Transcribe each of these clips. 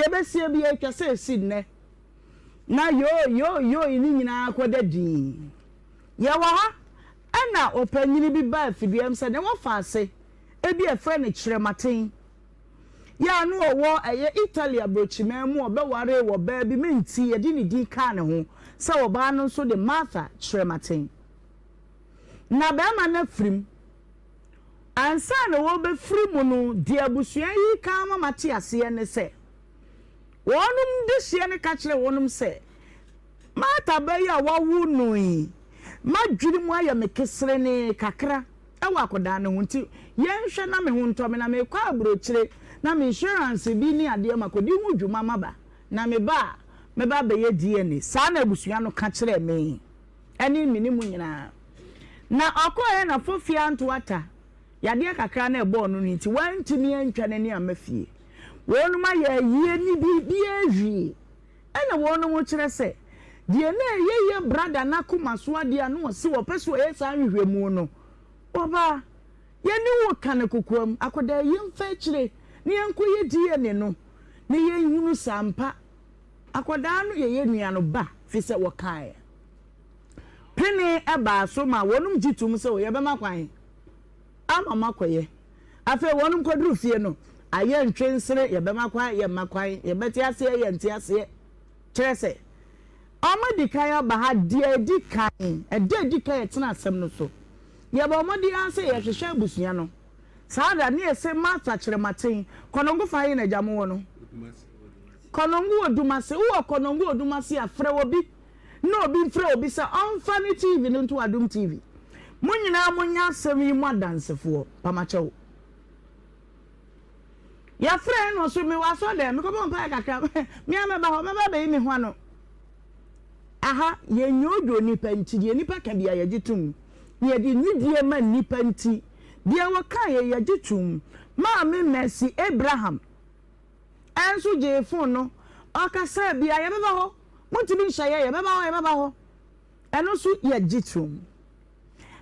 besie bi atwa se si nne na yo ni nyina akoda din ye wa ha ana opanyini bi ba afiduam se ne wo fa ase ebi efre ne kyerematen ya no owo eye Italy abrochima mu obeware wo ba bi menti ye di ni din ka ne ho se wo ba no so de Martha kyerematen na ba ma na frim ansa na wo be frimu no de abusua yi ka ma mate ase ne se wonum de hye ne ka kire wonum se Martha ba ya wawu no yi madwiri mu aya mekesere ne kakra ewa akoda ne ho nti yenhwe na me ho ntome na me kwa abrochire na me insurance bi ni ade makodi hu dwuma maba na me ba be ye DNA sa na abusua no ka kire me eni minimu nyina na okoye na fofia ntwata yade kakra na ebo no nti wantimi antwa nani amafie wonum aye yie ni bi ehwie ena wonum mo kire se die na ye brother na kuma so ade anu se wo peso e sa nhwehwemu no oba ye ni wo kan kokoam akoda yemfa kire ni enkoye die no ne ye hunu sampa akoda no ye nua no ba fi se wo kan pene eba so ma wonum gitum se wo ye be makwan ama makoye afa wonum kodru fie no aye ntwensere ye be makwan ye beti ase ye nti ase kire se Omadikaya baha dia dikan edika tena asem no so ye ba omadi ase ye hwehwe abusua no saada ne ese Martha kyerematen konongo fa ye na jamo no konongo odumase wo konongo odumase afre wo bi na obi mfre obi se onfa ni TV no nto adum TV munyina munya asem yi mu adansefo pamachewo ya fre no so me waso de me ko bon pa kakra me ameba ho meba be mi ho ano aha ye nyodo nipa nti de nipa ka bia ye gitum ye di nidie ma nipa nti bia waka ye gitum ma me Mercy Abraham enso je phone no okasa bia ye beba ho montimi nhye ye beba ho eno so ye gitum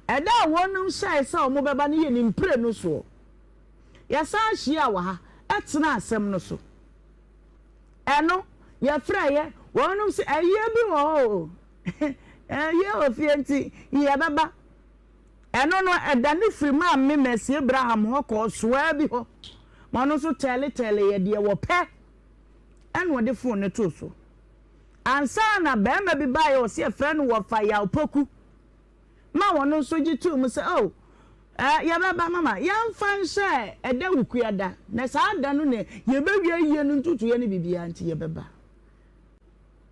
eda wonum hye se o mo beba ne ye ni mpre no so ya sa hia wa ha etena asem no so eno ye fra ye wonum se aye bi wo aye ofienti ye baba eno no edane frima me Mercy Abraham ho ko soa bi ho mano so tele ye de wo pe eno de phone ne to so ansa na bema bi ba ye o se fra no wo fa ya opoku ma wono so gitu se oh ye baba mama yamfa nhye eda wukuada na sa ada no ne ye bewie ye no ntutu ye ne bibia nti ye baba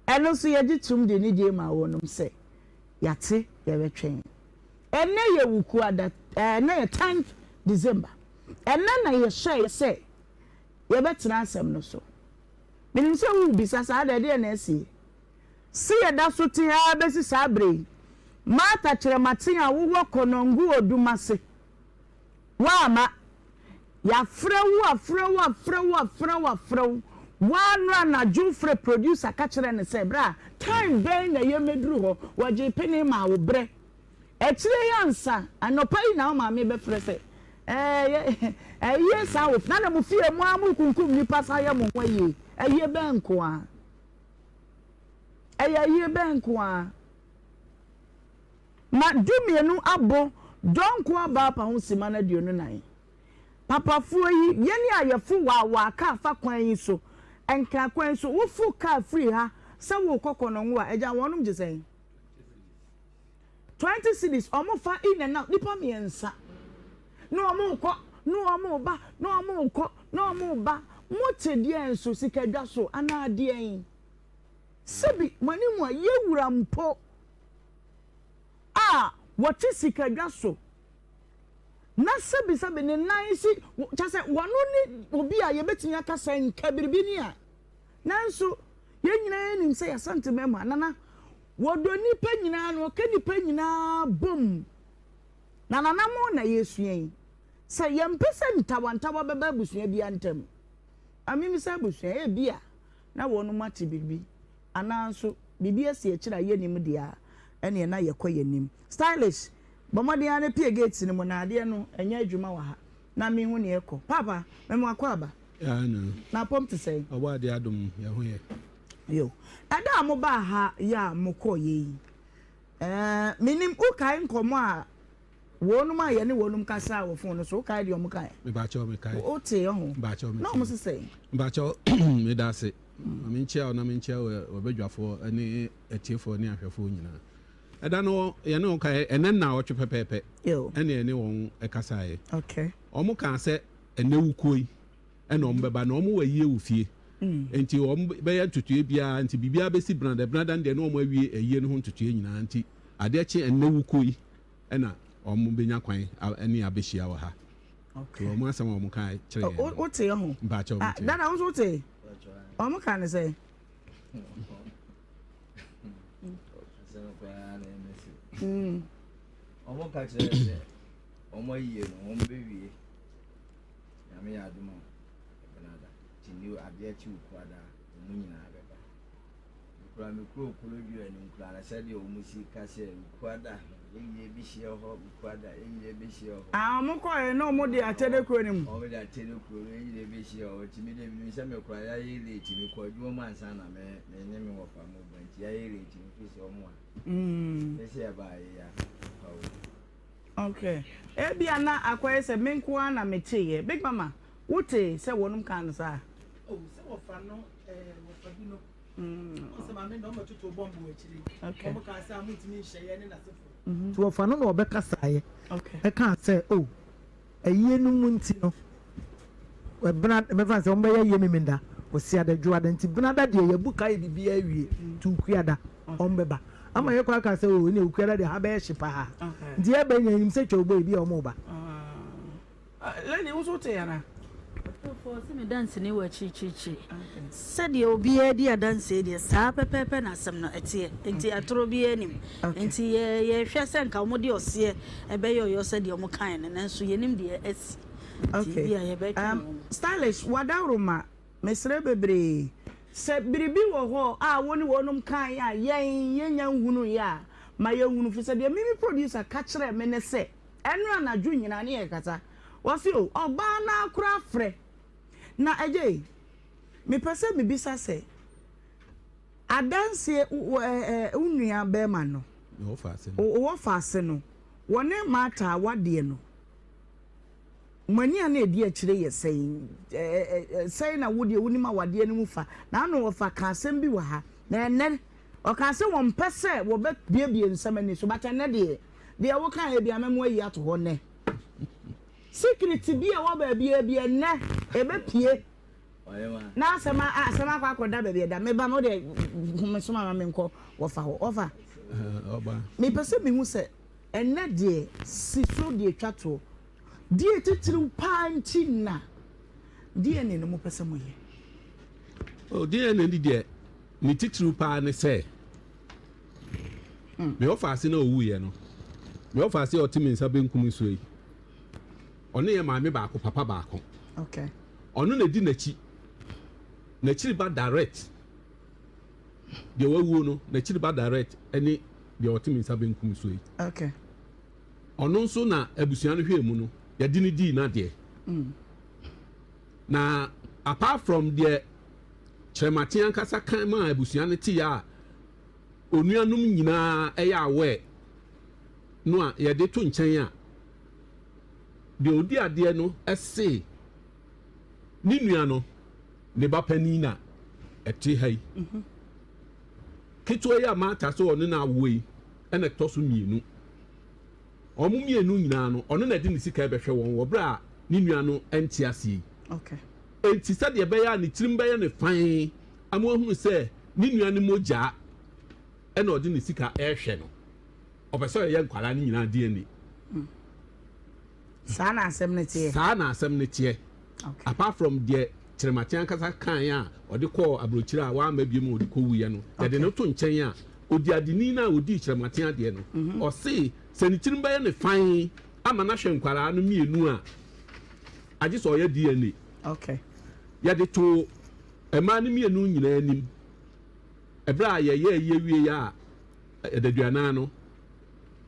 eno so ye gitum de ni die ma wonum se yate ye betwen ene ye wukuada na ye 10th December ene na ye hye se ye betena asem no so menim se wu bisa sa ada de na esi si ye da so ti ha besi sabre Martha kyerematen a wo konongo odumase wa ma ya frewu afrewu wanra na jufre producer ka kyere ne se bra time ben na ye meduru ho waje peni ma wo bre ekire yansa anopa yi na ma me be fre se yes awo na mu fie mu amu kunkum ni pasa ye mo hwaye eye benko a eye benko a ma dumienu abo donko aba pa ho sima na duonu nan papa fu yi yeni ayefu wa ka fa kwan yi so enka kwan so wo fu ka free ha se wo kokono nwa eja wonum jesen 20 cities omo fa in and out nipa miensa no omo ko no omo ba no omo ko no omo ba mote die enso sikadwa so ana de en sebi mani mu ayewura mpo wote sikadwa so na sebi ne nansi chase wonu ni obi a yebetinya kasa nka biribini a nanso yenyina enim se ya sante mema nana wodo nipa nyina no ka nipa nyina bom nana mo na yesuyen se yempese ntawantawa beba busua bi antem amimi se busua e bia na wonu mate bibi ananso bibi ase e kira yenim dia ene na yekoyenim stylish bomode ane pie gate ni mo na ade no enya adwuma wa ha na me hu ne ekọ papa me mo akọ aba no. Na pom to say. Owa de adom ya ho ye. Yo. Ada mo ba ha ya mo ko ye. Minim ukai nkomo a wonum a ye ne wonum kasa wo phone so ukai de omo kai. Me ba cho me kai. O te ho. Ba cho me. No mo say. Ba cho me da se. Me nchia na me nchia obedwafo ani etiefo ni ahwefo nyina. Eda no ye ne ukai enen na otwe pepepe. Yo. Ene won ekasa ye. Okay. Omo kan se ene wukoi. Ena ombeba na omo waye wufie. Enti om be ya tutue bia enti bibia be si branda de no omo awie eyi no ho tutue nyina enti ade achi enne wukoi ena omo benya kwan ene abehia wa ha. Okay. Omo asama omo kai kire. O te ho. Ba cha omo te. Dada wo so te. Omo kan say. Omo ka kire omo yiye no omo be wie. Ya me ya dum. Tinu ade achi ukwada omu nyina beba ukura me kuro wi ani ukura na sɛ de omu si ka sɛ ukwada eyi bi hye ho ukwada eyi bi hye ho Omo ko e no mo de atede kuro ni mu omo de atede kuro eyi bi hye ho timi de mi sɛ me kura ya yi le timi ko adwo ma ansa na me ne me wo fa mo banti ya yi le timi fi sɛ omo a ese ba ya okay bia na akwai sɛ menko na mecheye big mama wote sɛ wonum kan sa Oh, so ofano wofadino. So ma me no mo tutu bombo wechiri. Okay. Omo ka say amutimi hye ne na sefo. To ofano no obekasa ye. Okay. E kan say oh. Eyi no munti no. We bna me fan say ombe ye memenda. O si adadwo adanti bna da de ye buka ye bibia awie. Tu kuada ombe ba. Ama ye kwa ka say oh ne ukuada de ha be hye pa ha. Ndi e ba nyanyim se twa bi omo ba. Lady wo so te yana. For some dance ni wa chi. Said you be a dear dance, dear sa pepe na some no etie. Enti atro bi anim. Enti ye hwese nka mo de osie e be yo said you mo kan na nso yenim de esi. Okay. Stylish wadaroma mesre bebre. Se biribi wo ho a woni wonum kan ya yenya nhunu ya ma ye hunu fi se de mimi producer ka kire me ne se enu anadwo nyina ne ye kata. Wasi o oba na akura frɛ na eje me pese me bisa se adanse unua be ma no wo faase no wone mata wade no mani ana edi akire ye sei na wode wonima wade no mu fa na no wo fa ka asem bi wa ha na ene o ka se won pese wo be biebie nsam ani so bata ne de wo kan e bia memo ayi ato ho ne secret bi e wo ba bia ne e be pie na asema kwa koda ba bia da me ba mo de humsoma ma me nko wo fa ho ofa oba me pese me hu se enne de siso de twato de titiri panti na de ne no mo pese mo ye o de ne de ni titiri pa ne se me ofa na owu ye no me ofa se otimi nsa benkum so yi ono ye maame ba ko papa ba ko okay ono na di nachi ba direct de wawu no nachi ba direct ani de otimi nsa benkum so yi okay ono nso na abusua no hwe mu no ya di ni di na de na apart from the chematian kasa kan ma abusua no ti ya onuanum nyina eya awe no a ye de to nchen a de odi ade no ese ni nua no ne ba pani na eti hai kitwa ya mata so ono na awoi ena toso mienu omu mienu nyina no ono na de ne sika behwe won wo bra ni nua no enti ase okay enti sade be ya ne tirim be ya ne fan amo hu se ni nua ne moja ena ode ne sika ehwe no obeso ye nkwala ni nyina de ani sana asem ne tie okay apart from the chirematian kasa kan ya ode ko abrochira wa ma biem ode ko wuye no de no to nchen a odi adini na odi chirematian de no o se ni tirim ba ye ne fan ama na hwe nkwala no mienu a age so ye DNA okay ya de to ema ne mienu nyina anim ebra ye wie ya edaduana no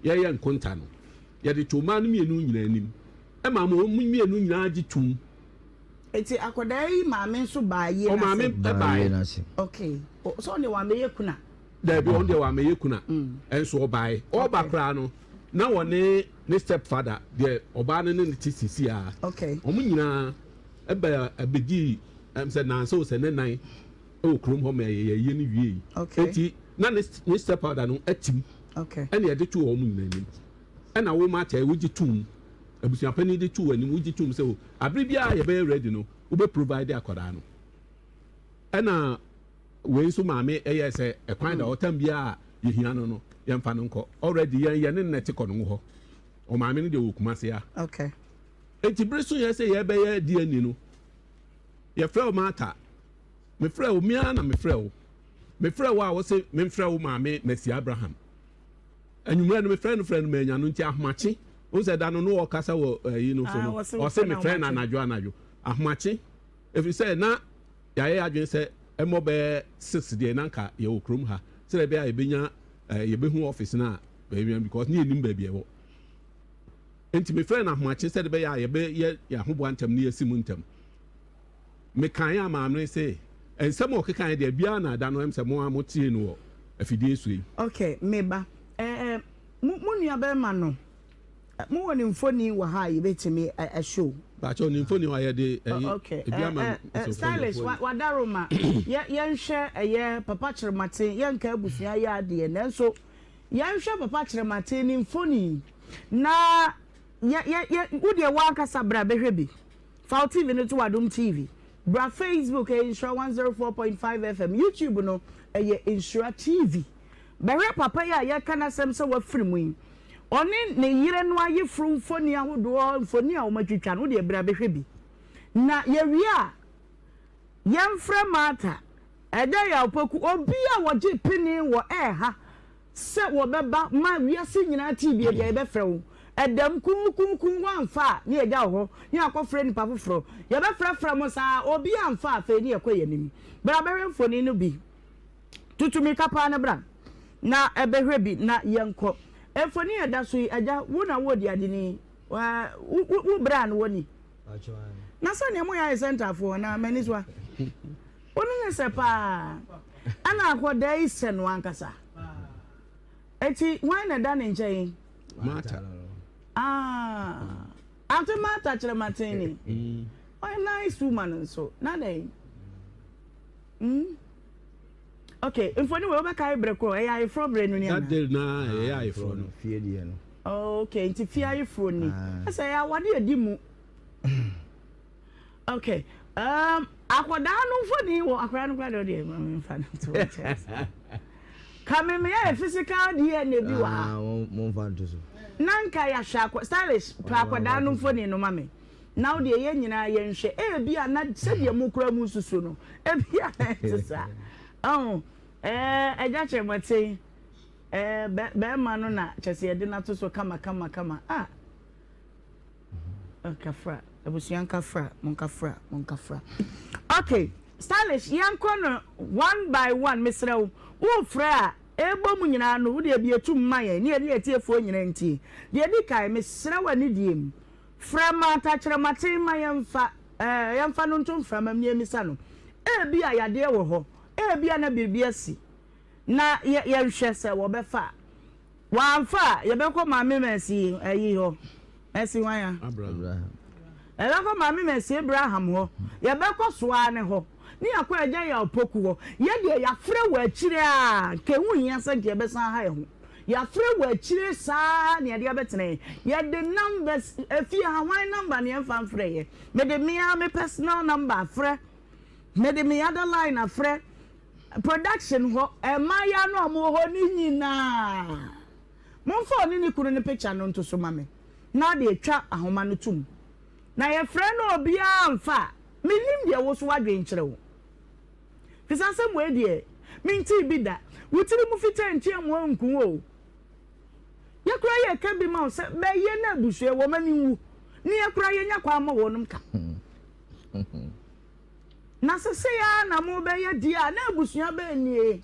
ye nkonta no ya de to ma no mienu nyina anim ema mo mienu nyina age tum eti akoda yi maame nso baaye na maame baaye okay so ne wa meye kuna da bi on de wa meye kuna enso baaye oba kra no na wone ne stepfather de oba ne ne tisisi a okay omu nyina eba abedi say na so say ne nan o krom ho me ye ne wie eti na ne stepfather no atim okay ene ye de tu omu nyina ni ena wo ma cha wuji tum abusia pani de tu ani wuji tum say o abri bia ye be ready no wo be provide akoda no ena we so maame eye say e kwan da otam bia ye hia no no ye mfa no nko already ye ne nete ko no ho o maame no de wo kuma se ya okay enti breso ye say ye be ye di ani no ye frɛ o mata me frɛ o mia na me frɛ o a wo say me frɛ o maame Messi Abraham anwumra no me frɛ no manya no nti ahomache wo say da no no kasa wo yi no so no o say me frɛ na anadwo ahomache efi say na ya ye adwen say emo be 6 de na nka ye wo krom ha say be a ye benya ye be hu office na because ni enim ba bi e wo enti me frɛ na ahomache say be ya ye be ye ahobo antam ne yesi mu ntam me kan ya maamre say ensem o kekan de bia na da no em say mo amotie no afidie so yi okay meba mu nua be ma no mu woni mfoni wa ha ye betimi a show ba cho ni mfoni wa ye de okay stylish wadaroma ye nhwe eye papa Chiremate ye nka abusua ye ade nanso ye nhwe papa Chiremate ni mfoni na ye wode wa kasa bra behwe bi Fowl TV no to Wadom TV bra Facebook Insura 104.5 FM YouTube no eye Insura TV behwe papa ye kana sem se wa firi mu oni ne yire no aye fru mfoni ahodo mfoni a o matwitwa no de bra behwe bi na ye wi a ye mfra mata eda ya opoku obi a woje pini wo ha se wo beba ma wiase nyina TV e be frɛ wo edam kum wanfa ne eja ho ne akofre ni pafofro ye be frɛ mo sa obi amfa afa ni ekoye nim bra behwe mfoni no bi tutumi kapa na bra na ebehwe bi na yenko efoni eda so aja wo na wo di ade ni wa wo brand woni na so ne mo ya center for na maniswa woni ne se pa ana akoda ise no ankasa eti wan na da ne nchen mata after Mata Chiremate ni oh nice woman so na dey okay mfoni we ba kai breko e ya ifro bre no ni that day na e ya ifro no fie die no okay nti fie ifro ni asa ya wade edi mu okay akwada no mfoni wo akwada no kwada dey mfa no to chest kame me ya physical die na bi wa mo mfa to so nanka ya hwa stylish akwada no mfoni no mame now de ye nyina ye nhwe e bia na se de mu kura mu susu no e bia tsa eja Chiremate be ma no na chese ye de na to so kama kafra abusuan kafra mon kafra okay stylish yanko no one by one misrew wo fra ebo mu nyina no wo de bia tum maye ne ye tiefo nyina nti de di kai misrew ani diem fra Mata Chiremate ma yemfa no ntom fra mam ne emisa no bia yade wo ho bia na bibia si na ye nhwe se wo be fa wanfa ye be ko maame Messi ayi ho Messi wan ya Abraham be ko maame Messi Abraham ho ye be ko soa ne ho ni akwa agya ya opoku ho ye de ya frɛ wa akire a ke hu hia se de be san ha ye ho ya frɛ wa akire saa ne de abetene ye de numbers efie ha wan number ne mfa mfrɛ ye me de me personal number frɛ me de me other line afrɛ production ho emaya no mo ho ni nyina mo fo ni kunu ni picture no nto so mame na de atwa ahoma no tum na ye frɛ no obi amfa minim de wo so wadwen kyerɛ wo fisase mo edie minti bi da wutiri mu fita ntie mo nkun o ye kura ye ka bi ma se be ye na busue wo mani wu ni ye kura ye nya kwa ma wo num ka na sese ya na mo be ye dia na abusua be nie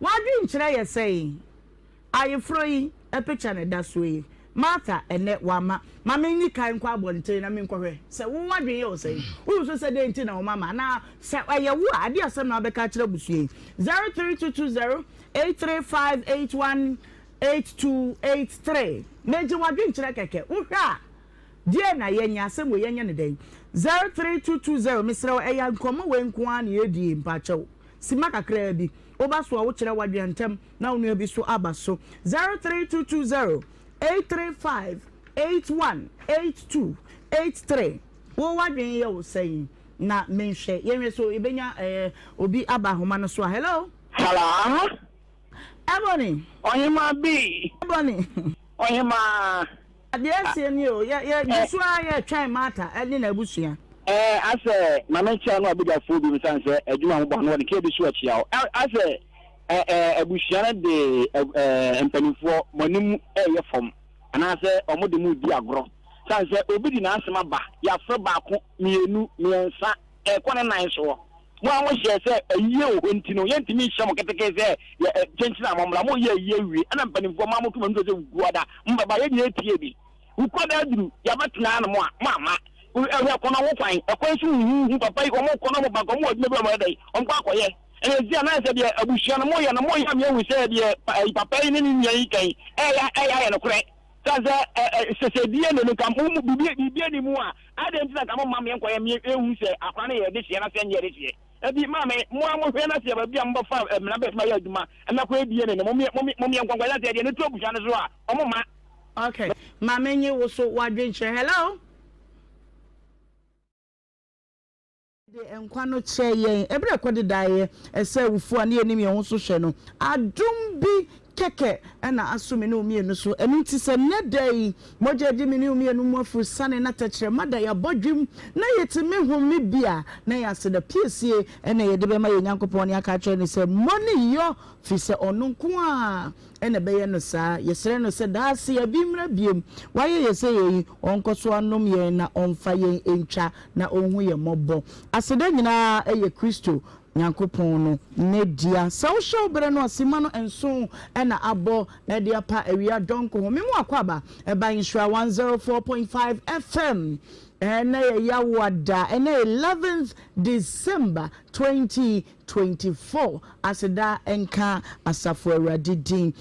wadwi nkyerɛ ye sei ayefro yi e picture ne da so yi Martha ene wama mama ni kan kwa abonte na me nkwohwe se wo wadwen ye o se wo so se de nti na wo mama na se aye wo ade asem na obeka kire busue 032208358188283 meje wadwen kire keke wo hwa die na yenya asem wo yenya ne den 03220 misra eya nkomo we nko an ye die mpacho sima kakra bi oba so wo kire wadwen ntem na wonu bi so aba so 03220 835-8182-83 wo wadwen ye wo say na menhwe yenwe so ibenya obi aba homa no so hello Ebony Ohemaa B Ebony Ohemaa adesie ni o ye gisua ye twan mata eni na abusua ase mama cha no abiga fo bi msanse adwuma ho ba no de ke bi so achia o ase abusua na de empanifo monim ye fom anase omode mu di agro sanse obi di na asema ba ya fre ba ko mienu miensa kwane nan so mo anwo hye se ayiye o enti no yentimi hye mo keteke se chenchi na momla mo ye ayiye wi ana mpanifo ma mo to mo se guada mbaba ye nye tie bi ukoda aduru ya batena na mo mama ehwe kono wo kwan ekwan su hu papa yi omo kono mo ba ko mo odime bi mo dai onko akoye ezi ana se de abusua no mo ye mi ewu se de papa yi ni nya yi kan ya no kure saza se die no kan mu bibie ni mu a ade ntina kan mo ma me enkoye mi ewu se akwa na ye de hie na se nye de hie ebi ma me mo hwe na se ba bia mba fa na be ma ya aduma na kwa ebie ne mo enkoye na se de ne to abusua no so a omo ma okay ma menye wo so wadwen che hello de enkwano che yen ebre kwode dae ese wufu ani enim ye ho so hwe no adum bi keke na asumi no mienu so enu ti se ne dai moje di mini mienu mo afuru sane na tachere mada ya bodwim na yetimi humi bia na ya se da piesie na ye de be ma ye nyankopon ne aka kire ni se money yo fi se onunko a ene be ye no sa yesere no se da se ya bimra biem waye ye se ye onkoso anom ye na onfa ye entwa na onhu ye mobo aseda nyina eye Kristo nyankopon no ne dia social bere no asima no enso na abo na dia pa awia donko ho memu akwaba eba insura 104.5 FM na ya wada na 11th December 2024 aseda enka asafo awurade din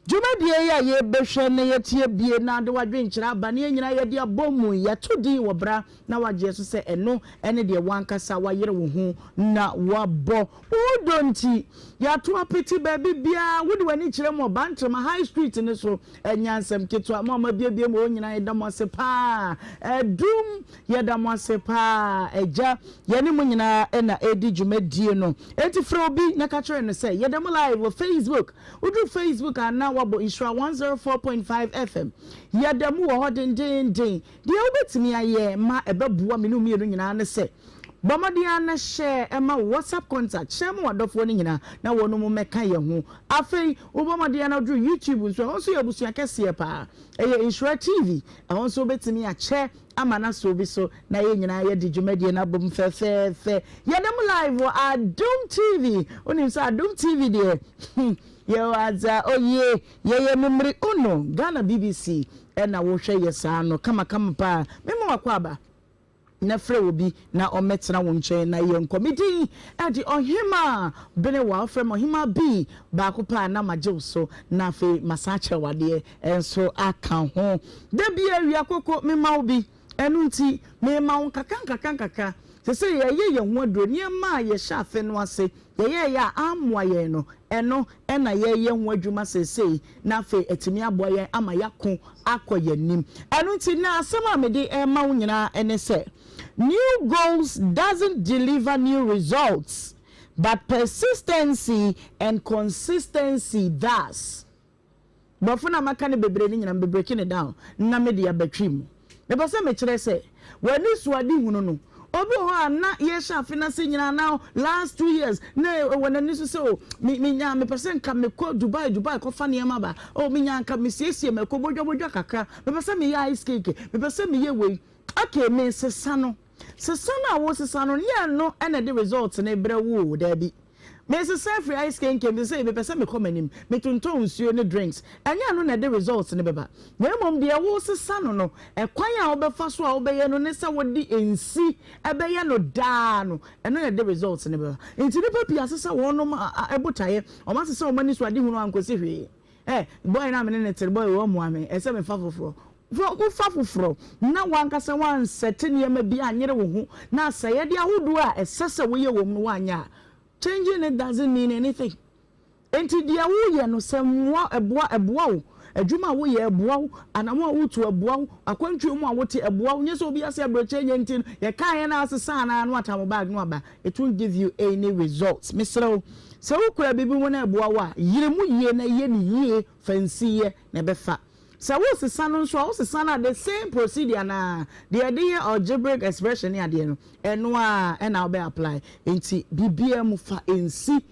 Jumadi ya ye behwe ne yetie bie na de wadwe nkyira ba ne nyina ye de abomu ya tudi wobra na waje so se eno ene de wankasa wayere wo hu na wabo udonti ya to apeti ba bibia wode wani kyire mo bantrama high street ne so enyansem keto mama bie mo nyina ye damo se pa edum ye damo se pa eja ye ne mo nyina na edi jumadi no enti fra obi na ka kyere ne se ye damo live on Facebook udu Facebook ana wabo insura 104.5 FM yadamu wo hodin de obetimi aye ma ebebua menu mienu nyina ne se bomadia na share ema WhatsApp contact share mo wadofo ni nyina na wonu mo meka ye ho afei obomadia na dru YouTube so yabusu akese pa eye insura TV ahonso obetimi a share amana so bi so na ye nyina ye di dwumadie na bom fe yadamu live wo Adum TV onim so Adum TV de Yo aza oye ye memri uno Ghana BBC na wo hwe yesa no kama pa memo wakwaba na frɛ obi na ometena wo nkyɛn na ye nkomidi adi Ohemaa Benewaa from Ohemaa B ba ko pa na magye so na fe masache wade enso aka ho da bia wi akoko mema obi enu nti mema wo kaka se ye ho adro niema ye hyafe no ase ye ya amwa ye no eno na ye ho adwuma sesei na fe etimi aboa ye ama yako akoye nim eno nti na asema mede ema wo nyina ene se new goals doesn't deliver new results but persistency and consistency does bafuna makane bebre ni nyina bebreki ne down na me de abatwim me bose me kire se wani suade hunu no obi ho na ye shafe na se nyina now last 2 years na wonani so so me nya me person ka me ko Dubai ko fa ne ma ba o me nya ka me siesie me ko bodwo kakra me person me ya ice cake me person me ye wei okay me sesa no a wo sesa no ye no ene the results na ebre wo da bi Mrs. Safri ice cream came to say, me person me come him, me to nsuo ne drinks. And ya no na the results ne beba. Na mom de wo se san no, e kwan a obefa so a obeye no ne se wodi ensi, ebeye no da no. E no na the results ne beba. Nti ne papi asesa wonom ebotaye, o ma sesa o mani so ade hunu ankosi hwe. Boy na me ne tere boy wo mo ame, e se me fa foforo. Wo fa foforo. Na wankasa wan sete ne ma bi anyere wo hu. Na saye de ahodo a esese wo ye wo mu no anya. Changing it doesn't mean anything. Enti dia wo ye no semwa eboa wo adwuma wo ye eboa wo anamo wo to eboa wo akwantwe mu a wote eboa wo nyeso obi ase abroche nye nti ye kan ye na asesa na anu atamo bag no aba. It won't give you any results. Misro se wo kura bibi mu na eboa wo a yire mu ye na ye ni ye fancy ye na befa. So what's the son on so the son the same procedure na the idea or algebraic expression ni ade no enwa e na be apply enti bibia mu fa ensi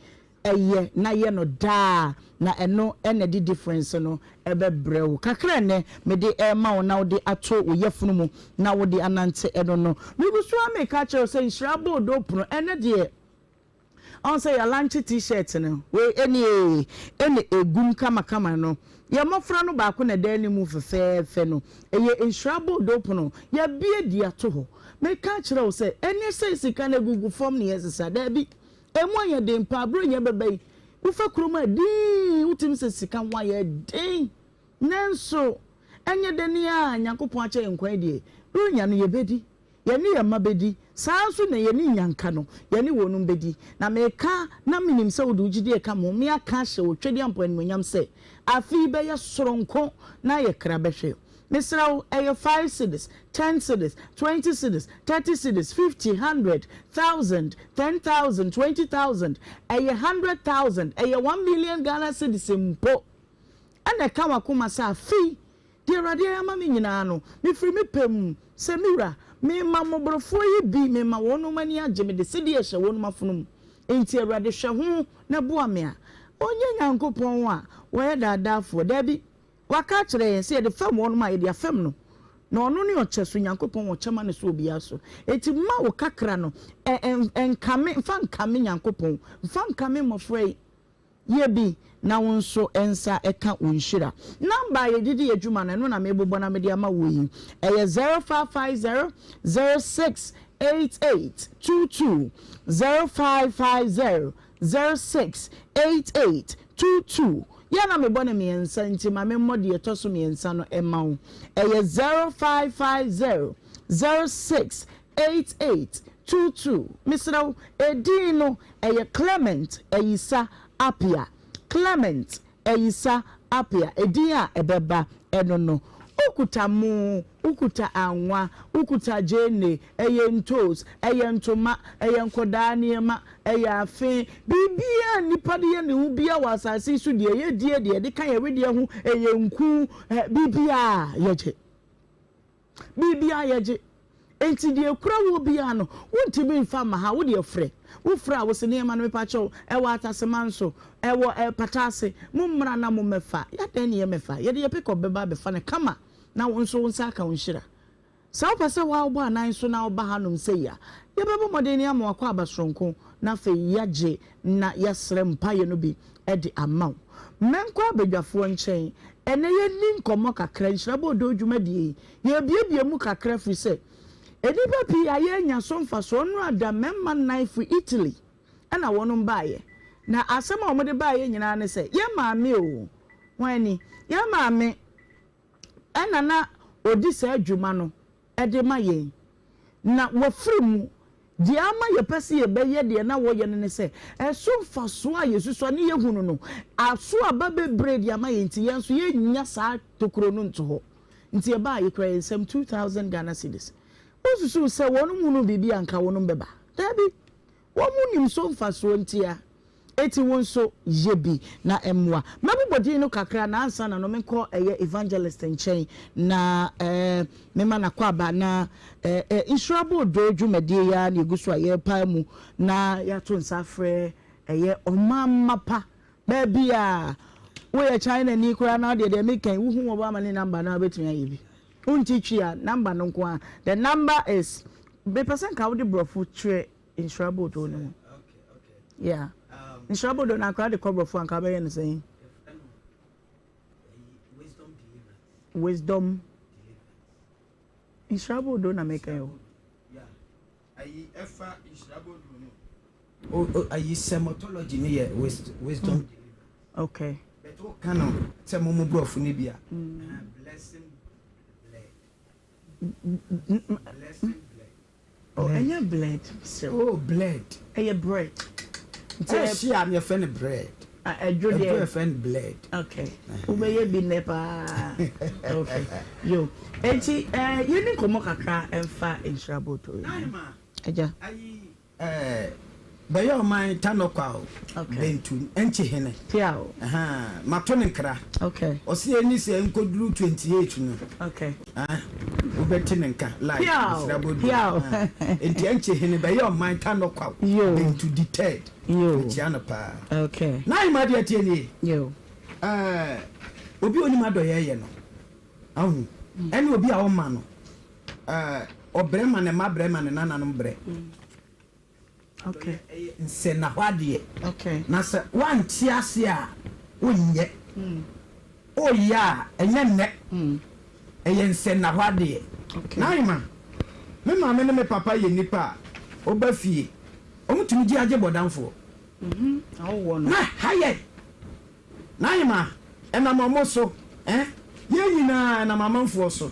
eye na ye no da na eno ene di difference no ebe brew kakra ne me de e ma na wo de ato wo yefunu mu na wo de anante eno no me bu so make catch say shrabo do pno ene de on say your lunch t-shirt no we ene egum kama no ya mofra no ba ko na dan mu fefefe no eye inshrabo dopo no ya bie dia to ho me ka kire wo say ene say sika na gugu form ne yesesa da bi emu anya den pa bro nya bebai wo fa kroma di utim say sika wa ya den nanso enye den ya Nyankopon ache nkwan die ro nya no ye bedi ye ni ye mabedi sanso na ye ni nyanka no ye ni wonum bedi na me ka na minim se wo dugide e ka mo me aka hye wo twedi ampo en monyam se afi be ye soronko na ye kra behwe misraw eye 5 cedis 10 cedis 20 cedis 30 cedis 50 100 1000 10,000 20,000 eye 100,000 eye 1 million Ghana cedis mpo ana ka wakoma sa fi de radio ama me nyina no me firi me pem se miwra me mamobrofo yi bi me ma wono mani agye me de sedi ehye wono mafunum enti awrade hwe ho na boa me a onye Nyankopon a wo ye dadafo da bi waka kire se de fam wono ma ye de afam no na ono ne ocheso Nyankopon wo chema ne so obi aso enti ma wo kakra no enkame fa nkame Nyankopon fa nkame mofrei ye bi na wonso ensa eka Nhyira number ye didi adwuma na no na mebobo na mede ama wo yi eye 0550 068822 0550 068822 ya na mebo na miensa nti ma memmode etoso miensa no ema wo eye 0550 068822 misraw edino eye Clement eyisa apia Clement eyisa apia edia ebeba enono ukuta mu ukuta anwa ukuta jene eye ntos eye ntoma eye nkoda niema eye afe bibia nipa de ne hu bia wasase su de ye de kan ye wede hu eye nku bibia yeje enti de kura wo bia no wontimi mfa ma ha wo de frɛ wo fra wo se ne ma no mepa cho e wa atasemanso e wo patase mummra na mummefa ya den ye mefa ye de pick up beba be fa ne kama na wo nso wonsa aka Nhyira sa wo pese wa wo anan so na wo ba hanom se ya ye bebo modeni ama akwa abasronko na fe yaje na yesre mpaye no bi e de amaw menko abadwafo nchen ene ye ni nkomo kakra Nhyira bo do dwuma die ye biebie mu kakra firi se edipa pi aye nya so mfa so no ada memma knife Italy ana wonum baaye na asema omode baaye nyina ne se ye maame o wani ye maame ana na odi sa adwuma no ede maye na wafrimu di ama ye pese ye beye de na wo ye ne se eso mfa so a yesuso ne ye hunu no aso aba bebre di ama ye nti ye nso ye nya sa tokro no nto ho nti ye baaye kra ensem 2000 Ghana cedis osusu se wonu munu bibi anka wonu beba dabi womu nim so mfaso ntia eti wonso yebi na emwa mabibodi no kakra na ansa na no menko eye evangelist nchen na mema na kwaba na insurable doju medie ya na egusu aye pa mu na ya to nsafre eye omamapa baby a we China ni kura na de make wu hu oba mani number na betumi ayebi untichia number no kwa the number is be person ka wo de brofu tre insurable to no Okay. yeah Nhyira na akra de cover for anka be yen say. Wisdom. Nhyira na make yo. Yeah. Ayi efa Nhyira no. Ayi sematology ni ye wisdom. Okay. But what kind of say mumu brofo ni bia. Blessing blessing oh, and your bread. Oh, bread. And your bread. She am your friend bread. I drew your friend bread. Okay. Ubeye bi nepa. Okay. Yo. Enti you ni komo kakra emfa Nhyira to. Naima. Eja. Ayi bayo man tanokwa. Okay. Bentu enchi hene. Tiao. Matone nkra. Okay. Osi eni se enkoduru 28 no. Okay. Ubeti nka like Tiao. Enti enchi hene bayo man tanokwa. Bentu deterred. Yo. Chiana pa. Okay. Naima de tie ni. Yo. Obi oni madoye ye no. Ahu. Eni obi a wo ma no. Obrema ne mabrema ne nananom bre. Okay. Nse na hwade. Okay. Na se wan ti ase a wonye. Oya enye nne. Eye nse na hwade. Okay. Naima. Me ma me ne me papa ye nipa oba fie. Omutumi ji age bodanfo. Awo no. Na haye. Naima ena mamo so, ye nyina na mamanfo so.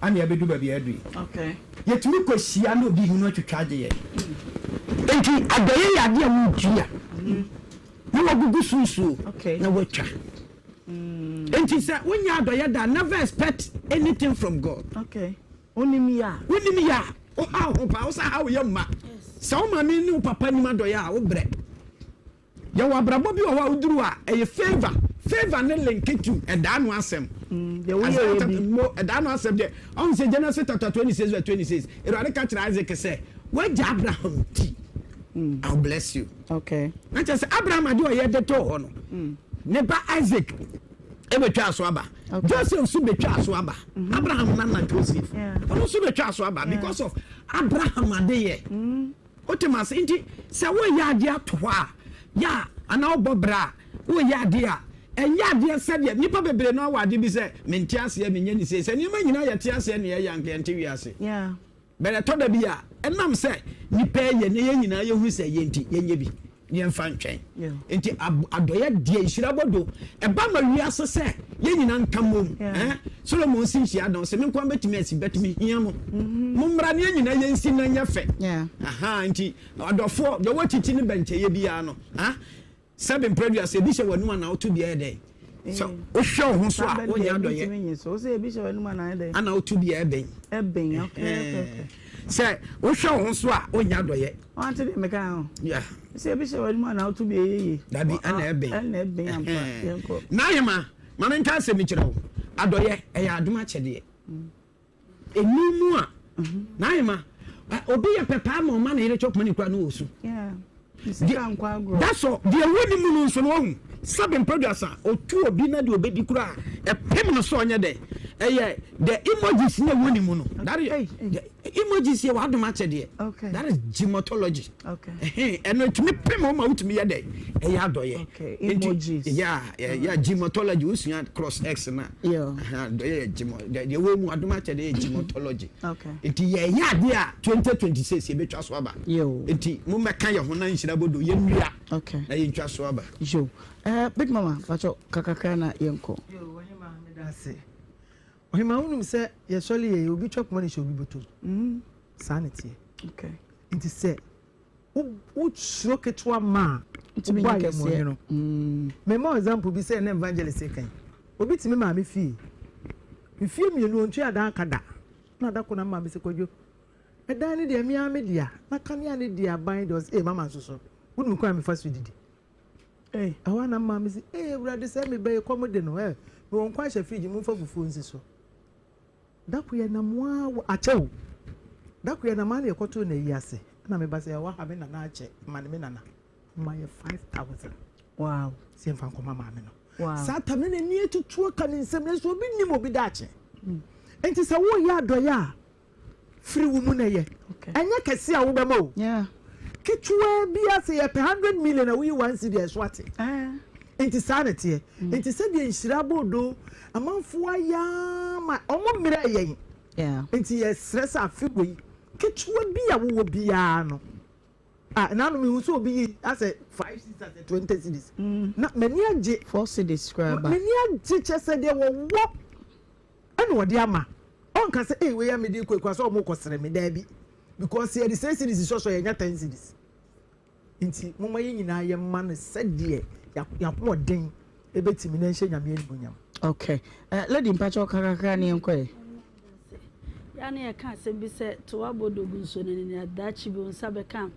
Ani abedu ba bia adu. Okay. Yetumi kwahia na obi hunu atwitwaje ye. Enti adoye yade amu tua. Na wagugu susu. Okay. Na watwa. Enti say wonya adoye da never expect anything from God. Okay. Onimiya. O ha ho pa o sa ha wo yamma. Sa o ma me ni papa ni madoye a wo bre. Ya wa brabo bi o wa uduru a eye favor ne link to eda no asem. The way you be mo eda no asem de on say Genesis chapter 26 Erade ka kira Isaac say we Abraham ti. I'll bless you. Okay. Na say Abraham ade o ye de to ho no. Ne ba Isaac e betwa aso aba. Joseph so betwa aso aba. Abraham na Joseph. Ono so betwa aso aba because of Abraham ade ye. Otemas inti say we ya ade ato a ya ana obobra we ya ade a enya ade sede nipa bebre no awade bi say menti ase menye ni say nipa nyina ya te ase ne ya nke ente wi ase yeah bere to da bi a enam say nipa ye ne ye nyina ye hu say ye enti yenye bi ye mfa ntwen enti adoye de Nhyira bodo e ba ma wi ase say ye nyina nkamom Solomon sin hia don se me kwa betimi asi betimi hia mo mumra ne ye nyina ye nsi na nya fe enti adofo de watiti ne benche ye bia no seven previous ebi se wanu na otu bia ede so o show ho so a wonya adoye so say ebi se wanu na ede ana otu bia eben okay say o show ho so a wonya adoye ante de meka ho yeah say ebi se wanu na otu bia yeye dabi ana eben ampa yenko na yema mama nka se mi kire ho adoye e ya aduma chede enimu a na yema obi ye pepa ma o ma na ire chokuma ni kwa no osu yeah that's all the winning moon so no seven producer otu obi na de obedi kura e pem no so onye de the emojis na winning moon that is emojis here what do match de that is gemotology and to me pem o ma utumi ye de adoye emojis yeah gemotology usua cross x na gemo the way mu ado match de gemotology it ye de a 2026 e betwa so aba enti mu meka ye ho na Nhyira bodo ye nwia na ye ntwa so aba big mama facho kakaka na yenko Ohemaa me da se Ohemaa unum se ye soli ye obi chop money show obi botom sanity nti se u sroketwa ma ntimi nyekese no me mo example bi se na evangelist kan obi timi ma me fie mi enu ontu ada akada na da ko na ma me se kwadwo edan ne de mia me dia na kanea ne dia bind us mama so unum kwa me fa so didi awa na mama si brother say me be come de no me won kwa hye fridge mu fa fufu nsi so dako ye na moa achew dako ye na ma na ekoto na yi ase na me ba say wa ha me na na ache ma me nana ma ye 5000 wow si mfa nkoma ma me no wow sata me na ni etutu aka ni nsem na so bi nim obi da ache enti say wo ya adoya free wo mu na ye enye kese a wo be ma o Kichwa bia say 100 million a we 1 cedi eswate. Enti sanete. Enti se de Nhyira bodo amanfo aya ma omo mira yen. Yeah. Enti ye stress afigbo yi. Kichwa bia wo bia no. Now me who so be as a 5 6 as a 20 cedis. Na many age 4 cedis scribe. Many age chese de wo wo. Anu wo de ama. On ka say eh we ya me de kwekwa so mo kosere me da bi. Because here the 6 cedis is so ya 10 cedis. Nti mo maye nyina ye ma no sede ya ko den e betimi na nhye nyame enibonyam. Okay. Lady mpacho kakaka ni enkoe. Ya na ye ka asem bi se to abodo gu so ne adachi bi unsa be kan.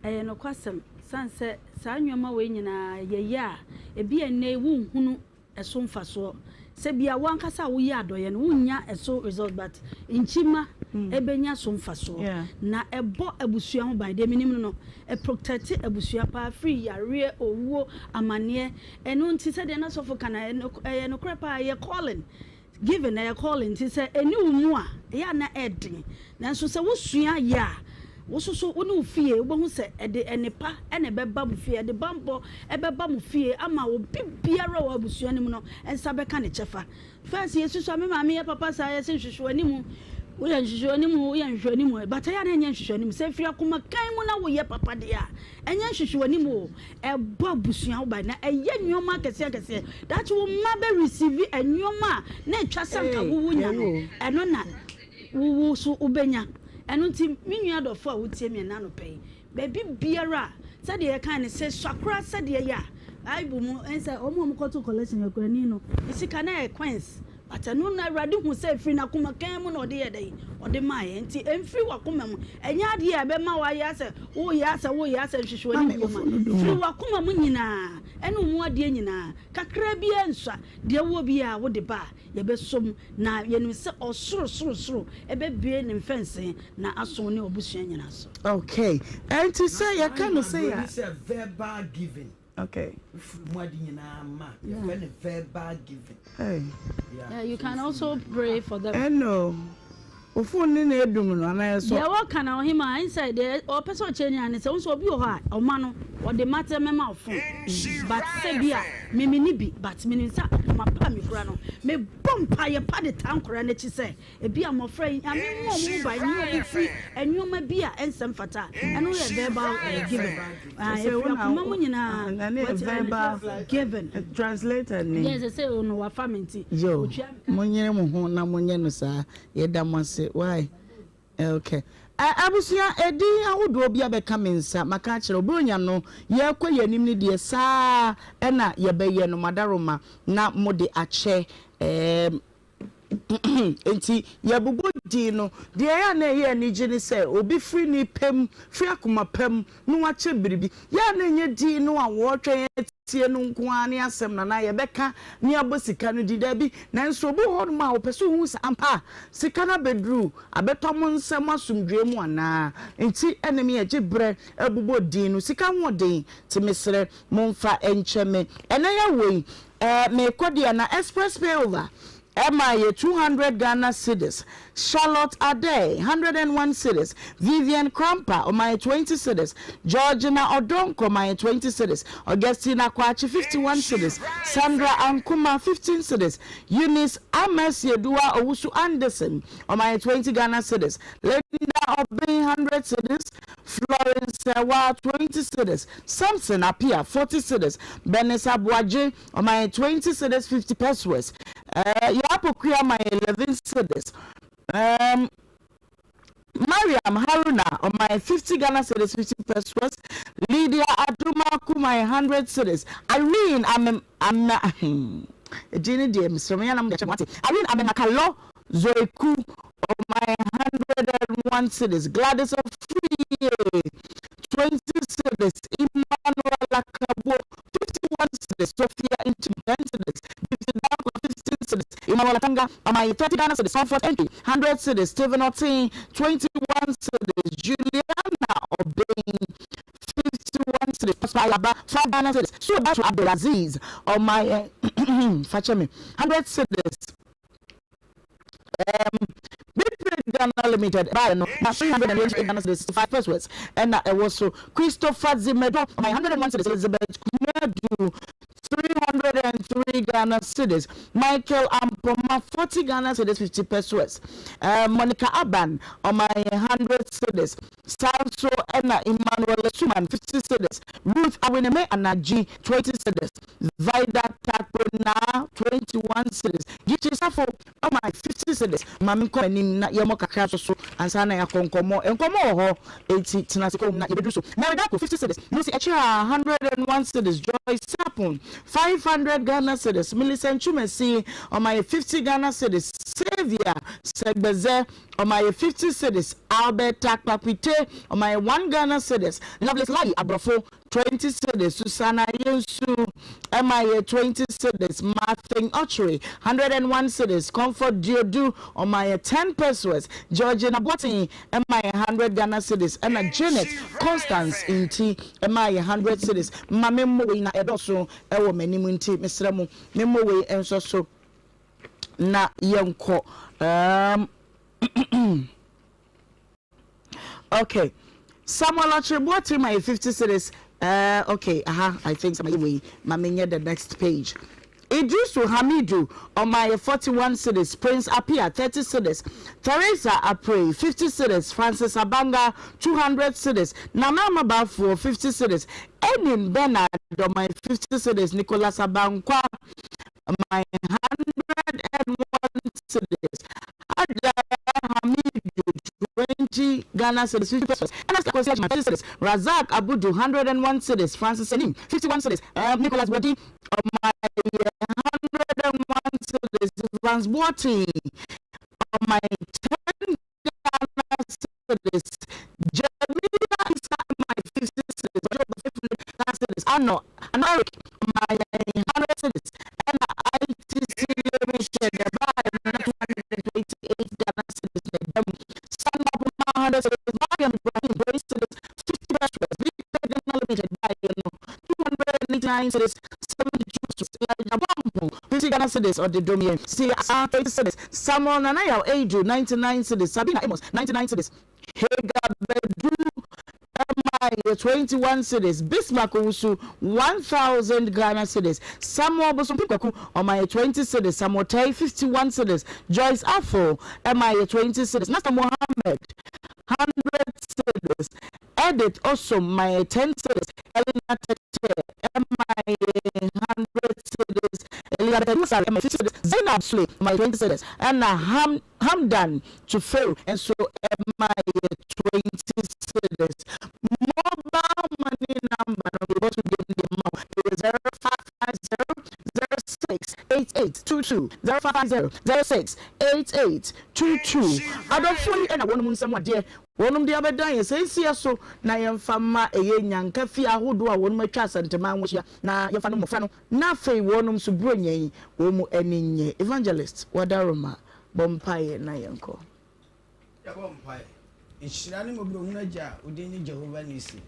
No kwasem sanse saa nwoma we nyina ye ya ebi enne wu hunu eso mfaso se bia wankasa wo ya adoye no wunya eso result but inchima ebenya so mfaso na ebo abusua ho ban de minim no e protect abusua pa free yare owuo amane eno nti se de na sofo kana no krepa ye calling given a calling nti se eni umu a ya na edin na so se wo sua ya wososo wonu fie wobehu se ede enepa ene beba mu fie de bambo ebeba mu fie ama wo bibiara wa abusua nim no ensa beka ne chefa first yesusu amema me papa sa ye hwehwe animu wo ye hwehwe animu wo ye hwehwe animu bata ya na enye hwehwe animu se fia kuma kan mu na wo ye papa de a enye hwehwe animu ebo abusua wo ba na eye nyoma kese that wo ma be receive enyoma na etwa sanka wo nya no eno na wo so ubenya enu nti minua dofo a wotie me na no pay baby biara said ye kan say swakra said ye ya aibu mu ensa omo koto collection yakura ni no isika na e coins but enu na awrade hu say free na kuma kan mu na ode ye dai ode maaye nti emfiri wakoma mu enya ade ya be ma wa ya say wo ya say hwehwe ni mu free wakoma mu nyina enu mu ade nyina kakra bi ensa de wo bi a wo de ba ye be som na ye no se osoro ebe bie ne fence na aso ne obusua nyina so. Okay, and to say you can say verbal giving. Okay. Verbal giving. Hey. Yeah, you can also pray for them. Hello. Ofuni na edum no na so. Yeah, what can Ohemaa inside there or person change and say so bi o ha o ma no o de matter mema of phone. But say bia me ni bi but me nsa ma pa me kura no me bompa ye pa de tan kura na chi say e bia mo frɛ ame mo mo ba ni obi free enwoma bia ensem fata eno ye verbal giving. Say una mo nyina verbal giving translator ni. Yes, say no wa family. Yo, mo nyere mo ho na mo nye no sa ye da mo se why? Okay. Abusia edi ahodo bia be kamensa maka kire obronya no ye kwa yanim ni de saa na ye be ye no madaroma na mode ache enti ye bubu di no de ya na ye ni gini se obi free ni pem free akoma pem no wache biribi ya na nye di no a wo twen tie no nkoa ne asem na ye beka ne abosika no di da bi na nso obo ho ma opeso hu ampa sika na bedru abetom nsem asumdwe mu ana enti enemi ye gibre abubo di no sika hoden ti mesre momfa encheme ena ya wei me kodia na express pay over Emma 200 Ghana cedis. Charlotte Ade 101 cedis. Vivian Cramper on my 20 cedis. Georgina Odonko my 20 cedis. Augustina Kwachi 51 cedis. Sandra Ankuma 15 cedis. Eunice Ames Yedua Owusu Anderson on my 20 Ghana cedis. Linda Obey 100 cedis. Florence Sewa 20 cedis. Samson Apia 40 cedis. Benessa Boaje on my 20 cedis 50 pesos. Yapokuya my 11 cedis. Mariam Haruna on my 50 Ghana cedis 50 pesos. Lydia Adumaku my 100 cedis. Irene I'm Jenny dear Mr. Mayanam Irene Amenakalo Zoeku on my 101 cedis. Gladys of Free 20 cedis. Emmanuel Lakabo 51 cedis. Sophia Intim 10 cedis. 15 cedis. Emmanuel Tanga on my 30 Ghana cedis. Comfort Entry 100 cedis. Stephen Otin 21 cedis. Juliana Obeying 51 cedis. 5 Ghana cedis. Shubatu Abdulaziz on my Fachemi 100 cedis. Ghana Limited by no 320 Ghana cedis 65 pesos and it was so Christopher Zimedo my 101 cedis Elizabeth Kumedu 303 Ghana cedis Michael Ampoma 40 Ghana cedis 50 pesos Monica Aban on my 100 cedis Sanso Enna Emmanuel Suman 50 cedis Ruth Awineme Anaji 20 cedis Vida Takona 21 cedis Gichi Safo on my 50 cedis Mami ko enim na yemo kakra so ansa na yakonkomo enkomo ho 80 tinasiko na yebedu so na da ko 50 cedis Lucy Echira 101 cedis Joy Sapon 500 Ghana cedis Millicent Chumesi on my 50 Ghana cedis Xavier Segbeze on my 50 cedis Albert Takpapite on my 1 Ghana cedis Loveless Lai Abrofo 20 cedis Susana Yensu MIA 20 cedis Martin Ochre 101 cedis Comfort Diodu on my 10 pesos Georgina Botin MIA 100 Ghana cedis and Janet Constance Inti MIA 100 cedis Mame Mowe na edoso ewo manimu nti mesremu memowe enso so na yenko okay Samuel Achibwati my 50 cedis okay I think somebody mamenye the next page Idrisu Hamidu on my 41 cedis Prince Apia 30 cedis Teresa Apre 50 cedis Francis Abanga 200 cedis Nana Mabafo 50 cedis Enin Bernard on my 50 cedis Nicholas Abankwa my 101 cedis Hamidu 20 Ghana cedis 50 pesos and that's my 50 cedis Razak Abudu 101 cedis Francis Selim 51 cedis Nicholas Bodi on my 101 cedis Vance Boating on my 10 Ghana cedis Jamila Isa my 50 cedis Ano Anoric my 100 cedis and ITC Michelle by 228 Ghana cedis Sanna 100 cedis Mariam Ibrahim 20 cedis 50 pesos Victor Ghana Limited by 289 cedis 50 Ghana cedis or the domain. See, 20 cedis. Samuel Nanaya Eju 99 cedis. Sabina Amos 99 cedis. Hega Bedu MI 21 cedis. Bismarck Usu 1000 Ghana cedis. Samuel Bosumpiku on my 20 cedis. Samuel Tay 51 cedis. Joyce Afo MI 20 cedis. Nasta Mohammed 100 cedis. Edit also my 10 cedis. Elena Tete MI 100 cedis. Zainab Slay, my 20 cedis, and Hamdan to fail, and so my 20 cedis. Mobile money number, what we give the amount, it is 0550-06-8822, 0550-06-8822. I don't fully and I want to someone dear. One of the other days, say, so na yamfama a yan cafe, I would do a one my chance and to man was ya na your family friend. Na fe one to bring ye, womo any evangelist, wadaroma, bompire na yanko. Ya bompire. Ishirani Mobunaja, Udini Jehovah Nisi.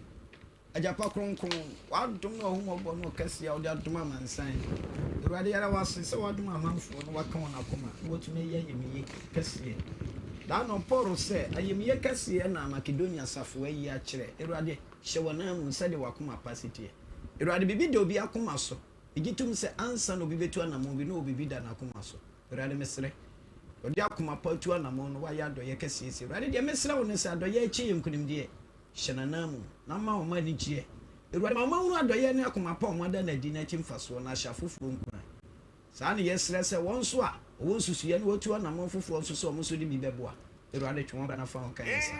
A Japa Kronko, I don't know whom of no Cassia or the Aduma and sign. The Radiara was so I do my mouth for what come on Akuma, what may ye Cassia. Dano Poro said, I am Yakasi and Macedonia Safway Yachere, Erade, Shawanam said the Wakuma Passity. Erade Bibido be Akumaso. Igitum say answer no Bibetuana Mobi no Bibida Nakumaso. Erade Mesre. Or Yakuma Potuana Mon, why Yado Yakasi, Radi Mesra on the Sadoye and couldn't dear. Shananamu, Nama or Madichie. Erade Mamma Doyana Kumapon, more than a dinner team for Swana Shafu from Sani, yes, let's say one swap. Once you see what you are not for so much to be beboa. The rather to one of our cancer.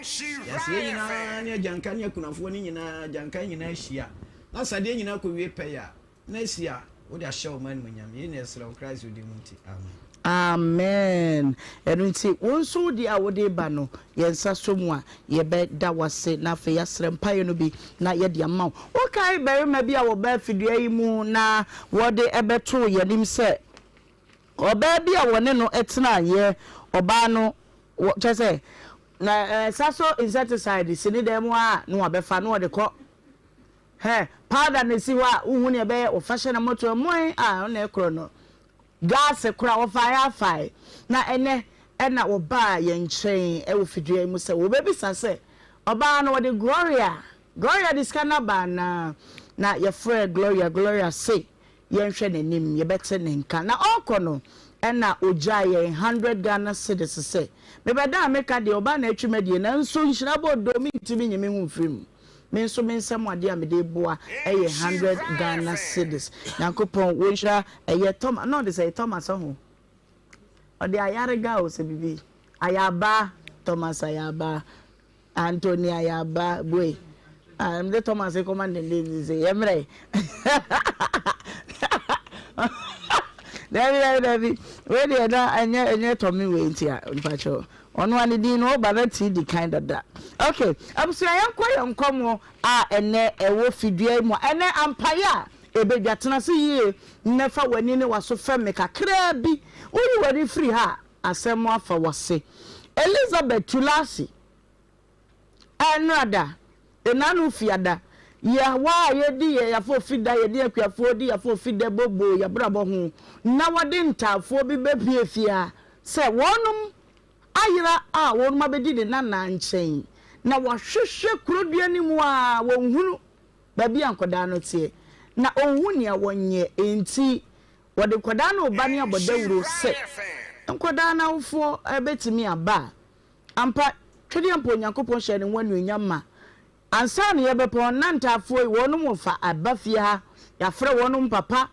Yes, Jankania could have won in a Jankania Shia. Last I didn't know could we pay ya. Next year, what a show man when you're in a Christ with the Monty. Amen. And we say, one so dear would they bano, yes, someone, ye bet that was said, na for yasrem piono be, not yet the amount. Okay, Barry, maybe I will bet for the moon na what they ever told ye him said. Or baby, I want to know it's not ye or bano, what just say. Na sasso insecticide, the cine demoa, no, I befano no the cock. Hey, pardon, the see what Unia bear or fashion a motor moy, on a chrono. Gas a crowd of fire. Na ene ɛna oba ye nkyɛn ɛwɔ fidua mu sɛ wo baby sase oba no de Gloria this kind of na your friend Gloria say ye nhwɛ n'anim ye bɛte ne nka na ɔkɔ no ɛna ogya ye 100 Ghana cedis sɛ me bɛda America de oba na atwuma de na nso nhyira bodo mi ntimi nyeme hu mfirim me nso me nsɛm ade a me de boa ɛyɛ 100 Ghana cedis Nyankopɔn wo nhyira ɛyɛ Thomas no de say Thomas ho ɔde ayarega o sɛ bibi ayaba Thomas ayaba Anthony ayaba boy the Thomas command the say yemre David we dey na enye Tommy we ntia mpacho ono ani din no ba ti di kind of that okay abusua yankomo a ene ewo fidua mu ene ampaya ebedwatena se yie nefa wani ne waso feme kakra bi uri wani free ha asem afa wose Elizabeth Tulasi anada enanu fiada ya wa ye di ya fo fida ye di akuafo di ya fo fida bobo ya brabo ho na wode ntafo bi bepie fia se wonum ayira a wonum abedi de na nkyɛn na wahwehwe kurodua ni mu a wonhunu ba bi ankoda no tie na onhu ne wonye enti wode koda na oba ne abodawuro se nkoda na wofo ebetimi aba ampa twede ampo Nyankopɔn hye ne wanu nyama ansa ne yebepon nantafo wonum fa abafia ha yafre wonum papa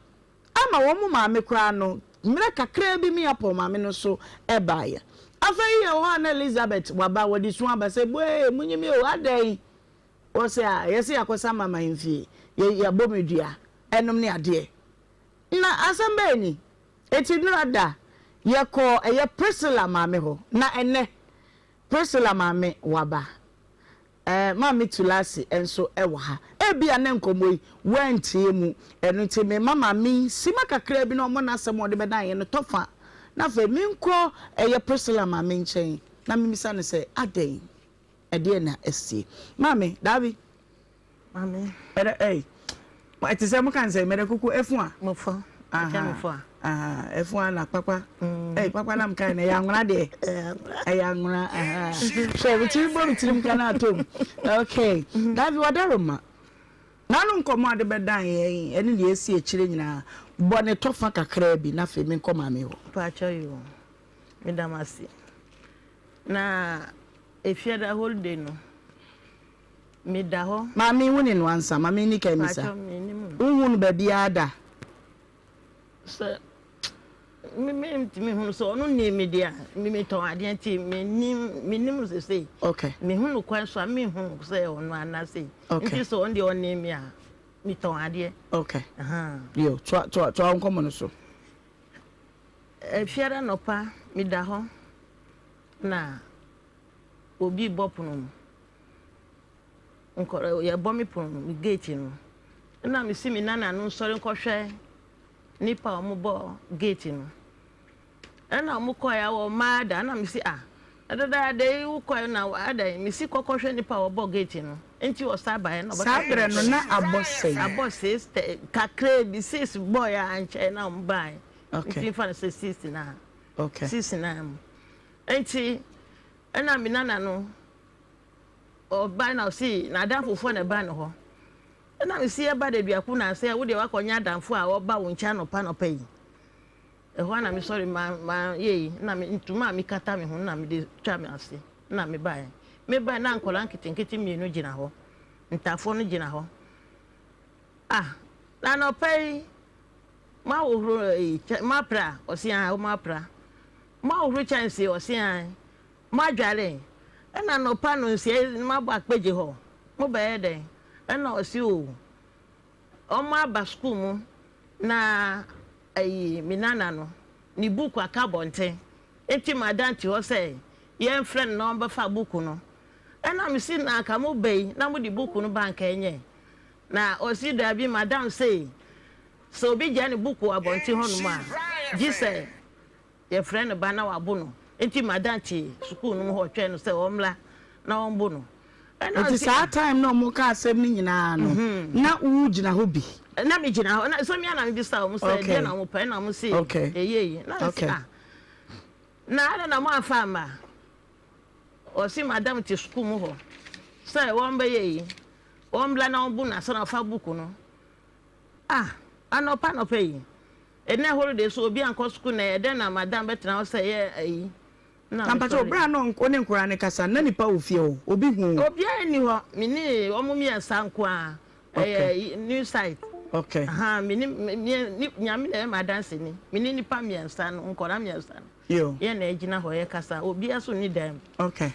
ama wonum maame kra no mira kakra bi mi apo maame no so ebaye afei ye ho na Elizabeth waba wodi so aba se boe munyimi o adan o se a yesi akosa mama himfie ye bomedua enum ne ade na asembe ni etinrada ye ko eye Priscilla maame ho na ene Priscilla maame waba Mami Tulasi enso ewa ha ebia ne nkomoyi wantie mu eno nti me mama mi sima kakra bi no mo na asem ode bedan ye no tofa na fa mi nko eye Priscilla mama nchen na mi misa ne se aden ede na esie mami davi mami ma eti se mo kan se mere kuku efu a mo fo efu na papa papa na mkan na ya nwra de ya nwra so we ti bo ti mkan na atom okay davi wadaroma nanu nkomo ade bedan ye ene de esi ekire nyina bo ne tofa kakra bi na fe mi nkoma me ho pa cho yo me damasi na efiada holiday no me da ho mami woni no ansa mami ni ka mi sa unhun ba bia da so me hu so no ni media me ton ade anti me nim se say okay me hu kwan so me hu say ono ana say nti so on de on me a me ton ade okay yo to ankomo no so fiara no pa me da ho na obi bopuno nko ya bo me pon gate no na me si me nana no sori nkohwe nipa omubo gate no na omukọ ya wo maada na me si adada de ukọ na ada me si kokohwe nipa obo gate no enti o saba na sabre no na abose kakre bi sis boy anche na mbai enti fa na 60 na okay 6 na enti na me nana no o ba na si na danfofo na ba no ho na me si e ba de duaku na se wo de wakonya danfo a wo ba wo ncha no pa no pa yi ehwa na me sorry ma ye na me ntuma mi kata me ho na me de twa me ase na me ba na nkola nkitinkiti mienu gina ho ntafo no gina ho na no pay ma wo ma pra osia o ma pra ma wo chance osia ma dwale na no pa no sie ma ba akpeje ho mo ba ye den na osi o ma ba school mu na minana no ni buku akabonte enti madanti ho say yen friend no ba fa buku no na me si na aka mo bei na mo di buku no bank enye na osi da bi madam say so bi je ni buku abonte ho no ma ji say ye friend ba na wa bu no enti madanti school no ho twa no say omla na on bu no enti sa time no mo ka asem ni nyina no na u gina ho bi na me gina ho na so me na me bi sa mo say dey na mo pa na mo say na na ada na mo afama o si madam ti school mu ho say won be yi won bla na obu na so na fa book no anopa no pay ene holiday so obi anko school na e na madam betra o say yi na mpacho bra no nko ne nkura ne kasa na nipa ofie o obi hu obi ani ho mini omumi ansanko a new site. Okay. Mini nyame na ma dance ni. Mini nipa miensa no nkora miensa no. Yo. Ye na ejina ho ye kasa obi aso ni dem. Okay.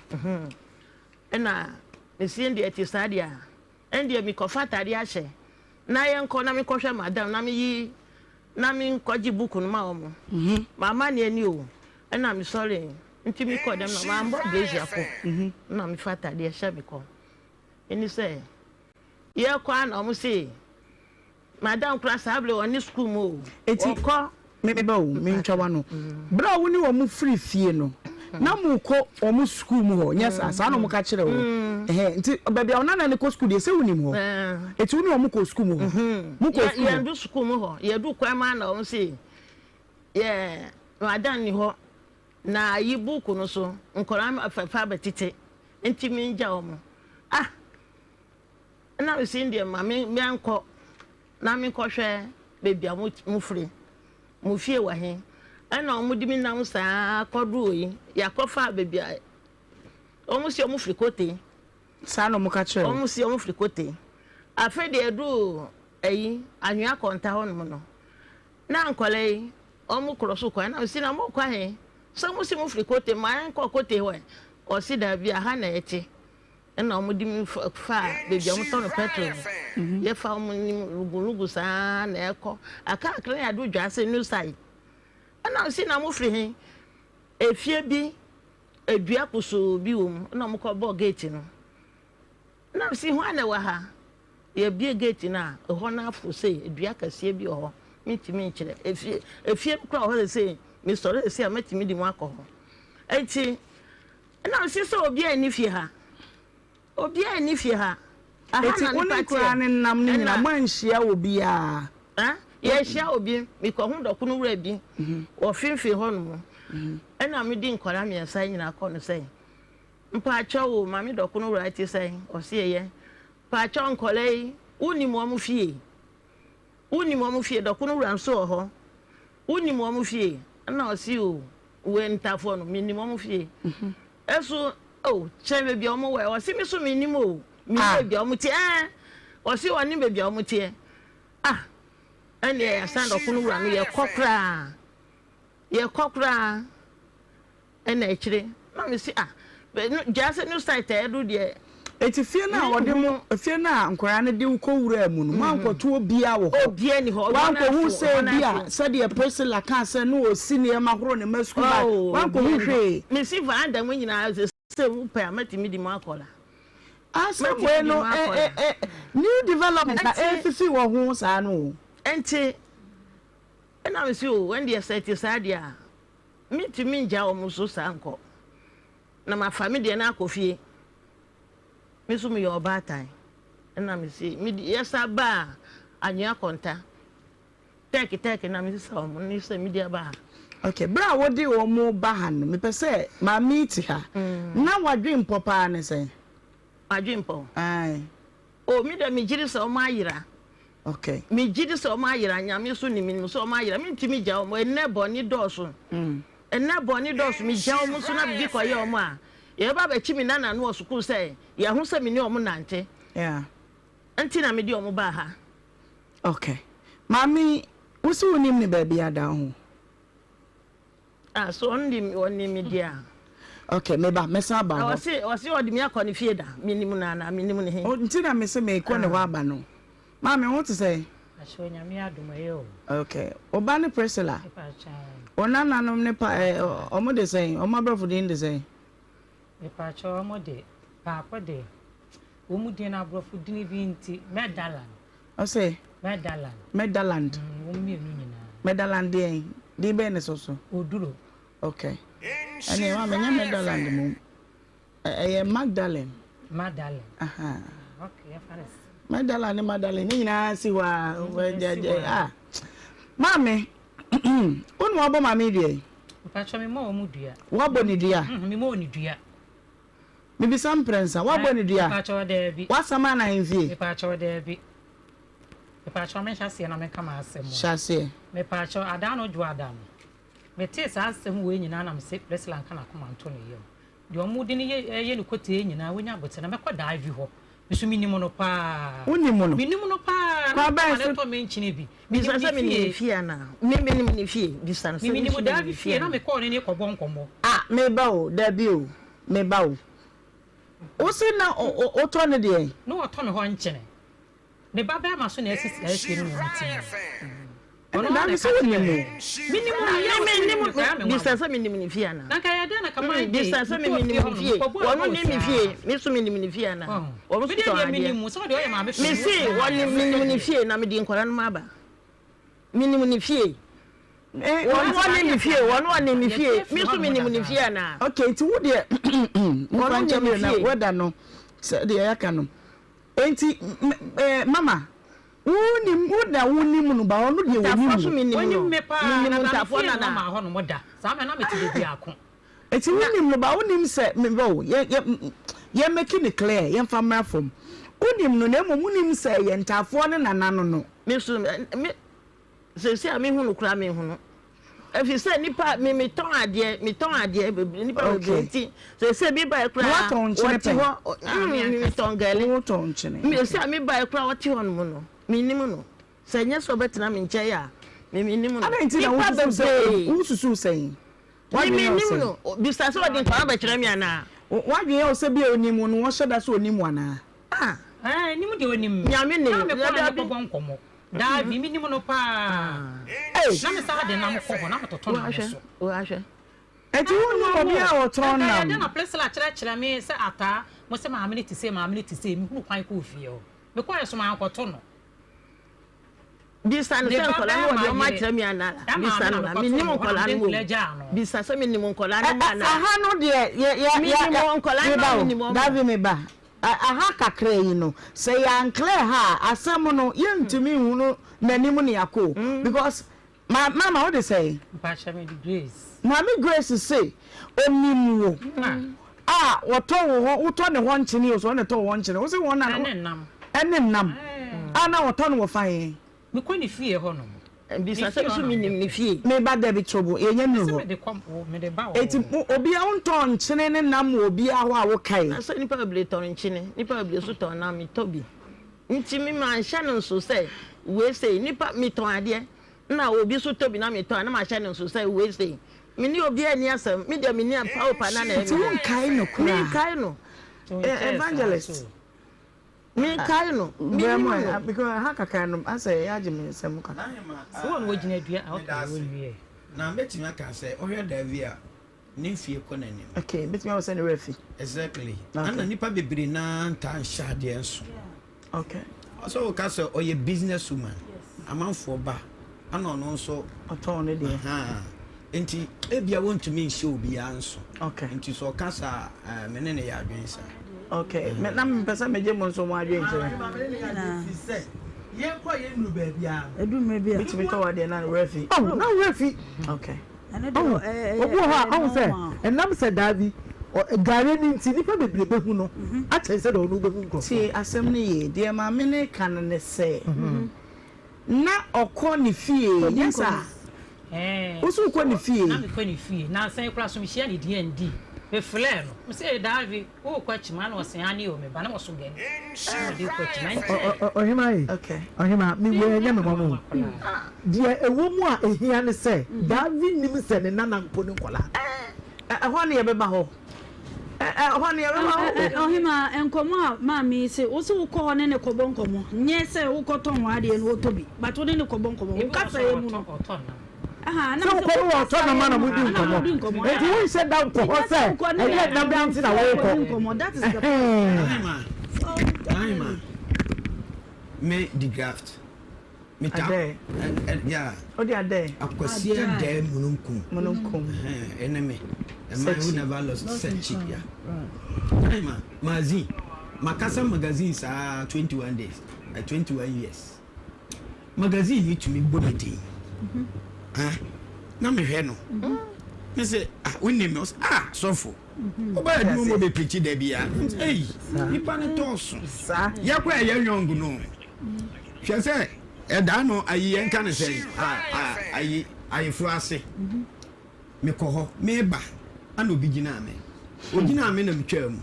Ena me sie ndi etisade a. Endi mi kofatade a hye. Na ye nko na mi kohwe madam na mi nkoji book no ma omo. Mama ne ani o. Ena mi sorry. Nti mi ko dem no ma mbo blaze akọ. Na mi fatade a hye mi ko. Eni say ye kwa na omo say madam class able on school mo eti ko me ba o me ntwa no bra wo ni wo mu free fie no na mu ko o mu school mu ho yes asa no mu ka kire wo nti baby ona na ne ko school de se woni mu ho eti wo ni wo mu ko school mu ho mu ko school ye do school mu ho ye do kwa ma na o say ye madam ni ho na yi book no so nkora fa betete nti mi nja o mu na we see ndie ma me anko na me kohwe baby mu free mu fie wa he ana o mu dimi nam saa kodu yi yakofa baby o mu si o mu free kote saa no mu ka kire o mu si o mu free kote afa de edu anwa konta ho no no na ankole o mu kroso kwa na si na mu kwa he so mu si mu free kote ma anko kote ho o si da bia ha na eti na o mu dimi fa baby o mu tono petrol ye fa mu ni rugurugu sa na eko aka akra ya do dwase new side ana si na mu free he efie bi edua kuso bi wo mu na mu ko bo gate no na si ho ana wa ha ye bie gate na ho na afo sei edua kasie bi ho mitimi nkire efie kra ho sei mi sore sei amatimi di mu akọ ho enti na si so obi ani fie ha eti woni kura ne nam ni na manhia obi a ye hia obi mi ko hu dokunu wura bi wo finfi ho no ena mi di nkora mi ensa nyina akọ no sei mpa acha wo ma mi dokunu wura ti sei o sie ye pa acha nkole uni mo mu fie dokunu wura nso ho uni mo mu fie na o si o we ntafo no mi ni mo mu fie eso chebe bi omo we o si mi so mi ni mo mi be omo ti o si woni be bi omo ti ene ya stand up no wura no ye kokra ene ekire na mi si just new site edu de eti fie na wode mu fie na nkora ne de ko wura mu no mankoto obi a wo obi ani ho wanko hu se bia se de person ka se no o si ne mahoro ne masku ba wanko hu hwe mi si vanda mu nyina se mu pa amatimi di makola asa bueno new development na efifi wo hu sa no enti na mi si o when they set aside ya mi timi nja o mu so sanko na ma family na akofie mi so mi yo batan na mi si mi yesa ba anya konta tek na mi so mo ni se mi dia ba okay bra wodi wo mo ba han me pese ma meet ha na wadwen popa ne se wadwen po o mi da mi jiri so ma yira okay mi jiri so ma yira nyame so ni mi so ma yira mi ntimi ja o mo enne boni doso mi ja o mo so na bi ko ye o mo a ye ba chi mi nana no school say ye hu se mi ni o mo nante anti na me di o mo ba ha okay mami usi wonim ni ba bia da ho so oni mi dia okay me ba mesa ba ho o si odi mi akọ ni fie da minimum na minimum ni he o nti na me se me ko ne wa ba no mami what to say aso nyame adumaye o okay oba ne Priscilla ona nanom ne pa omo de say omo brofo de de say e pa cho omo de pa ko de omu de na brofo de bi nti Medaland o say Medaland omu enu nyina Medaland de be ne so oduro okay ene ma menye Medaland mu Magdalene okay fares Madalene ni nyina si wa mami onu obo mami de Pacho me mo mu dua. Wa boni dua. Me mo ni dua. Me bi sam prensa, wa boni dua. Pacho de bi. Wa sama na hemfie. Me pacho de bi. Me pacho me hyase na me kama asem. Hyase. Me pacho adano ju adano. Me te sa asem we nyina na me se president kana koma nto ne yem. De omudi ne ye ne kote nyina wonya bote na me kwa dive ho. Bisu minimo no pa. Unimo no. Minimo no pa. Kwa ba so to me nchine bi. Bisa se me ni fie na. Me ni fie. Bisa se me minimo da bi fie na me call ne ko bon komo. Ah, me ba o, da bi o. Me ba o. O se na o to ne de. No o to me ho nchine. Ne ba ba ma so na asisi no muti. Ono na bi so ni mo. Minimum distance minimum fie na. Na ka ya de na ka ma distance minimum fie. Wono ni mi fie, me so minimum fie na. Wono so to ade. Minimum so de o ya ma be fie. Me see wono minimum fie na me di nkola no maba. Minimum fie. Wono ni fie, wono ni fie. Me so minimum fie na. Okay, ti wo de wono ni na weda no. Se de ya ka no. Enti mama wunim no ba ono de wunim me pa minimum tafo na ma ho no moda sa me na me ti bi akon eti wunim no ba wunim se me bo ye make it clear ye famra from wunim no na wunim se ye ntafo ne nanano no me so me se me hu no kura me hu no efi se nipa me ton ade nipa be ti se bi ba kura what ho me ton gale what on chine me se me ba kura what ho no minimum no se nya so betina me nche ya me minimum no ana nti na wususu sei wa minimum no bisa so de kwa ba kire me ana wa dwen o se bi onimu no wo hyeda so onimu ana ni mu de onimu nya me ne da bi bon komo da bi minimum no pa na me sa de na mo ko na mo toto na so o ahwe eti wonu obi a o ton na na place la kire me se ata mo se ma amini ti se mi hu kwan ko fie o me kwa so ma akoto no bisa no se nkola no de o ma kire me ana bisa no minimum nkola no bisa so minimum nkola no ana aha no de minimum nkola no minimum davi me ba aha kakra yi no se ya nkle ha asem no ye ntumi hu no nanim ne yakọ because mama what they say Pastor me Grace mama Grace say onimu woto wo woto ne ho nchene o so ne to wo nchene wo se won na ene nam ana woto no wo fan me ko ni fie ho no bisa se so minim ni fie me ba da bi trouble enya ni ho me de kom me de ba eti obi a wonto nchene ne nam obi a ho a wo kai asa nipa bele to nchene nipa bele so to na mi tobi nti mi ma hya no so say we say nipa mi ton ade na obi so tobi na mi ton na ma hya no so say we say mi ni obi ani asem mi de mi ni pa na na ti won kai no kura mi kai no evangelist me kai no because ha kaka no ase ya jime sem kaka so won wo gina dua a wo wie na betimi aka say ohwe Davi a ne fie ko nanim okay betimi wo say ne refi exactly ana nipa bebiri na nta shade enso okay so ka say oye businesswoman amanfo ba ana ono nso oton ne de enti ebia wontumi nhyɛ obi anso okay enti so ka sa menene ya adwensa okay me na mpesa meje mo nso mo adwense ye kwa ye nu ba bia edu me bia bitimi to wade na refi na refi okay obu ha on say enam se Davi gare ni nti nipa bebrebe hu no a che se do no be hu nko ti asem ne ye de ma me ne kan ne se na okọ ni fie yesa usu ko ni fie na me ko ni fie na san kura so mi hia ni D&D be flare no me say Davi o kwa chima na o se ani o me ba na o so gani de ko chima Ohemaa okay Ohemaa mi we nya me mama dia ewo mu a ehia ne se Davi nim se ne nana mpo ne nkola ho ne ye be ba ho ho ne ye be ba ho Ohemaa enkomo a mami se wo se wo ko ne kobo nkomo nye se wo ko ton wa de no tobi but wo ne kobo nkomo wo ka say mu no na so ko wo to na mana mudi nkomo e ti won se down ko ho se e ye na down ti na wo ko nkomo that is the Ohemaa me the graft me ta yeah o di ade akwasia de mununkum enemy man who never lost such yeah Ohemaa magazine makasa magazine sa 21 days 21 years magazine it to me bodity na me hwe no me say we name us sofo oba do mo be preach there bia hey nipa ne toso yakwa ya young no hwe say da no ayi enka ne say ayi fru ase me ko ho me ba ana obi gina ame ogina ame na mtwa mu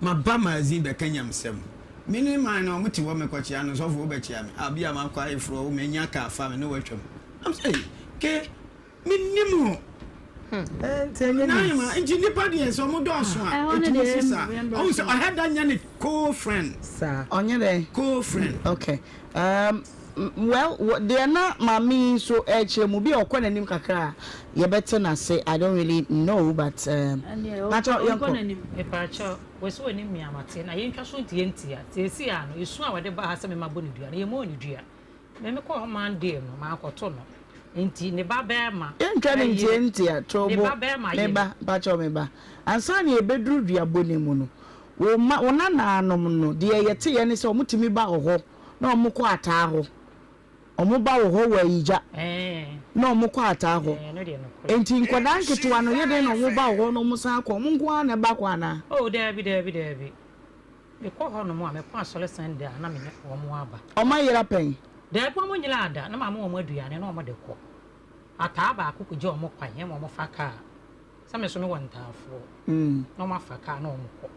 ma ba mazin be kanyam sem mini man no muti wo me ko chia no so fo be chia me abia ma kwa ayi fru wo me nya ka fa me no watwam am say ke minimu Nhyira engineer party so mo do so a etu sisa o say I had that nyane co-friend sir onye dey co-friend okay well they are not mami so mu bi okonanim kakra ye better na say I don't really know but nacho okonanim e pacho we so onim mi amate na ye ntwa so ntientia tesi a no esu a wode ba ha se me mabo ne dua na ye mo ne dua me ko man dey no ma akoto no enti ne ba be ma entwa ne ntientia trobo ne ba pacho me ba ansa ne ebedru dua bonemu no wo na na anom no de ye te ye ne se omutimi ba ho na omukọ ata ho omuba ho wa yija na omukọ ata ho enti nkoda nketewa no ye de no omuba ho no musa akọ munko na ba kwa na oh debi me ko ho no mo me kwa sole sande na me omo aba omayira pen de po mo nyila ada na mama omo aduane na omo de ko ata ba akoko je omo kwan he omo faka sa me so me wantafo na omo faka na omo ko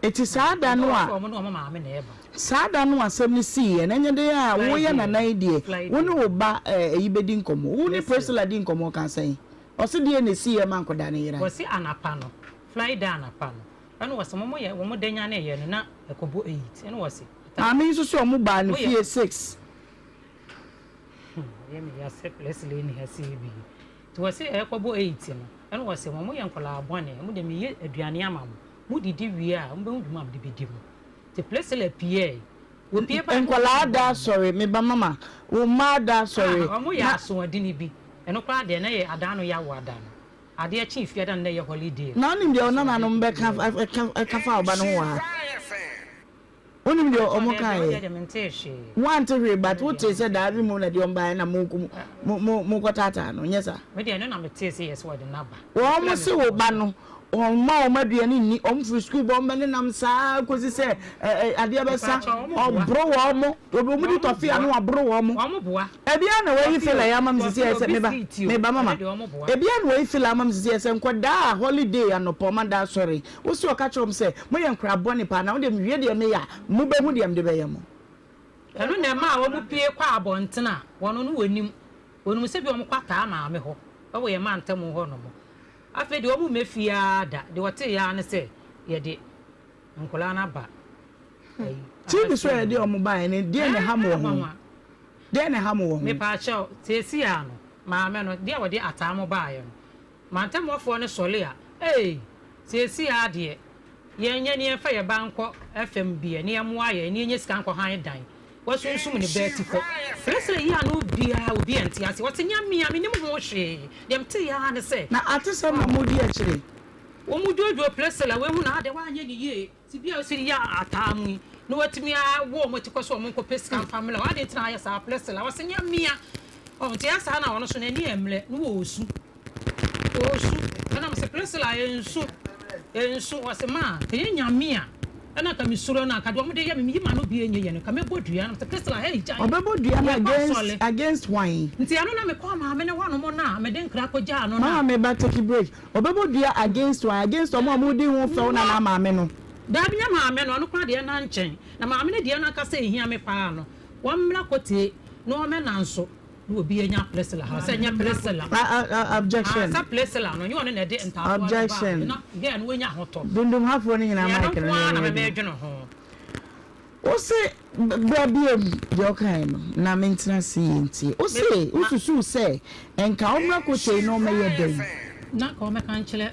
eti sada no a omo no omo maame na eba sada no asem ni si e na nyede a wo ye na nan die wo ne wo ba eyibedi nkomo wo ni Priscilla di nkomo kan san o se die na si e man koda ne yira wo si anapa no fly down anapa no eno wo se mo ye wo mo danya na ye no na ekobo 8 eno wo se ami so so mo ba ne fie 6 ye me ya se Leslie ni ha si bi to wo se ekobo 8 no eno wo se mo ye nkola abone mo de me ye aduane amam mu didi wi a mo be nduma de bedi mu te place le pie wo pie ba enkola da sorry me ba mama wo ma da sorry mo ya so adini bi eno kwa de na ye adano ya wo adano ade a chief ya dan na ye holiday na onim de ona na no mbe ka fa oba no wa onim de omo kai want to read but what is that every moment de omba na mo kotata no nyesa me de no na me te say yes wo de naba wo mo se wo ba no ma o maduane ni o mfiri school bo mbele nam saa kosi se ade abesa obro wo mo obo mu di tofi anu abro wo mo ebia na we feel ya mam sisi ese me ba mama ebia na we feel mam sisi ese nkoda holiday anopo ma da sorry wo si o ka chom se mo ye nkra boni pa na wo de mwie de me ya mu be mu de mde be ye mo enu na ma wo mu pie kwa abontena wono no wonim se bi o mo kwata ma me ho wo ye ma ntam ho no mo afi de omu mefia da de wote ya ne se ye de nkola na ba ti bi so ye de omu ba ne de ne ha mo ho de ne ha mo ho me pa cha te si ya no ma me no de wo de ata mo ba ye no ma ntam ofo ne sole a te si ya de ye nya ne fa ye banko fm bi ne mo aye ne nya sika nko han dan wasunsun ne beti ko Priscilla ya no bia obi enti ase wote nya mia me nim ho hwe dem te ya ne se na atese na modi a kire wo mu jojo Priscilla we hu na ade wa anya ni ye ti bia o siri ya atamu no watimi a wo mo ti ko so mo ko pescan family wa de tina ya sa Priscilla wo se nya mia o ti ya sa na wono so na ni emle no wo osu na mo se Priscilla ensu wo se ma te nya mia ana ka mi suro na ka do mo de ya mi ma no bi enye ye no ka me bodua na Priscilla hey jan obebodua na against wine nti ano na me kwa ma me ne wano mo na me de nkra ko ja no na me ba take break obebodua against wine against omo mo de hu fe na ma me no da bi nya ma me no no kwa de na nchen na ma me ne de na ka se ehia me pa no wo mmra kote no me na nso no obi enya Priscilla ha se nya Priscilla objection sa Priscilla no you ne de nta objection na again wo nya hoto dundum hafo ni na mic na me dwene ho o se babie de okay no na maintenance yenti o se ususu se enka omra kote no me ye den na ka o me kan chele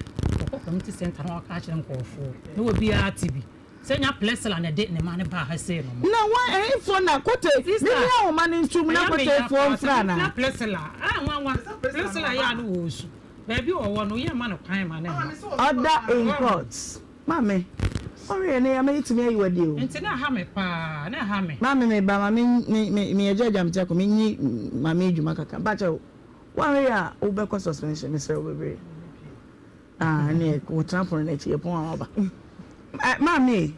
ko community center no ka chele nkofo no obi a tibi senya Priscilla na de ne ma ne ba ha se no na wa for na kote ni ya o ma ni ntum na kote for fra na Priscilla wa Priscilla ya no osu baby o no ye ma no kwan ma ne other in courts mame ori ene ya me itimi ayi wadi o enti na ha me pa na ha me mame me ba mame me ejaja mtia ko me nyi mame edwuma kaka ba che warrior obekọ suspension Mr. Obebre ne wo transfer na chi epon aba mami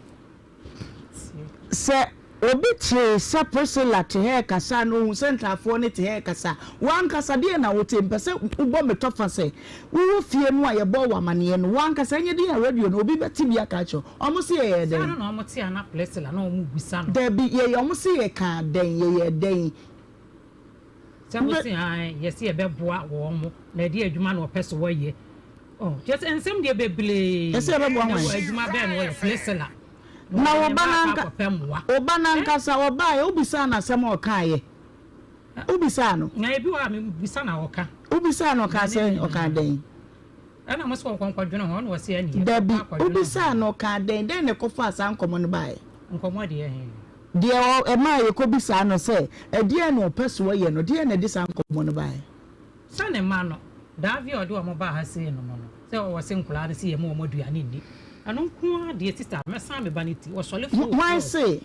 se obi tie sa Priscilla te he kasa no center for ne te he kasa wan kasa de na wote mpese ubo metofa se wo fie no aye bo wa mane no wan kasa nye de radio no obi beti bia ka cho omo se ye den no omo te ana Priscilla na omo busa no de bi ye omo se ye ka den ye den se wo se yes ye beboa wo mo na de adwuma na opeso wo ye oh just ensem de beble yes ye beboa wo adwuma be no Priscilla na obananka sa obaye obisa na asem okaye obisa no na ebi wa me bisa na oka obisa no ka se oka den ana mo so kwankwadwene ho no wase ani dabi obisa no ka den ne kofa asa nkomo no bae nkomo de de e ma ye ko bisa no se e de no peso ye no de ne de sa nkomo no bae sa ne ma no davi ode o mo ba ha se no no se o wase nkula de se ye mo duane ni anon ko de sister me san me baniti wo sole fo why say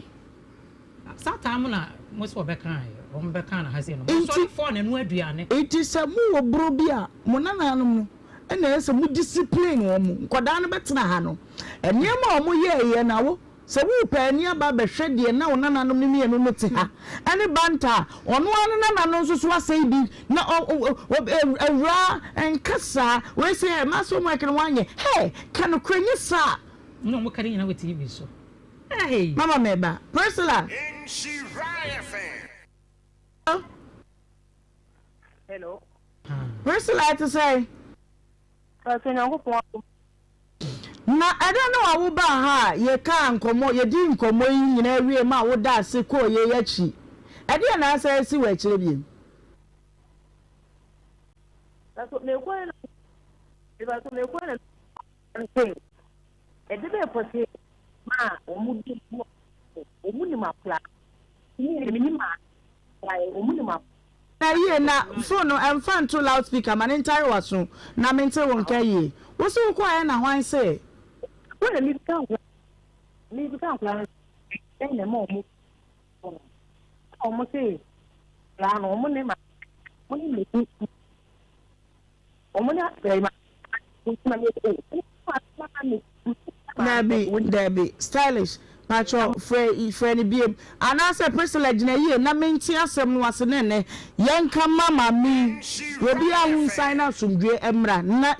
satamu na mo so be kan o mo be kan na ha se no mo sole fo na no aduane it is a mu wo bro bia mo nananom no na ese mu discipline wo mu koda no betena ha no enema o mo ye na wo se wu pa ni aba be hwede na wo nananom ni mienu no te ha ene banta ono anu nananom so so asai bi na ewra enkasa we say maso mo ekene wanye hey kan krenye sa no mo kare nyina we TV so hey mama meba Priscilla Nhyira FM. Hello. Priscilla to say na I don't know how ba ha ye ka nkomo ye di nkomo yi nyina wie ma wo da se ko ye yachi e de na asa si wa chire bi That's what me ko na e ba so me ko na nse e de be pote ma omudi omuni ma pla ni ma omuni ma na ye na phone am fan to loudspeaker man entire waso na mente won ka ye wo so ko ya na hwan say when me kan plan na mo mo say la no mo ne ma mo ni me o mo na be ma Debbie stylish pacho free biem anase Priscilla gina ye na menti asem no ase ne yenka mama mi obi ahun sign out sumdwe emra na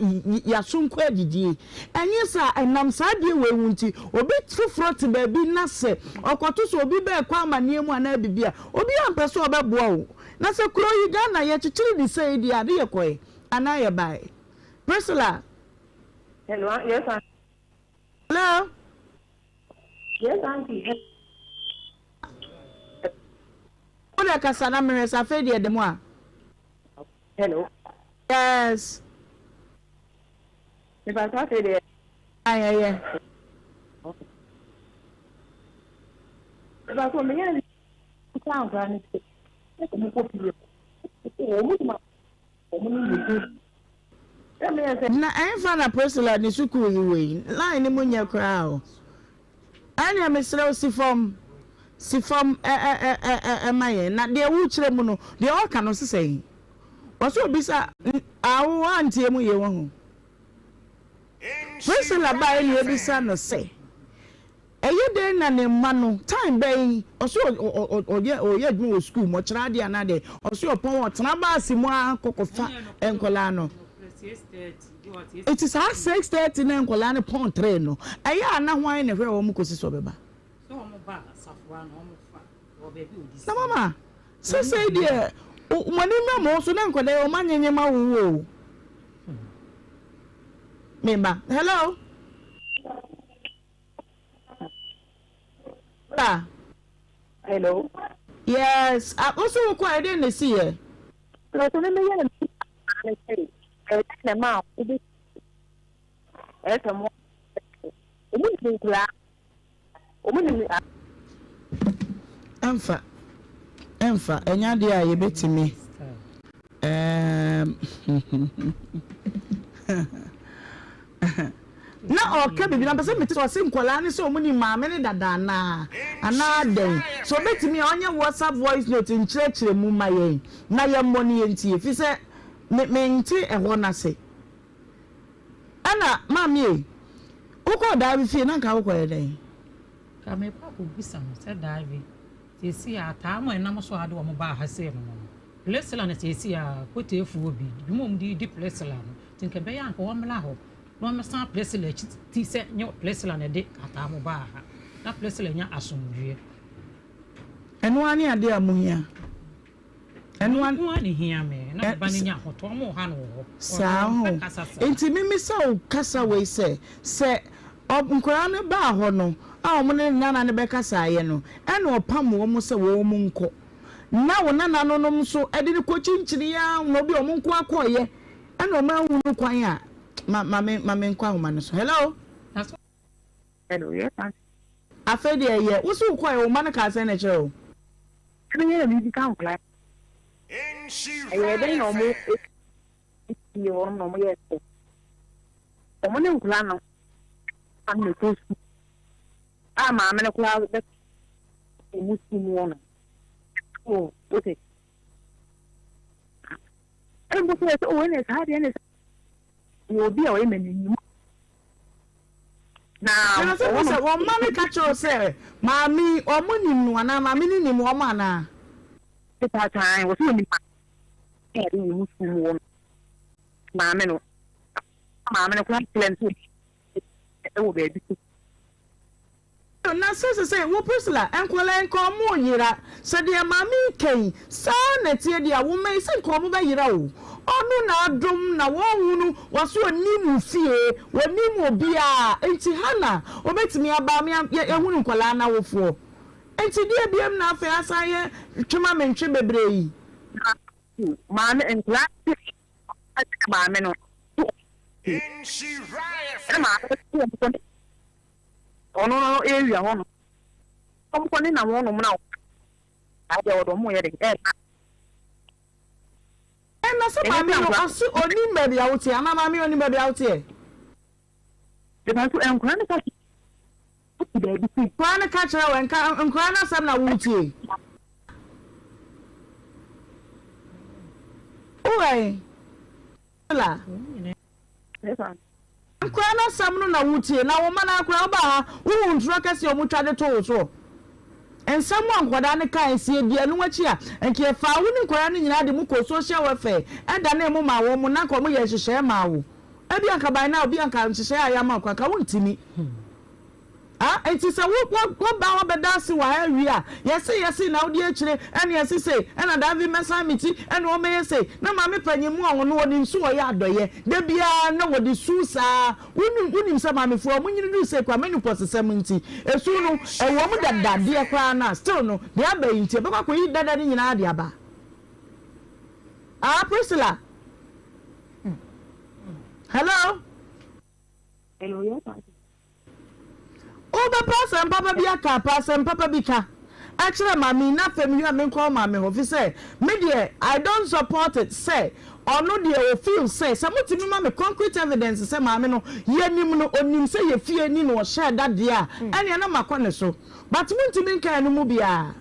yasunko adidie enye sa enam sa de we wunti obi trufro te ba bi na se okoto so obi be kwa amane mu ana bibia obi ampeso obeboa wo na se kuro yi ga na ye chichiri di say di ade ye koy ana ye bai Priscilla hello yes hello yes auntie Ola kasana mere sa fe de mo a hello yes if I talk to the yeah ba ko me ya ka plan ni ko ko pili o mu na enfa na Priscilla ni suku yiwe line ni munya kra o anya mesre sifom maye na de wu kire mu no de o ka no sesei waso bisa awu antie mu ye wo Priscilla ba ni ebisa no se eye de na ne ma no time bay oso oye adwun o school mo kira de ana de oso opon otena ba asimu akokofa enkola no it is at 6:30 na nkola ne pon 3 no aya na hwan ne hwe wo mu kosi so beba so wo ba safwa no wo fa wo be bi odi na mama so say there money me mo so na nkola o manyenye ma wo memba hello hello yes also ko I didn't see here so me ya na ma ubi mo umu kula umu emfa enya de a ye betimi na oka bibi na pese meti so se nkola ni so omuni maame ne dada na ana den so betimi onye WhatsApp voice note nchirechire mu maye na ye mmoni entie fi se menti eho na se ana mami uko davi fi na ka uko eden ka me pa ko bisa mo se davi ti si ata mo na mo so ade wo mo ba ha se no plesla na ti si a ko te fu obi bi mo di plesla no tinke be ya ko wo mla ho no me san plesla ti se nyo plesla na de ata mo ba ha na plesla nya asomdwe eno ani ade amuhia eno ani hia me na ba ni nya hoto mo ha no ho sa ho enti mimi sa o kasa we se nkora ne ba ho no a mo ne nana ne be kasa ye no eno opam wo mo se wo mo nko na wo nana no no so ede ne kochinkiri ya no bi o mo nko akoye eno ma hu no kwan a mame nkwa homa no so hello hello yes afedi ye wo so kwa wo ma na ka se na che o kene ni bi kan kla aye den no mo yo no mo yes o mo ne nkula no am ne ko su ama me ne kula be mu su mu no o ote mo ko so o ne sa de ne wo bi a o me ni na so wo ma me ka cho se mami o mo ni nu ana mami ni ni mo ma na ta time wo so ni ma e ri mu su mu mami no kula plan so e wo be bi na se wo pusla enkola enko mo yira se de mami ken sa na tie de a wo mai se enko mo ba yira o onu na adom na wo hunu waso onimu fie wonimu obi a enti hana obetimi aba me ehunu nkola na wofo enti de biem na afa asaye twema mentwe bebrei mami enkola mami no ono no area hono omkoni na wono mna aje odo mo yede na se mami no asu oni mbabi awuti ama mami oni mbabi awuti e de ba so enkura ne ka de bi ti kwana ka chere we nka nkura na sam na wuti e owe la nkura na sam no na wuti e na wo mana akura ba ha wo ntro kase o mutwa de to so ensam ankwada ne kan sie bia no wachi a enke fa wo ne nkora ne nyina de mu ko social welfare eda na emu ma wo mu na ko mu ye hyehyɛ ma wo ebi anka ban na obi anka hyehyɛ aya ma kwa ka wo ntimi enti se wo ba wo beda se wa awi a yesi na wo de akire ene yesi se ena David mesa miti ene wo meye se na ma me panyimu a wo no woni nsu wo ya adoye de bia na wo de su sa wonim se ma me fu mo nyini du se kwa menu posesem nti esu no e wo mu dadade e kwa na still no de abayi nti be kwa yi dada ni nyina ade aba Priscilla hello yes Oba person papa bi aka person papa bi ka actually mami na fam you me call mami ho fi say me there I don't support it say ono there o feel say samutimi ma me concrete evidence say mami no ye nim no onim say ye fie ni no share that there ene na makone so but muntimi nka no mu bia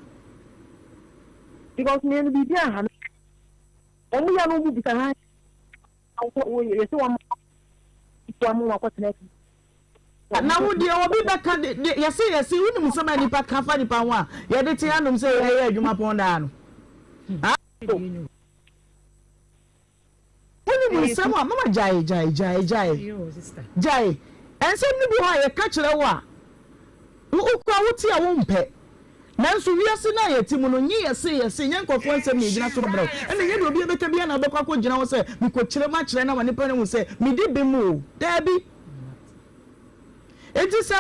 because me no bi bia ha omu ya no bu bi ka ha o ye so wa mo wa kwatena na wo de obi beka yesi wunim sama nipa kafa nipa ho a ye de te anum se eye adwuma pon da no wunim sama mama jai ensem ni bi ho ye ka kire wo a ukwa wuti a wo mpe nanso wiase na ye timu no nyi yesi nyankofo ensem ni gina so bro ene ye de obi beka bia na obekwa ko gina wo se mi ko kire ma kire na wa nipa ne wo se mi di bi mu dabi enti se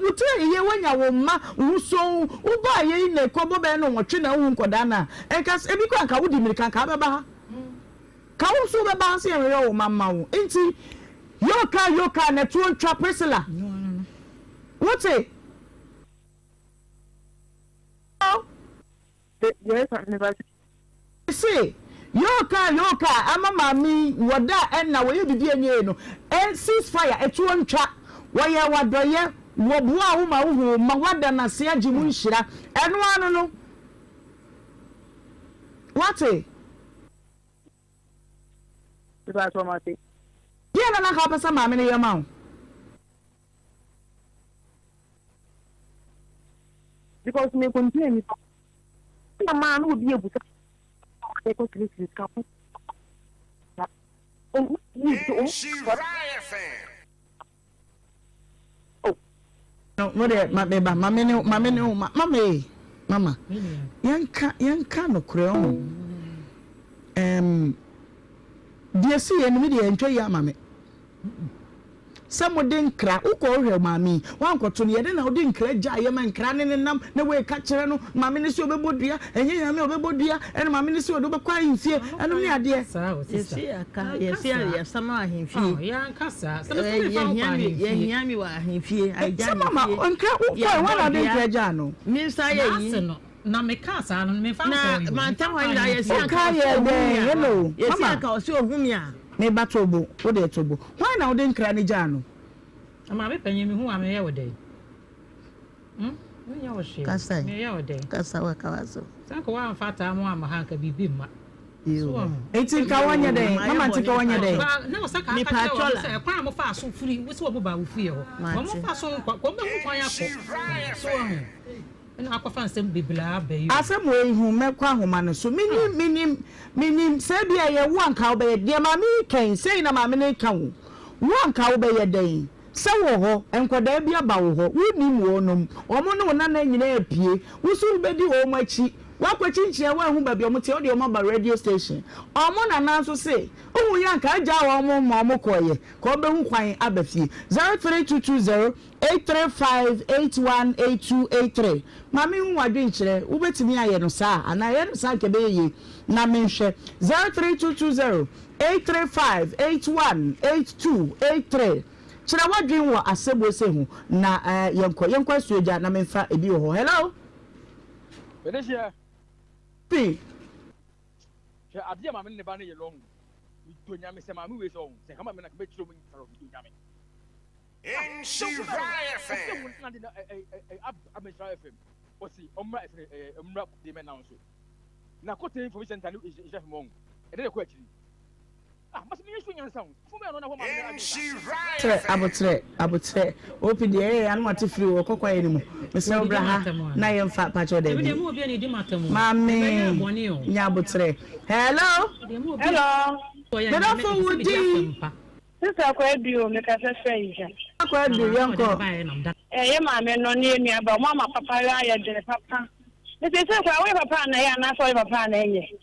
wutre ye wanya wo ma wuso wo ba ye ne kobo be no wotwe na hu nkoda na enkas ebi kwa nka wudi mirika nka beba ha ka wo so beba se ye wo mama wo enti yoka na tuo ntwa Priscilla wote yes never see yoka ama mami woda enna wo ye bibi enye no ceasefire etuo ntwa woye wadoye wobua wo ma wo ma wada na se agimu nhira eno anu no wate ba so ma se ye na ka pesa maame ne yema o because me continue me na ma no bi ebusa e ko kiri ka ko no de mama yanka no kure o die si ye no me de entwa ya mame samo de nkra uko hwe mami wankoto ne ye de na odi nkra gya ye man nkra ne nam na we ka kire no mami ne si obebodua enye nyame obebodua ene mami ne si odo be kwa infie eno ne ade yesi aka yesi ya sama ahemfie ya nkasa sama fa nyame wa ahemfie agya mama nkra uko wana de nkra gya no minsa ye yi na me kasa no me fa na manta hwan da yesi aka ye de hello yesi aka o si ohumi a ne batobo wo de tobo why na wo de nkra ne gya no ama me panyi me hu a me ye wode me ye wo hye kasa me ye wode kasa wa kawaso sanko wa mfata mo ama hanka bibi ma yo eti ka wanya de mama ti ka wanya de na wo saka aka patrola se kwa mo fa so furi wo se wo ba wo fie ho wo mo fa so ko be hu kwan yakọ so ena akwafa nsem bibla ba yi asem we hu mekwa homa no so minim se bia ye wo anka wo be de ma mi kan sei na ma me ne kan wo anka wo be ye den se wo ho enkoda bia ba wo ho wo nim wo nom omo no na na nyina apie wo so be di wo machi wakwachi nchia wa hu ba bia omo te odi omo ba radio station omo na na so se ohu ya nka aja wa omo ma omo koye ko be hu kwan abafie 03220 835818283 mami hu wadwe nchire wo betimi aye no saa ana ye no saa kebe ye na menhwe 03220 835818283 chira wadwe wo asebo se hu na yenko suoja na memfa ebi ho hello Venetia P adia ma me ne ba ne ye long mi to nya me se ma me we so se kama me na be chiro me faro mi to nya me Nhyira FM Nhyira FM osi omra de me na so na kote information center is chef mo e de ko akiri mas me yesu nya nsan fu me no na ho ma abotre opi de anu ate free wo kokwa ye ni mu mese obra ha na ye mfa pa cho de bi mu bi ni di matamu mami nya abotre hello Beda fo wudi Sister kwa edu me ka se fenja kwa edu yanko ye ma me no ni emi aba mama papa ya ye de papa me se kwa we papa na ya na so we papa na enye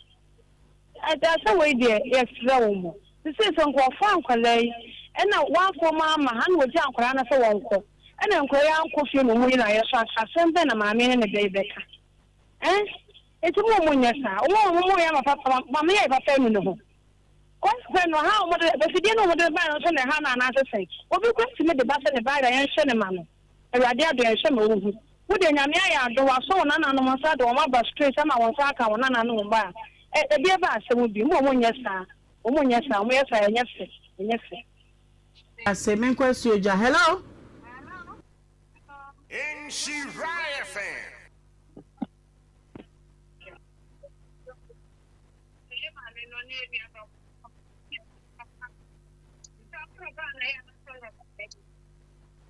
ada so we de ye fra wo mo se so nko fa ankwalai ena wa ko mama han wo ji ankwara na so wonko ena nkwara ya anko fie no mu ni na ye so asem na ma me ne be beka eti mo nya sa wo ya ma papa mama ya papa nu no when how much the video no the ban so na ha na na say obi kwenti me de ba se ne ba ya hye ne ma no awade ado ya hye ma wo hu wo de nyame ya ado wa so na na no mo sa de o ma ba straight ama won sa aka won na no ba e bi ba asem bi mo nya sa mo nya sa ya nya fe asemen kwesi oja hello Nhyira FM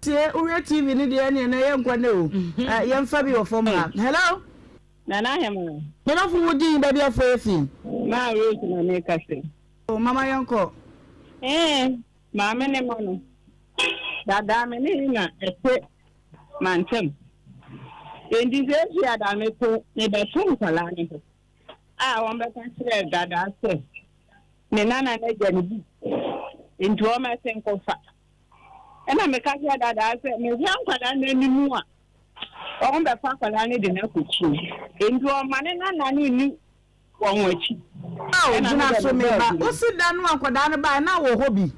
tie ure TV ni de na ye nkwa na o ye mfa bi wo fom ha hello nana hemu me no fu wudi ba bi afo efi ma rose na me kase o mama yanko mama ne mono dada me ni na epe mantem endi ze ya da me to ne be tun kala ni won be kan sire dada se ne nana na jani bi into o ma sen ko fa ena me ka ya dada se me hia nkwada na nimu a o be fa kwala ni de na kuchi into o ma ne nana ni won wachi jina so me ba o si da no nkwada ne ba na wo hobi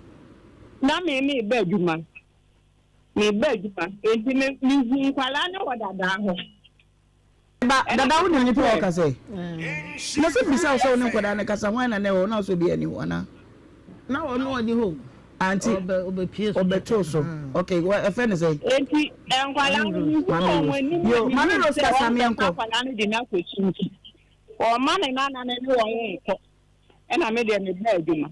na me ba adwuma enti me nkwala ne wo dada ho ba dada wo ni pe o ka se na se bisa so ne nkwada ne kasa hwan na ne wo na so bi ani ho na wo no odi ho anti obeto so okay what if any say enti enkwala ni yo mama no ska samienko enkwala ni de na kwechinti o ma na na ni wo ko e na me de me ba adwuma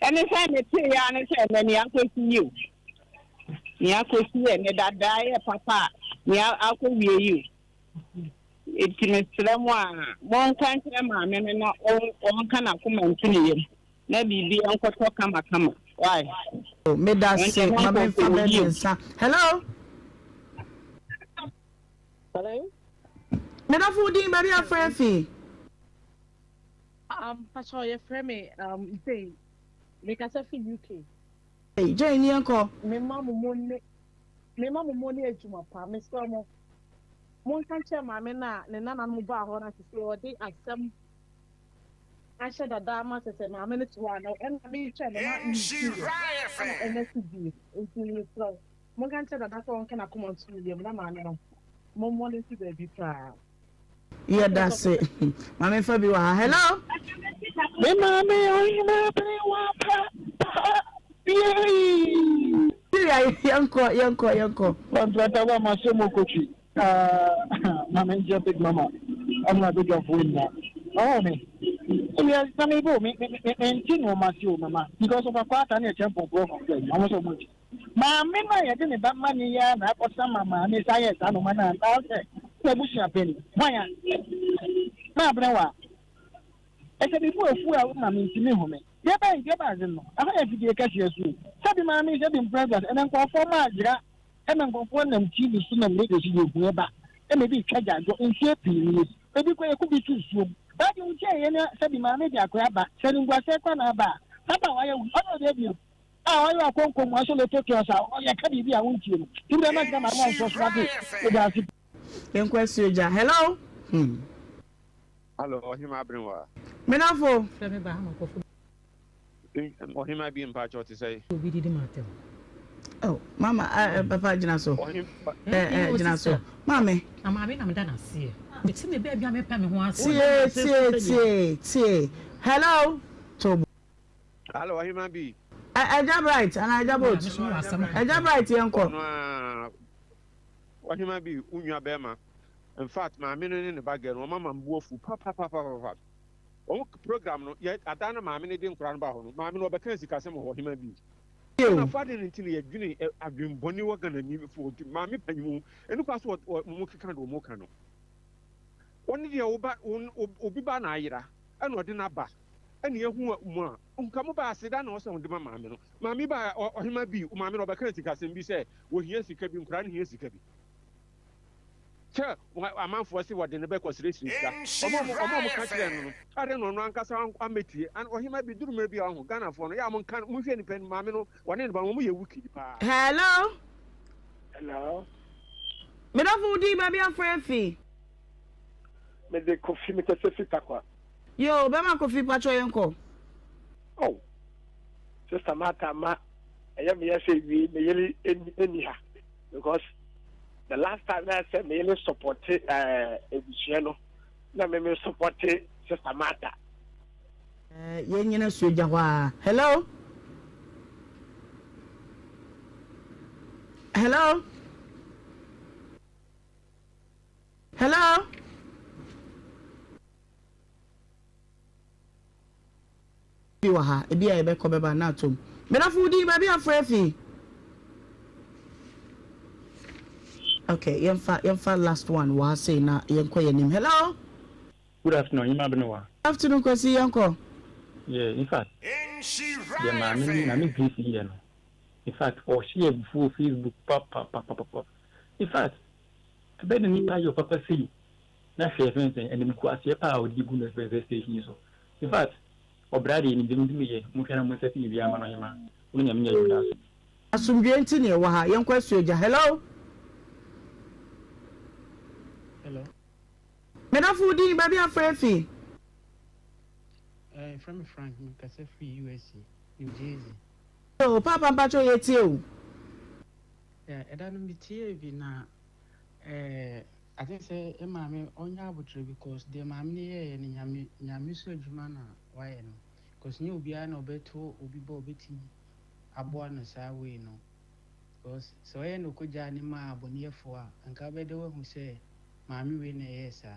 Anytime it's here, anytime, and you are you. You are and that die, papa. You are alcohol you. It can someone, one country, mamma, and not all kind of comment to you. Maybe be uncle talk, come. Why? May that say, hello? Hello? Meda fooding, baby, a friend fee. I saw your friend, say, make us a UK. Hey, Jane, Yanko. Me mamma money at you, my Miss Tomo. One country, mamma, and none of mobile honor to say, or they are some. I said that Dama said, my minute one, and I mean, and let's do it. One country that that's one can come on to you, man. More money to the trial. Yeah, that's it. Mammy Fabio, hello? Me mammy, Ohemaa Benewaa. Yanko. Contractor, my sumo coach. Mammy, big mama. I'm not big of winner. Oh, me. Yes, some people make mama because of a quarter and a temple broken. I'm so much. Mammy, I didn't have money. I got some mamma, Miss Ayes, and no man, and I'll say, Bushia penny. Why? My Benewaa. I said before a fool, mammy, to me, home. Yeah, I have to be a cashier soon. Sabi mammy, have been present, and then go for my gra, and then go for them TV soon and make you go back. And maybe Kaja go in 30 maybe could be too soon. But you say, and said mammy, I grab back, sending was second about. Papa, why are you? Oh, I are going to also take yourself. Oh, you can't be a wound you. You don't make them alone for Swati. Hello? Hello, Ohemaa Benewaa. Menafo. Ohemaa be in patch to say. Oh, Mama, Papa Jinaso. Jinaso. Mammy, I'm done. See, it's me, baby. I'm a penny once. See. Hello? Hello, Ohemaa be. I jab right, and I jab out. I jab right, uncle. Ohemaa be, Unya Bema. In fact, my minute in the bagger, Mamma Wolf, papa. Oh, program, yet I done my minute in Cranbow. Mamma no vacancy, Cassam or Ohemaa be. I'm fighting until you're doing. I've been bonny working and you for Mammy Penny, and look at what Mokan or Mokano. One year Obiba Naira, and what in a bath. And you who come about Sedan also on the mamma. Mammy by Ohemaa be, Mammy no vacancy, Cassim be said, well, here's the cabin crying, here's the cabin. Sir, a man for see what the back was racing. I don't know, Nancasa, Amity, and or he might be doing maybe on Ghana for Yamon can't move any pen, Mamino, one in Bammy a wiki. Hello? Hello? Menafo, baby, a friend fee. May they coffee make a sefitaqua. Yo, Bama coffee patcho uncle. Oh, Sister Martha, I am here say we may anyhow because. The last time I said me supported Ebusiano, na me supported Sister Martha. Yenina Sujawa. Hello? Hello? Hello? You are a dear Becobeba Natum. Menafudi, baby, a free. Okay, yemfa last one. Wa say na yenko yenim. Hello. Good afternoon, Ohemaa Benewaa. Afternoon, Kwesi yanko. Yeah, in fact. Yeah, ma me please here no. In fact, or share before Facebook papa. In fact, I bet ni pa your papa say na share friends and me kwase pa o di guna service station so. In fact, obrade ni dem me ye mo hwera mo sati bi ama no Ohemaa. Wo nya me nya yuda so. Asumdwe nti ne wa ha yenko asuja. Hello. Hello. Menafudi, baby, a friend fee. From Frank, Casa Free USA, New Jersey. Oh, Papa Pacho, yet you. I don't be TV now. I think say, Mammy, on your arbitrary because the mammy and Yamiso Jumana, why no? Because new piano beto, Ubibo betting, a bonus I way no. Because so I no could janima bonia for, and Cabedo who say, Mammy win a yes, sir.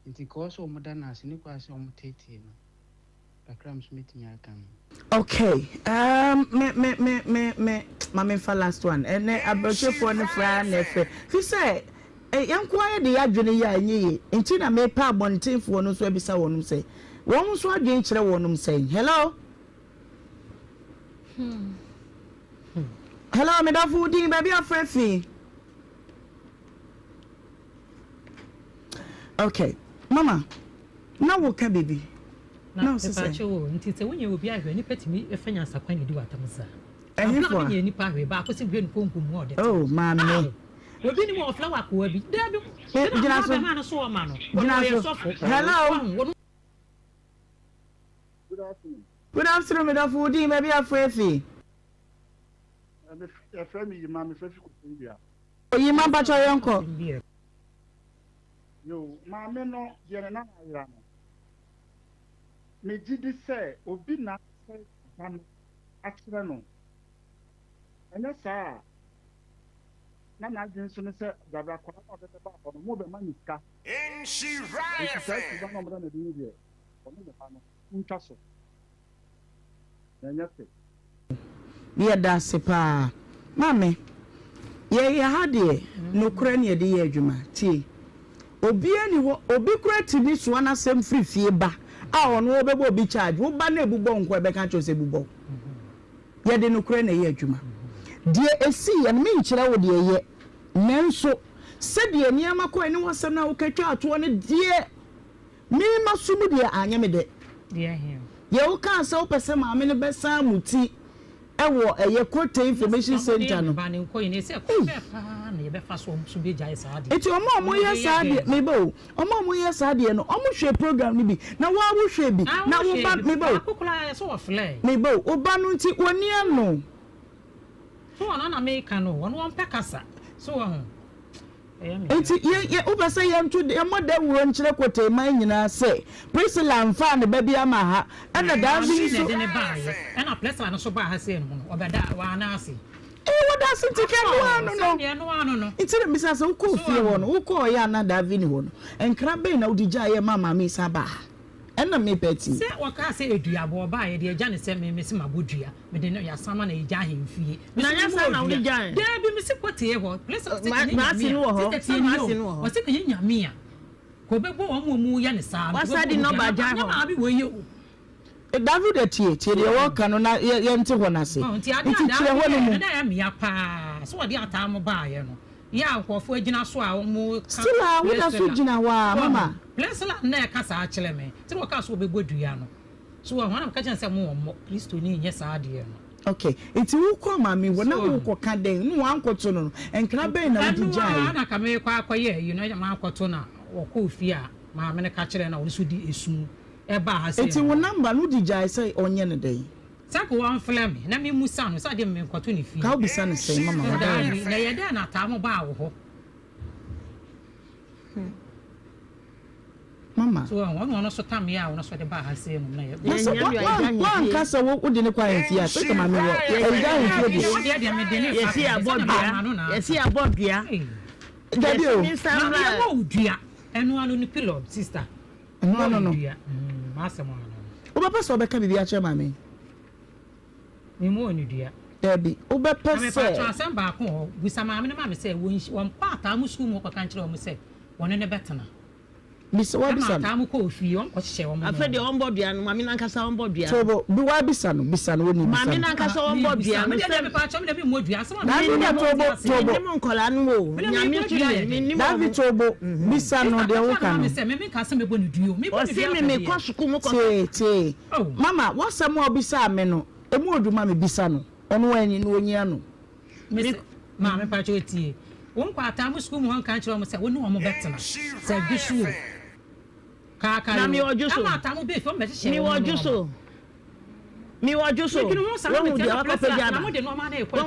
It is also modern as Nicholas on Tate. kakram so meeting akam. Okay. Me for last one. And abroche for ne fra nefe. Fi say yanko aye de adwene ya anyi nti na me pa abontenfo no so abisa wonum say. Won so adwen kire wonum say. Hello. Hello, me da fooding baby afrefi. Okay. Mama. Now what can baby? No, sister. Nti se wonye obi ahwe ni petimi efanya sakwan ni di watamsa. Ehifo. Na me ni pa ahwe ba akosi gbe nkonkum mu ode. Oh, mama. Obi ni mo flower ko abi. Da bi. Gina so. Ma no so o ma no. Gina so. Hello. Good afternoon, me da fooding baby afrefi. Your friend is Mammy Fresh India. Oh, you man, but your uncle. You, Mamma, no, you're not. Me did say, Obi not say, accident. And that's all. Nana didn't soon say, Gabra, or move a money car. In Nhyira FM. Yeah, that's pa. Mame. Yeah, hade no kura ne de ye adwuma. Tie. Obi ani wo, obi kura tini so na sem free fie ba. A ono obebo obi charge. Wo ba na ebubo nko ebe kan chose ebubo. Ye de no kura na ye adwuma. Die esi ye me nkira wo de ye. Nanso se de niam akọ eni wasem na wo katwa ato ne die. Me masumu de anya me de. Die here. Ye wo kan se wo pese ma me ne besa muti. Ewo eye quote information center no. Ba ne nko yin se ko be pa na ye be fa so be jai sa de. Eti omo ye sa de me bo. Omo ye sa de no. Omo hwe program ni bi. Na wo hwe bi. Na wo ba me bo. Akukula ye so wo fly. Me bo. Oba no nti woni ano. So ona na me ka no. Won won pekasa. So wo. Eti ye obasa ye ntu de mo da wuro nkire kote man nyina se Priscilla mfa ne ba bia ma ha ana da bi so de ne ba ye ana Priscilla no so ba ha se no obeda wa na ase wo da se tike no ano iti na misa se uko fie wo no uko ya na da vi ni wo no enkra be na udija ye mama mi sa ba ena me peti se waka se edua bo ba ye de agya ne se me se mabodua me de ya sama na egya hemfie na ya sa na we gyan da bi me se kwete ye ho Priscilla ma si no ho o se kan nyame a ko be bo o mu ya ne sa wasa di number gyan ho ma bi wo ye David etie de wo ka no na ye nte ho na se nti kire ho no mu na ya me ya pa so wo de atam ba ye no ya akwofo agina so a mu still a wo da so gina wa mama Priscilla na e ka sa akire me ti wo ka so be bodua no so wo na ka chen se mu wo Kristo ni nye sa de no okay iti wo ko mama wo na wo ko ka den no wan ko to no enkra be na wo dijai na ka me kwa akoye you know ma akoto na wo ko fi a ma me ka kire na wo so di esu e ba ha se iti wo number no dijai say onye ne den sako wan flame na me musa no sa de me kwato ne fi ka obi sa ne say mama wa da na ye da na ta mo ba wo ho mama so won so tam ya won so de ba ha se no na ye wan ka se wo de ne kwa fi a se ka ma me wo e da hin fi de me de ne ye si abodua ye si abodua Daddy o na ye wo dua enu anu ni pillow sister no ma se mo o ba paso be ka bibi a che ma me ni mo ni dua Daddy o be pese me pa twa san ba ko ho busa ma me na ma me se won pa ta mu school mo kwa kan kire o mo se won ne betena bisa wa bisa ta mu ko fi on ko hye o mo afa de on bodua no mami na nkasa on bodua so bi wa bisa no woni bisa mami na nkasa on bodua me de me pa twa me de bi mo dua so na ni tobo ni mo nkola no o nyame tuli ni mo David tobo bisa no de wo kan me se me ka se me bo ni duo me bo ni dua me ko suku mo ko te mama wa se mo bisa me no emu oduma me bisa no ono ani no onyia no me ma me pa twa tie won kwa ta mu school mo han kan kire o mo se woni o mo betena se bisu kaka na mi ojuso ama ta mu be fo me hye mi ojuso wo mu dia ko peja ba mo de no ma na e ko ta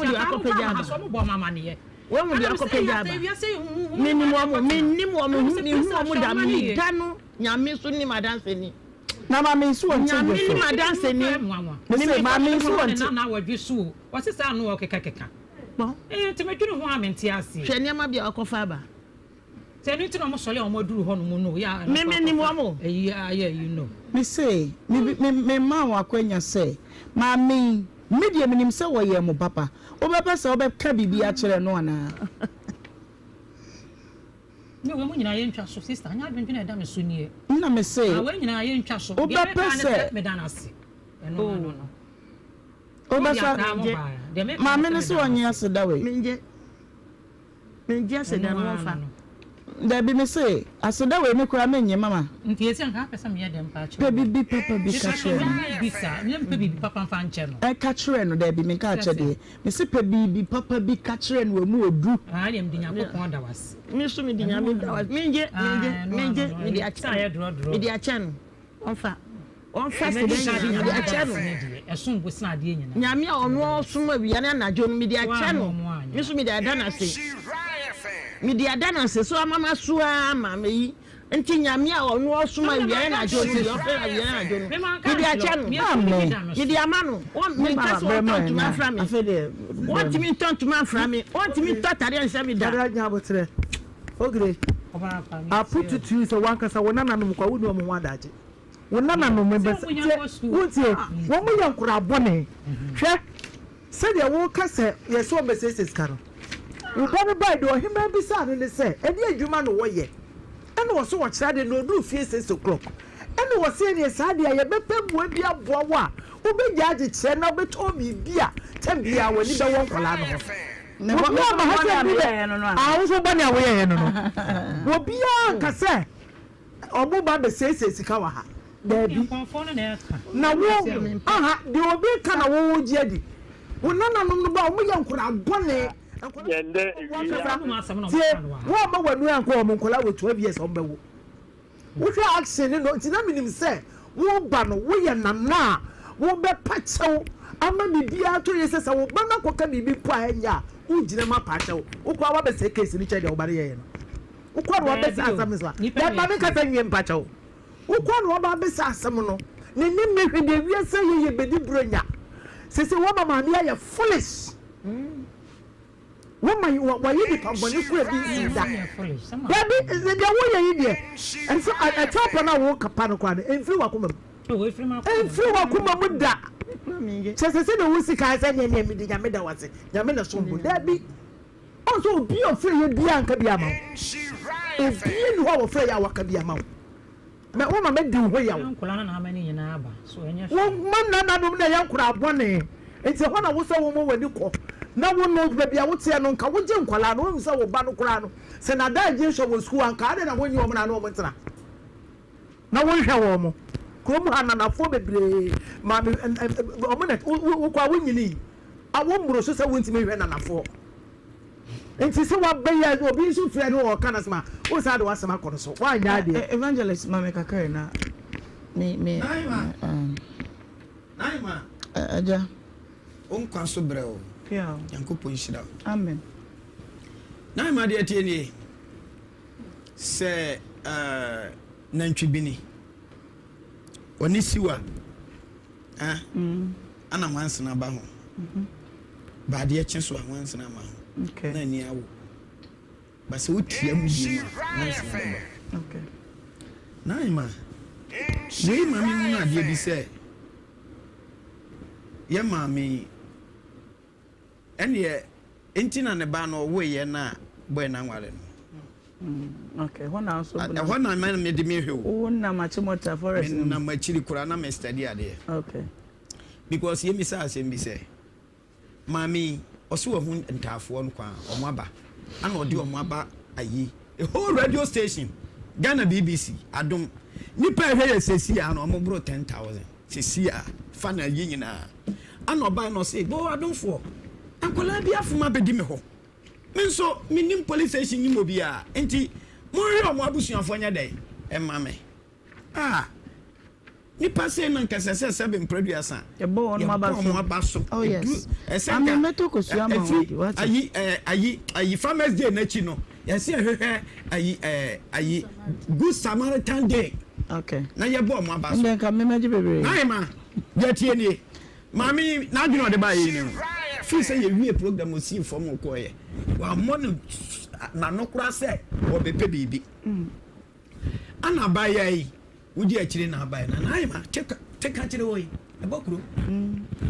ma so mo bo mama ne ye wo mu dia ko peja ba mi ni mo da mi danu nyame so ni madanse ni na mama nsu won nyame ni madanse ni me mama nsu won na wadwiso wo se sa no o keka bon te me dwunu ho amenti ase hwe ne ma bia akofa ba Tell to no sole on moduru ho no no ya. Me ni mo. Yeah, you know. Me say, me ma wa kwanya say, ma me media minim say wo ye mo papa. Obe say obe ka bibi a kire no ana. No, we nyina ye ntwa so sister, anya adwendwe na da me so nie. Na me say, we nyina ye ntwa so. Obe say me dan ase. No. Obe say, ma me ne so onye ase da we. Menje ase da no fa. Da bi me say, ase da we me kura me nye mama. Nti ese nka pesa me ye dem pa che. Pe bibi papa bi ka kire. Bisa, me pe bibi papa fa nche no. E ka kire no da bi me ka che de. Me se pe bibi papa bi ka kire no we mu odu. Ah, dem di nyakopon da was. Me so me di nyame da was. Menje me di acha. Me di acha no. Onfa se de me di acha no. Esun bo sna de nyina. Nyame a ono so ma wi na najo me di acha no. Me so me di adana se. Me di adana se so amama so ama me yi. Nti nyame a ono so ma wi na najo me di ofe na wi na najo no. Me di acha no. Me di amano. Me ka so to ma fra me. What me turn to man fra me. What me totally and say me da. Dada nya botre. Ogre. I put it to you so one kasa wona na no kwa wonu mo wadaje. Wona na no members. Wontie. Wo mo yankura bone. Hwe. Se de wo kasa yeso messages karo. Wo ba ba do Ohemaa bi sa no se. E de adwuma no wo ye. Ene wo so wo kira de no do fie 6 o'clock. Ene wo se ne sa de ye bepembu bi aboa wo a. Wo be gyaje kire na be to bi bia. Tambia woni be won kola no. Ne wo ma ha se bi no no. Ah wo so bani awoye no no. Wo bia ka se obo ba be sese sika wa ha. Da bi. Na wo aha de obi ka na wo ji adi. Wo nananom no ba wo yankura bone. Yende wo ma wanu anko mo nkola wo 12 years on bewo. Wo hwa action no ti na minim se wo ba no wo ye nana wo be pachew ama bibia to ye sesa wo ba na koka bibi po anya wo gina ma pachew wo kwa wa be se case ni che de wo ba ye no wo kwa no be se asam so da ba me ka ta nwie pachew wo kwa no ba be se asam no ne nim me hwede wi se ye bedi bronya sese wo mama ne ya foolish woman wa yi di pamboni ku ebi da baby is the wo ye yi de and so a top na wo kapa no kwa de enfiri wa kuma enfiri wa kuma mu da se no wusi ka se ne mi di nyame da wase nyame na so mbu da bi also obi ofre ye bia nka bia ma obi ni wo ofre ya waka bia ma me wo ma me di ho ya wo nkula na amani nyina aba so enye wo man na dum na yankura abone enti ho na wo so wo mo wani ko na wo no baby a wo tie no nka wo je nkwala no wo so wo ba no kura no se na da je so wo school anka ade na wo nyi wo na no mo ntena na wo hwe wo mo ko mu hanana fo bebre ma me o mo na wo kwa wo nyini a wo mbro so se wo ntime hwe na nafo enti se wa beya obi so fre no wo kana sma wo sa de wasema kono so wa nya de evangelist mama kakare na me Naima aja onkwa so breo yeah yankopon hira amen Naima de tie ni se nantwi bini oni siwa ana wansena ba ho ba de eche so wansena ma ho okay na ni awo ba se utia mu bi ma wansena ba okay Naima we mami mu na de bi se ye mami ene entina ne ba no wo ye na boy na nware no okay hona so hona man me de me hwe wo na machimota forest na machiri kura na me study ade okay because ye mi sa asem bi se mami oso wo hu ntafo no kwa omo aba ana odi omo aba ayi a whole radio station Ghana BBC adom nipa hwe ye sesi a no omo bro 10,000 sesi a final yi nyina ana oba no say go adomfo akola bi afuma bedi me ho menso minim police station ni mo bia enti mo hwe omo abusuafo nya dai e ma me nipa say na nkasa se 7 producer e bo on ma so oh yes am meto ko su ama what ayi farmers day na chi no yes hwehwe ayi good Samaritan day okay na ye bo mo aba so nka me maji bebre na ma je tie ni mami na adwene ode ba yi ni feel say you program o see from okoye wa mo na no kura say obepe bibi ana baya yi wudi akire na baya na nai ma check akire oyi ebokuro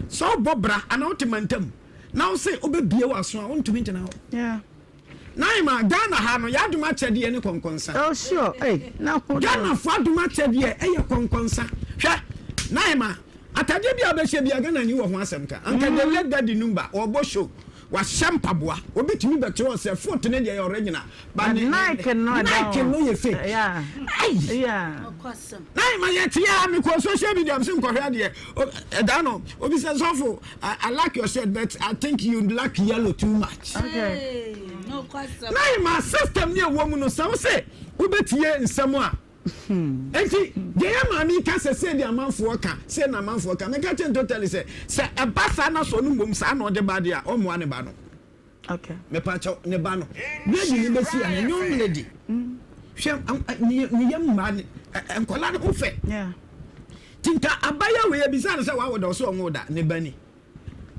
so bobra ana otimantam now say obebie waso a ontumi ntena ho yeah nai ma Ghana ha no yaduma chede ne konkonsa oh sure hey na Ghana fo aduma chede eye konkonsa hwe nai ma ataje bia obehye bia Ghana ni wo ho asem ka anka de let daddy number obo show wa shampaboa obetumi betro se foot ne de original but Nike no ye fake yeah yeah nai ma yet ya me ko social media am sim ko hwe de no obi say so I like your shirt but I think you like yellow too much okay no question nai ma system ne wo mu no say obetie nsem a enti de ya ma mi ka se de amanfo ka se na amanfo ka me ka chen totally se ebasa na so no mom sa na ode ba de a o mo ne ba no okay me pa cha ne ba no lady ni besi a nyon lady hwe ni yam ma enkola ne ofe yeah tinka abaya we bisa na se wa wodo so onwo da ne bani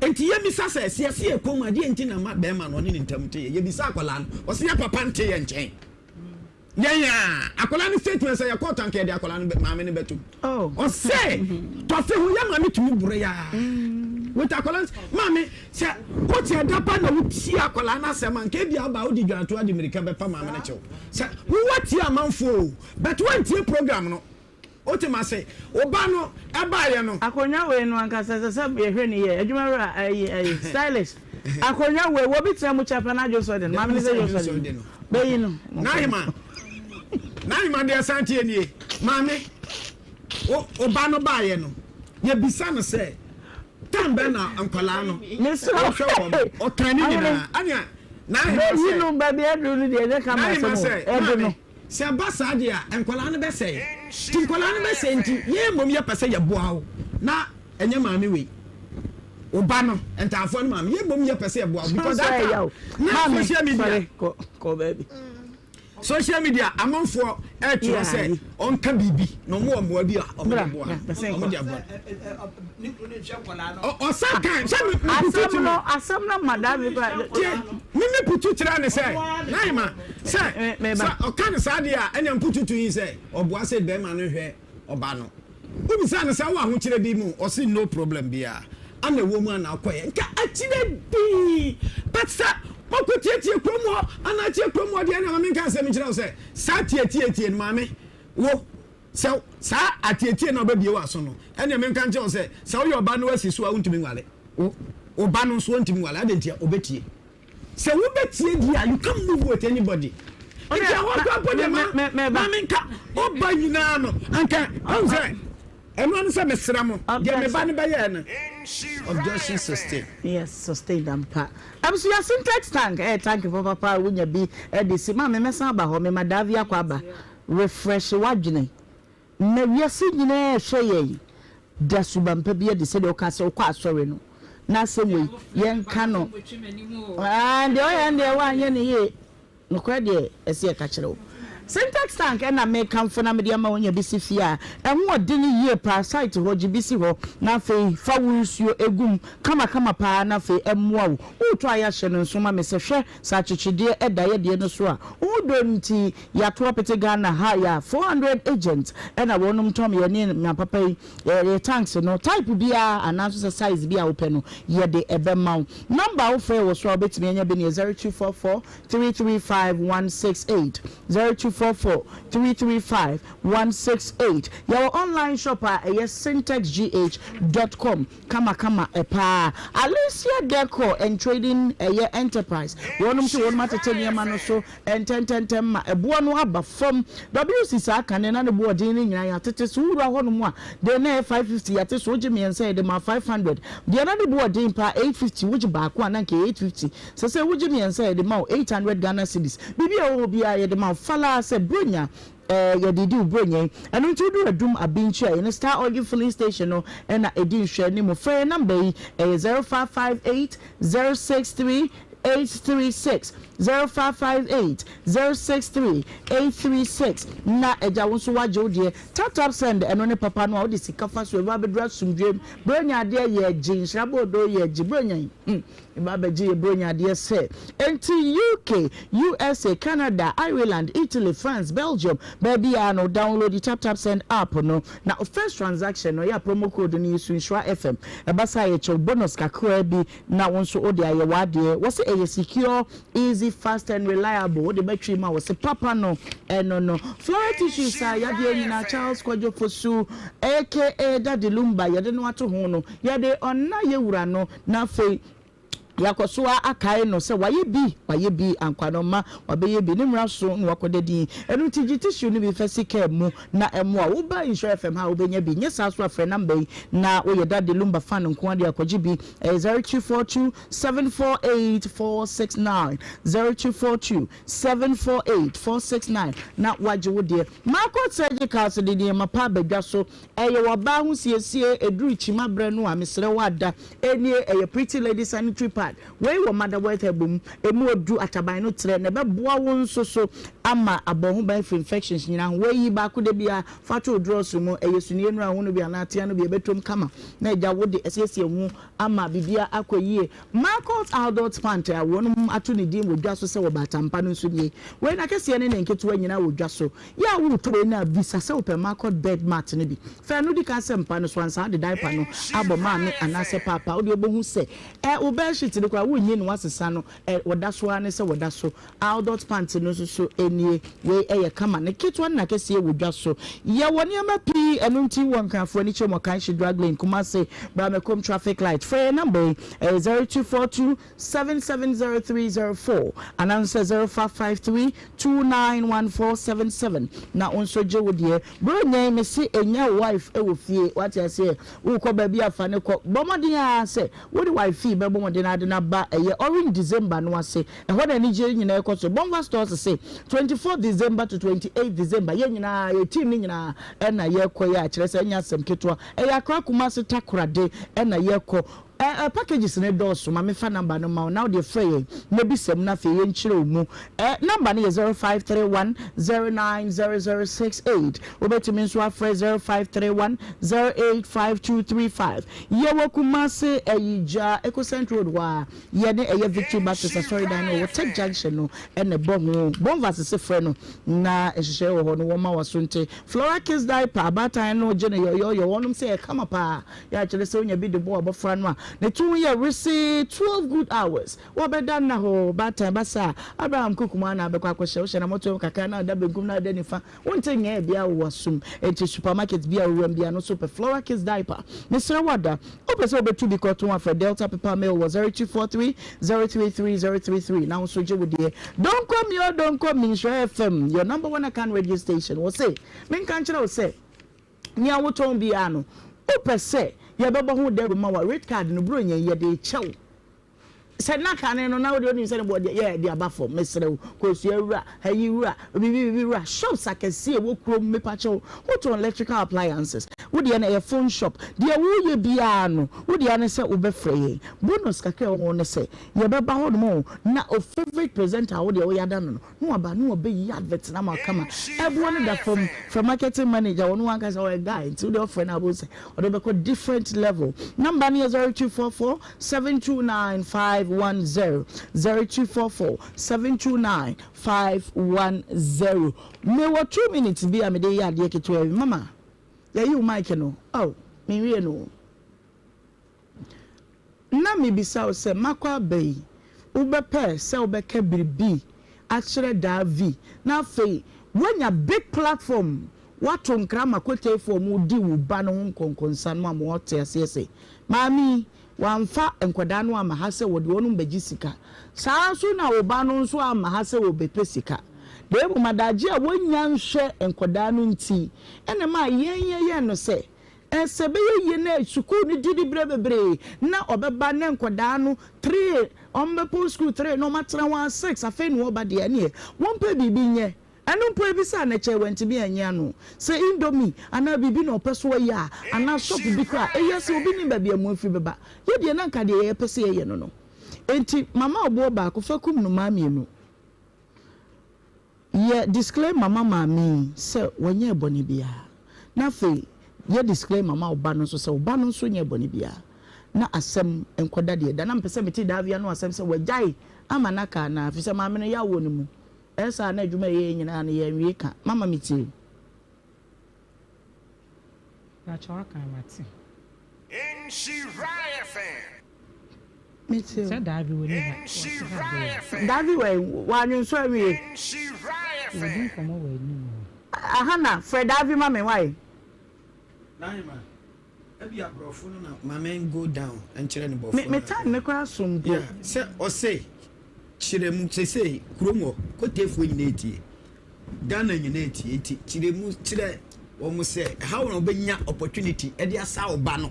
enti ye bisa se se ekom ade enti na ma be ma no ne ntamte ye bisa akola no o se ya papa nte ye nchen yeah akola ni statement say court anke de akola ni maame ni betu oh o say to fe hu ya maame tumi bure ya with akola maame say o ti adapa na wuti akola na se man ke bia ba o di dwanto adi America be pa maame na chew say we wati amanfo but when tie program no o ti ma say oba no e ba ye no akonya we no anka se be hwe ni ye adwuma ra stylist akonya we wo bi tira mu chapa na jo so den maame ni say jo so den be yi no na de asante enie maame oba no ba ye no ye bisa no say tambe na ankwala no ne so hwe o kan ni na anya na he no ba bi edu ni de ka ma so edu no se abasa de a ankwala no be say ti ankwala no be say nti ye mom ye pese ye boa wo na enye maame we oba no entafo no maame ye mom ye pese ye boa because that na social media ko baby social media amonfo to say on ka bibi no mo mo bi a omo dia bo o sa kan say asam na madam me putu tira ne say naima say o kan sa dia enya putu yi say oboa say be ma no hwe oba no obi sa ne say wa ho kire bi mu o say no problem bia ana wo mu ana akoye nka akire bi but sa moko tietie kromo ana tie kromo de na mame kan se mi kire say sa tietie mame wo so sa atietie na obabie wa so no ene me kan kire say sa wo yoba no asi so a untimi nwale oba no so untimi nwale adentia obetie se wo betie dia you can move with anybody okay what happen de mame ka oba nyina no anka on say everyone say mesramo de me ba ne ba ye na objection sustain yes sustain them pa so your syntax tank tank for papa wunya bi de si ma me mesa ba ho me madavia kwa ba refresh wadwene na wiase nyina hwe ye da subampa bi de se de o ka se o kwa asore no na semwe ye nka no de o ye de wa nye ne ye no kwa de ese ka kire o syntax tank na me kamfo na me de ma wonya bisi fia enwo odini ye parasite ho gibisi ho na fe fawusuo egum kama pa na fe emmoa wo uto aya hye no nso ma me se hwe sa chichide eda ye de no so a udo nti ya to pete Ghana ha ya 400 agents na wonum tom ye ne na papa ye tanks no type bia anaso size bia open no ye de ebe ma number wo fe wo so obetimi anya be ne 0244 335 168 335-168. Your online shopper is syntexgh.com. Kama epa. Alicia Deco and Trading Enterprise. One to one matter 10 year man so and 10 ma a buano aba from WC can and the board in ya tetes who are one more. Then 550 at this Jimmy and say them 500. The another board in pa 850 which back one and 850. So say Jimmy and say the mount 800 Ghana cedis. Bibi o be the mount fala se brunya ya didi ubronye anu nti do adum abinchi a Star Oil filling station no na edi hwe ni mo free number 0558 063 836 0558 063 836 na eja wonso waje odie tap send eno ne papa no odi sika fa so eba bedra sumdwem bronya ade ye gin srabodo ye gibronya eba beje bronya ade se enti UK USA Canada Ireland Italy France Belgium baby no download the tap send app no na first transaction no ya promo code ni use Nhyira FM eba sa ye cho bonus kakra bi na wonso odi aye wade was a secure easy fast and reliable the battery ma was papa no no floral tissues ya de nyina Charles Kwajo Fosu aka Daddy Lumba ya de no ato ho no ya de onna ye wura no na fe yakoswa akai no se waye bi ankwano wabeye bi nimra so no wakodedi enu tigi tissue ni bi fasika mu na emu a wo ba Nhyira FM ha wo benya bi nyesa so afre number na wo ye Daddy Lumba fan nko ade akoji bi 0242 748 469 0242 748 469 na waje wo de market surgical so de mapa badwa so eye wo ba hu siesie eduru chima bre no a mesre wada eni eye pretty lady sanitary pad wey wo mother worth ebum emu odu ataban no tre na beboa won so ama abohu ban infections nyina wey ba ko de bia fato draws mu eyesuni enu ahunu bia na atia no bia betom kama na eja wo de esiesie hu ama bibia akoyie market adult pant a wonum atu ne din wodwa so se wo batampa no so nie wey na kese ne nketo nyina wodwa so ya wo to na bisa se open market bed mat ne bi fa no di ka se mpa no so ansa de diaper no aboma me anase papa wo de obohu se wo be shit de kwa wo nyi no wasesa no woda so ane se woda so adult pant no so enie we eye kama ne ketwa na kese wodwa so ye woni ama pi enu nti won kanfo ni chemo kan shi drag lane kuma se bra me come traffic light for number 0242 770304 and answer 0553 291477 na onso je wodie bro nyai me se enya wife e wo fie what I say wo ko ba bia fa ne ko bomodin a se wo di wife be bomodin ade na ba eye orange December no ase e ho na ni je nyina e ko so bomba stores say 24 December to 28 December ye nyina ye team ni nyina e na ye ko ya kire se nya asem ketwa e ya kra kuma se takorade e na ye ko packages ne doors ma me fa number no ma now the free no bi sem na fe ye nchire mu number ne 0531 090068 obetumi nso afre 0531 085235 ye wakuma se eyija Eco Central Road wa ye ne eye Victory Baptist sorry dan no Tech Junction no ene bon versus se frɛ no na ehyehyɛ wo ho no wo ma wasonte Flora Kids diaper abatan no je ne yo wonum se e kama pa ya kire se onya bi de bo abofra no the 2 year receive 12 good hours wo be dan na ho batan basa Abraham Kukuma na be kwa kwhye wo na moto kaka na da begum na da nifa wonte nya bia wo wasum enti supermarket bia wo bia no super Flora Kids diaper Mr. Wada opese obetu bi koto one for Delta Pepper Mail was 0243 033033 now so je wo de don't come Nhyira FM your number one account radio station wo say men kan kire wo say nya wo ton bia no opese ye bebo hu de ma wa red card no bro nya ye de chew se na kan no na wo de oni se bo de ye de aba for mesrew ko su awura hayi wura bibi wura shops akese e wo krom mepa chew what on electrical appliances wo de na e phone shop de wo ye bia no wo de na se wo be free bonus kakra wo ne se ye beba ho no na o favorite presenter wo de wo yada no no aba no obe yi advert na ma kama e bo no da from marketing manager wo no wan ka say o guy to the offer na bo say o de be ko different level number ne 0244 729 510 0244 729 510 me what 2 minutes be am dey ya de keto mama ya you mic no oh me wie no na me bisa o se makwa bai ubepe se ubeka biribi akere davi na fe wanya big platform wato nkrama kwete for mu di wo ba no nkonkonsan ma mo hote asese mami wamfa enkwada no ama ha se wode wonum bagi sika saa so na wo ba no nso ama ha se wo bepe sika de bu madaje a wonya nhwe enkwada no nti ene ma yenye no se sebe ye na sukuu ni didi brebebre na obeba na enkwada no 3 ombepo school 3 no matra 16 afa ni oba de ane won pa bibi nye anu po ebisa na che wenti bi anya no se indomie ana bibi na opeso ya ana shop bi kra eyese obi ni ba bia mu afi beba ye de na nka de ye pese ye no no enti mama obo ba ko fakum no ma mienu ye disclaim mama mami se wonye eboni bia na fe ye disclaim mama oba no so se oba no so nye eboni bia na asem enkoda de da na mpese meti davia no asem se wajai ama naka na afise mama no ya wo no mu esa na adwuma ye nyina na ye nwie ka mama meti Bacho aka mati. Nhyira FM. meti Say Davi we ni. Nhyira FM. Davi we wanyu so awie Nhyira We FM. din komo we ni. ahana Fred Davi mama why Nahima. Ebi abrofo no na mama go down and chere ne bofo. me time me kwa sombo Yeah, say o say chere mu say kromo ko tefu nyina etie. Ghana nyina etie chere mu chere wo mu say how no benya opportunity e dey asa oba no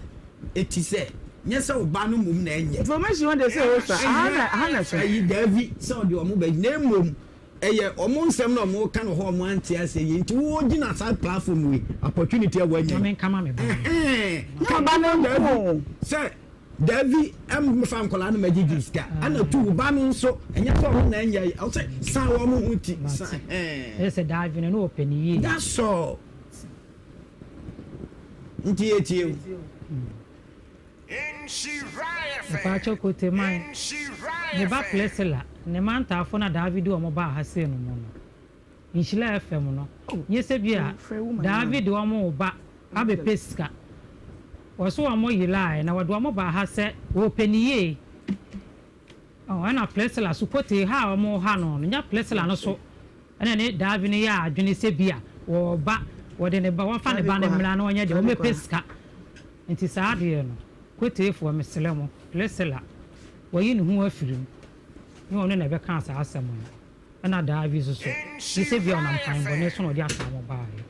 eti say nyesa oba no mum na enye. Information when they say osa ahana so ayi Davi say odi omo be na mum eye omo nsem na omo ka no ho omo anti ase yi nti wo gina side platform we opportunity e wanya. Men kama me ba. no ba no Say Davi me fam kola na magigi ska ana tu ba no so enya so ho na enya I say san wo mo huti san Say Davi no open yi. that's all nti etie Nhyira FM. Bacho ko te man. Nhyira Ne ba FM. plesela ne man ta fo na David o mo ba ha se no mo no. Nhyira FM no. Nye se bia David o mo ba abe peska. Waso wa mo yila na wado mo ba ha se open yi. Oh ana plesela su ko te ha o mo ha no. Nya plesela no so. Ene ne David ne ya adwene se bia wo ba wo de ne ba wa fa ne ba ne mra na onye de o me peska. Nti saa de no. Kwetefo meselemo lesela wayi ne ho afirim ne ono na be kan sa asem no na Davi so se bia na mpan bone so no dia asam ba ya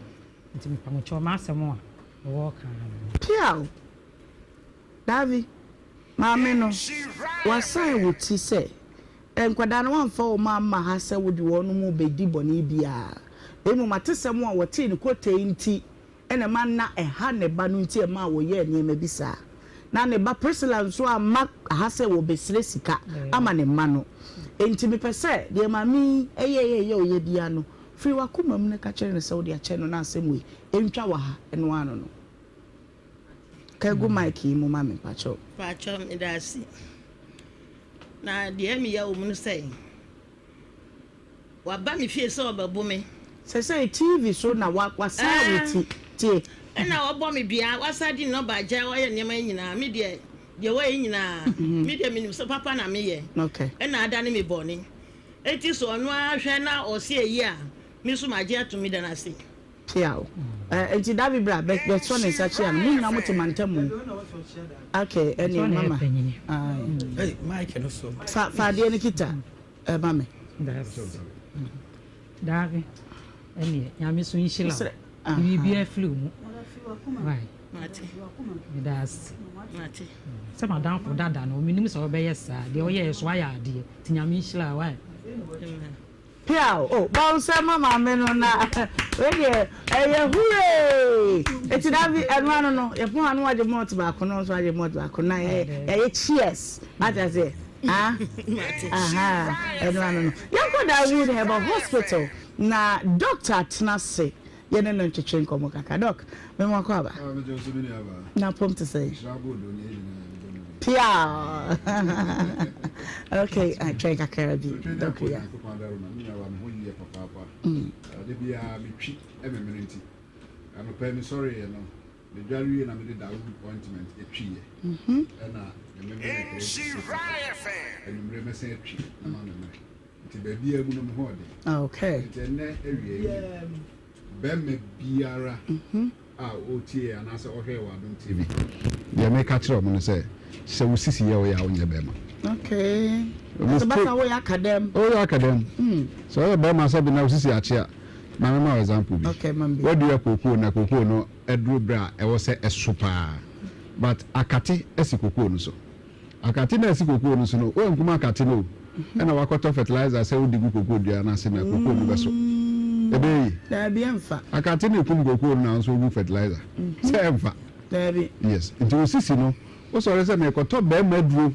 nti mpa mo cho ma asem a wo kan piao Davi mama no wasan wuti se enkwada no wamfa o mama ha se wodi wono mu bedi bone bia emu matesem a wote ne kote nti ene man na eha ne ba no nti e ma wo ye ne ma bisa na ne ba Priscilla so ama ha se wo besire sika ama ne ma no enti me pese de mami eye oye bia no free wakoma mu ne ka kire ne se wo de a che no na asem we entwa wa ha eno ano no ka go mike mu mama pacho me dasi na de mi ya wo mu say wa ba mi fie so ba bu me say TV so na wasa wuti tie na obo me bia wasa di no ba ja wo ye nyema nyina me de wo ye nyina me de me so papa na me ye okay na ada ne me boni enti so onu ahwe na o se eyi a me so ma je to me da na se piao enti Davi bra be so ne sa chia no nyina mo temantamu okay eni mama hey Mike no so fa de ne kita mama Davi eni ya me so nhyila bi bia flu mu right mate das mate se madam for dada no minim se obeye sa de oye so aya ade tinyame nhyila why piao oh bounce mama me no na we de hure eti Davi enwa no ye pon anu aje mot ba ko no so aje mot ba ko na ye cheers ata say aha enwa no yanko da we have a hospital na doctor tnase ye ne no twetwe nkomo kaka doc me mo akwa ba na pom to say pia okay I try kakara bi doc ya de bia me twi e me menenti am pay me sorry you know the jewelry na me da appointment e twi ye na me me Nhyira FM. and me say twi na ma me ti ba bia mu no me ho de okay na ewie be me biara otie anase ohwe wa Adom TV ya me ka kire o mo say se wo sisi ye o ya onye be ma okay so basa wo ya academ so ya be ma say bi na wo sisi achi a na me ma example bi okay mambi what do you kokoo na kokoo no edru bra e wo say esopa but akate esikokoo no so akate na esikokoo no so no o nkuma akate no e na wakoto fertilizer say wo digu kokoo dua na se na kokoo no be so ebe da bi emfa akate na ekum kokoo na so wo fertilizer say emfa da bi yes nti wo sisi no o so say me koto be maduro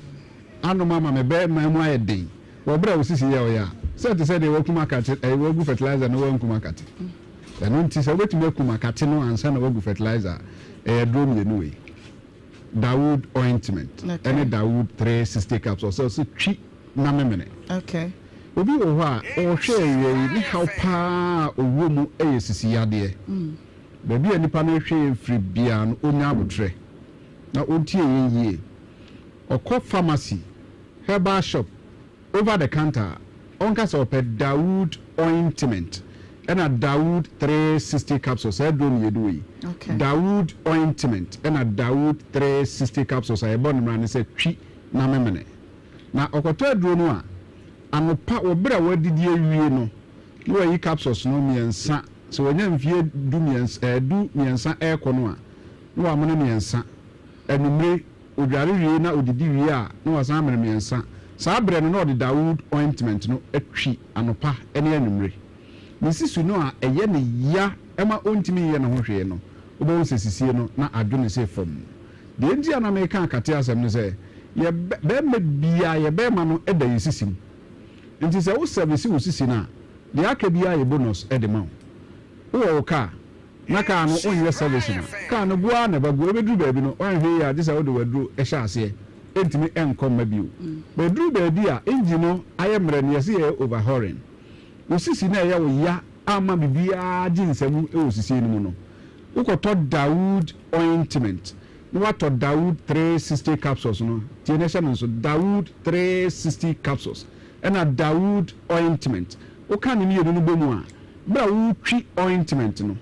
ano mama me be ma mu ayedin wo bra wo sisi ya o ya say to say dey wo kuma kate wo gu fertilizer no wo kuma kate eno nti say wetumi kuma kate no ansa na wo gu fertilizer drum ye no we Dawood ointment any Dawood 360 capsules so twi na memene okay obi wo ho a o hwe ye ni how pa owo mu sisi yade baby anipa no hwe free bia no onya abotre na ontie yeye okọ pharmacy herbal shop over the counter onka so pe Dawood ointment and a Dawood 360 capsules I don't you do okay Dawood ointment and a Dawood 360 capsules I born man say twi na memene na okoto aduro no a anopa obra wadidi awie no no yi capsules no miensa so wanya mfie du miensa ekono a no amana miensa enumre odware wie na odidi wie a no wasan amana miensa saa bre no de Dawood ointment no atwi anopa ene enumre nisisu no a eye ne ya ema ontimi ye na ho hwe no obo sesisie no na adwene se fam de ndi ana me kan kate asem no se ye be me bia ye be ma no eda yesisim nti se wo service wo sisi na de aka bia ye bonus e de ma wo ka na ka no onye service na ka no bua na ba bua bedru ba bi no wan hwe ya de se wo de wadru e hya ase entimi enkom ma biu bedru ba bi a engine no ayemre ne yesi ye overhauling osisi na ya wo ya ama bibia jinsemu e osisi ni mu no ukoto Dawood ointment no wato Dawood 360 capsules no tiene sha so Dawood 360 capsules and a Dawood ointment o kan ni yedu no bomu a bra wo twi ointment no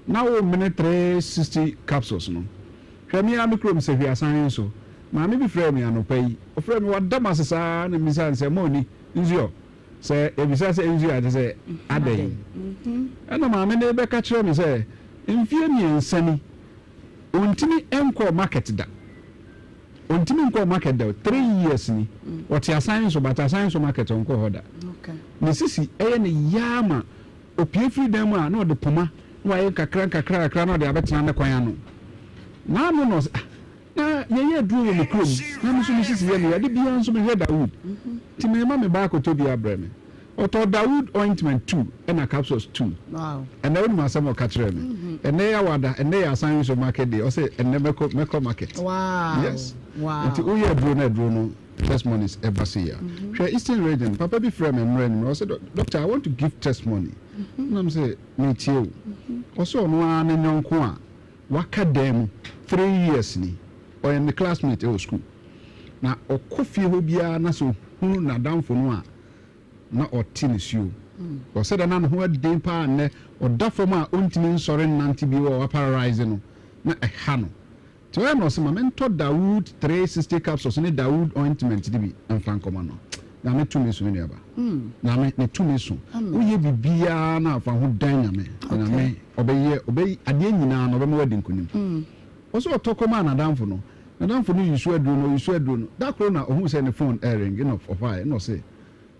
na wo mene 360 capsules no hwami a mikrom se hwi asan so ma me bi frame anopai o frame wa damasesa na misan se moni nzio say ebisa say enju ade say aden ana ma me ne be ka kire me say mfie miensani ontimi enko market da ontimi enko market da 3 years ni what ya science but science market onko hoda okay ne sisi eye ne yama opie free dem a na ode poma wa ye kakra na de abetena ne kwan ano na no no na ye duro me krom na me so me sisi ye ne de bia so me he Dawood ti me ma me ba ko to bia breme oto Dawood ointment 2 and a capsules 2 wow and now ma some catch me and they wada and they are signs of market day or say and never make market wow yes wow until we are drone testimonies ebasia share eastern region papa be frame and rain I said doctor I want to give testimony I'm say me too also no an nyonko a waka dem 3 years ni or in the classmate at school na okofie ho bia na so hunu na damfo no a na otinisuo o said na no ho den pa ne o da fom a ontimi nsore nante bi wo paralyze no na eha no to we no se ma mento Dawood 360 capsules ne Dawood ointment di bi enfan koma no na me tumi so ne aba na me ne tumi so wo ye bibia na afa ho dan na me na me obeye ade nyina no be ma wadi nkonim o so otokoma na damfo no yusu aduro no da kro na ohun se ne phone ring enough of I no say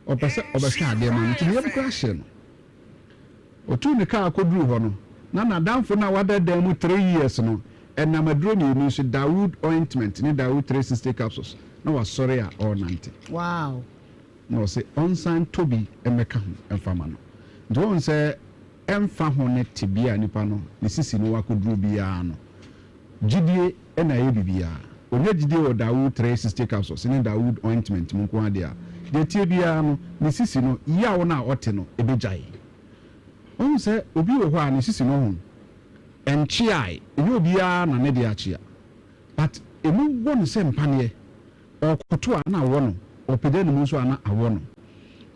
opese obehwa ade ma nti ye bukra hye no otu ne ka akoduru ho no na damfo na wada dan mu 3 years no na maduro ne ni so Dawood ointment ne Dawood 360 capsules na wa sorry a all 90 wow no say onsan tobi emeka ho emfama no ndo say emfa ho ne tibia nipa no ne sisi no wakoduru bia no gidie na ye bibia onye gidie wo Dawood 360 capsules ne Dawood ointment mu ko ade a de tie bia no ne sisi no yawo na ote no ebejai on se obi wo ho a ne sisi no ho enchiai enye obia na ne de achia but emu won se mpane okoto a na wo no opede ne mu so ana awo no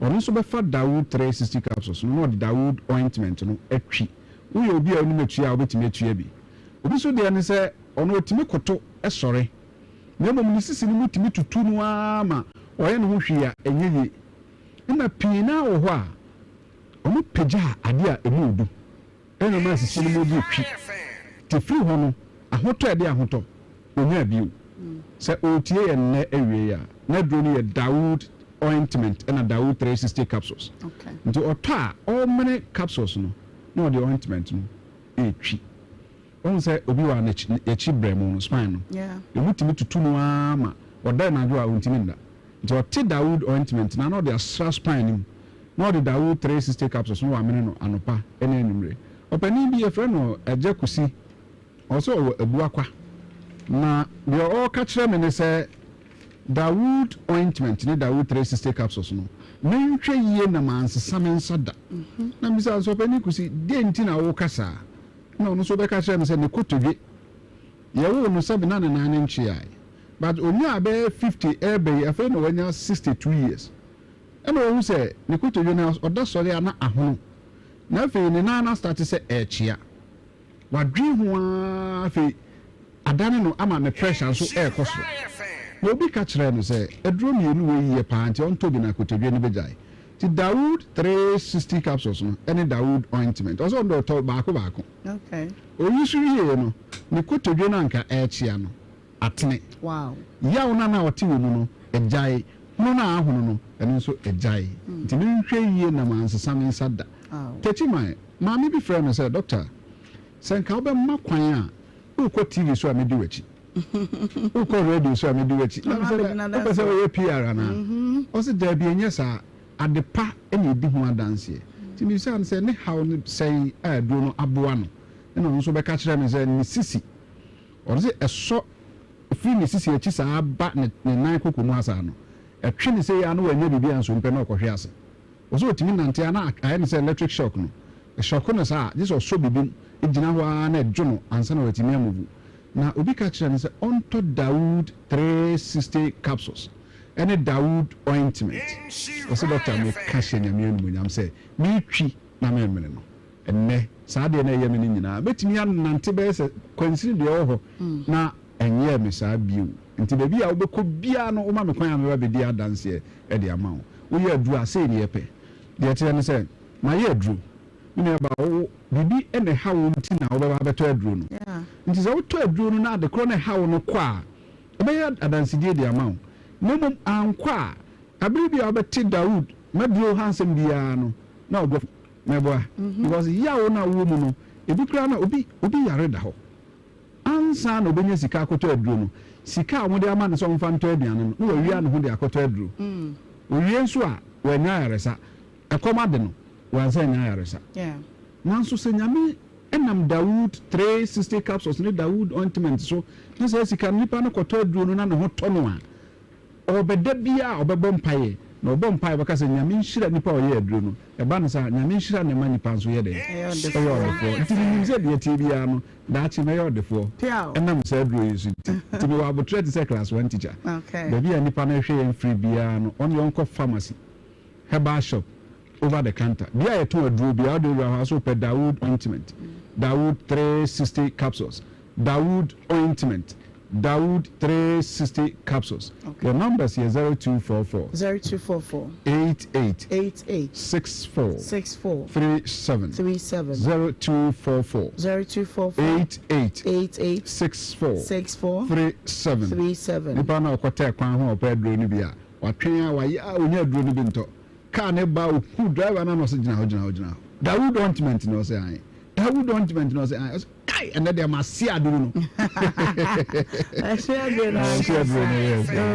ono so be fa Dawood 360 capsules no de Dawood ointment no atwi wo ye obi a onu matwi a obetimi atwi bi obi so de ne se ono otimi koto esore na mom ne sisi ne mutimi tutu no ama oye ne ho hwe a enyeye na pina wo ho a omo peja ade a emu odu ena ma sisi ne modi twi te free ho no ahoto ade ahoto onya biu se otie ye ne ewie ya na dro ne ye Dawood ointment and a Dawood 360 capsules okay nti oto a all many capsules no the ointment no etwi on say obi wa na echi bremu no spine no yeah emutimi tutu no ama oda na jo a ontimi nda nti ɔte Dawood ointment na no de asra spine nim na ɔde Dawood 360 capsules no amene no anopa ɛne enumre ɔpanin bi yɛfrɛ no agya kusi ɔsɛ ɔwɔ abuakwa na deɛ ɔka kyerɛ me ne sɛ Dawood ointment ne Dawood 360 capsules no menhwɛ yie na mansesa me nsa da na mbisa nso ɔpanin kusi de nti na wo kasa na ɔno nso bɛka kyerɛ me sɛ ne kotodwe yɛwo no sɛ bena ne nan ne nkyeae but onye abe 50 ebe afei na wanya 62 years ɛna wɔn sɛ ne kotodwe na ɔda sɔre ana ahono na afei ne nan na start sɛ ɛkyea wadwi ho afei adane no ama me pressure so ɛkɔ so na obi ka kyerɛ no sɛ aduro mienu wɔ yie paa nti ɔntɔ bi na kotodwe no begyae ti Dawood 360 capsules no ɛne Dawood ointment ɔsɛ ɔndɔ tɔ baako okay oyi so yie no ne kotodwe no anka ɛkyea no atene wow yawo na ɔte wɔ mu no ɛgyae no na ahono no ɛno nso ɛgyae nti menhwɛ yie na mansesa me nsa da tɛkyi maame bi frɛ no sɛ doctor sɛ nka wobɛma kwan a wokɔ TV so a medi w'akyi wokɔ radio so a medi w'akyi wopɛ sɛ wɔyɛ PR anaa ɔsɛ daabi ɛnyɛ saa ade pa ɛna ɛdi ho adanseɛ nti mebisa no sɛ ne haw no sɛe a aduro no aboa no ɛna ɔno nso bɛka kyerɛ me sɛ ne sisi ɔno sɛ ɛsɔ firi ne sisi akyi saa ba ne nan koko mu asa no ɛtwe ne sɛ ya no wanya biribi anso mpɛ na ɔkɔhwe ase ɔsɛ ɔtumi nante ana ayɛ ne sɛ electric shock no shock no saa gye sɛ ɔsɔ biribi gyina hɔ a na ɛdwo no ansa na watumi amuvu na obi ka kyerɛ no sɛ ɔntɔ Dawood 360 capsules ɛne Dawood ointment ɔsɛ doctor meka hyɛ nyame animuonyam sɛ metwi na memene no ɛnnɛ saa deɛ na ɛyɛ me no nyinaa bɛtumi anante bɛyɛ sɛ kwansiri deɛ ɔwɔ hɔ na ɛnyɛ me saa bio nti baabi a wobɛkɔ biara no woma me kwan a mɛba bɛdi adanseɛ ɛde ama wo woyɛ aduro a sei ne yɛpɛ deɛ kyerɛ no sɛ mayɛ aduro ne ba wo biribi ɛne ha wo nti na wobɛba bɛtɔ aduro no nti sɛ wotɔ aduro no na ade korɔ ne ha wo no kɔ a ɛbɛyɛ adansedie de ama wo na mmom ankɔ a abere bi a wobɛte Dawood maduro hansɛm biara no na wobɔ mɛboa because yawo na wo mu no ebi kura na obi yare da hɔ ansa na obenya sika akɔtɔ aduro no sika a wɔde ama ne sɛ ɔmfa ntɔ aduane no na wɔawia ne ho de akɔtɔ aduro owie nso a wɔanya ayaresa ɛkɔm ade no wɔansa anya ayaresa nanso sɛ nyame ɛnam Dawood 360 capsules ne Dawood ointment so na sɛ sika nipa no kɔtɔ aduro no na ne ho tɔ no a ɔbɛda bia a ɔbɛbɔ mpaeɛ na ɔbɔ mpaeɛ bɛka sɛ nyame nhyira nipa a ɔyɛ aduro no ɛba no saa nyame nhyira ne ma nipa nso yɛ dɛ ɛyɛ ɔdefoɔ nti menim sɛ deɛ tie biara no daakye mɛyɛ ɔdefoɔ ɛnam saa aduro yi so nti mewɔ abotrɛ te sɛ class 1 teacher baabi a nipa no ɛhwɛ yɛn firi biara no ɔne ɔnkɔ pharmacy herbal shop over the counter bia yɛtɔn aduro biara wode wura hɔ so pɛ Dawood ointment Dawood 360 capsules Dawood ointment Dawood 360 capsules. The numbers here 0244 88 64 37 0244 88 64 37. Nipa na okote kwan ho opa aduro ni bia. Watwen a waye a onya aduro ni bi nto. Car ne ba oku driver na no se gina ho. Dawood ointment no se an. Dawood ointment no se an. And then they must see aduro no.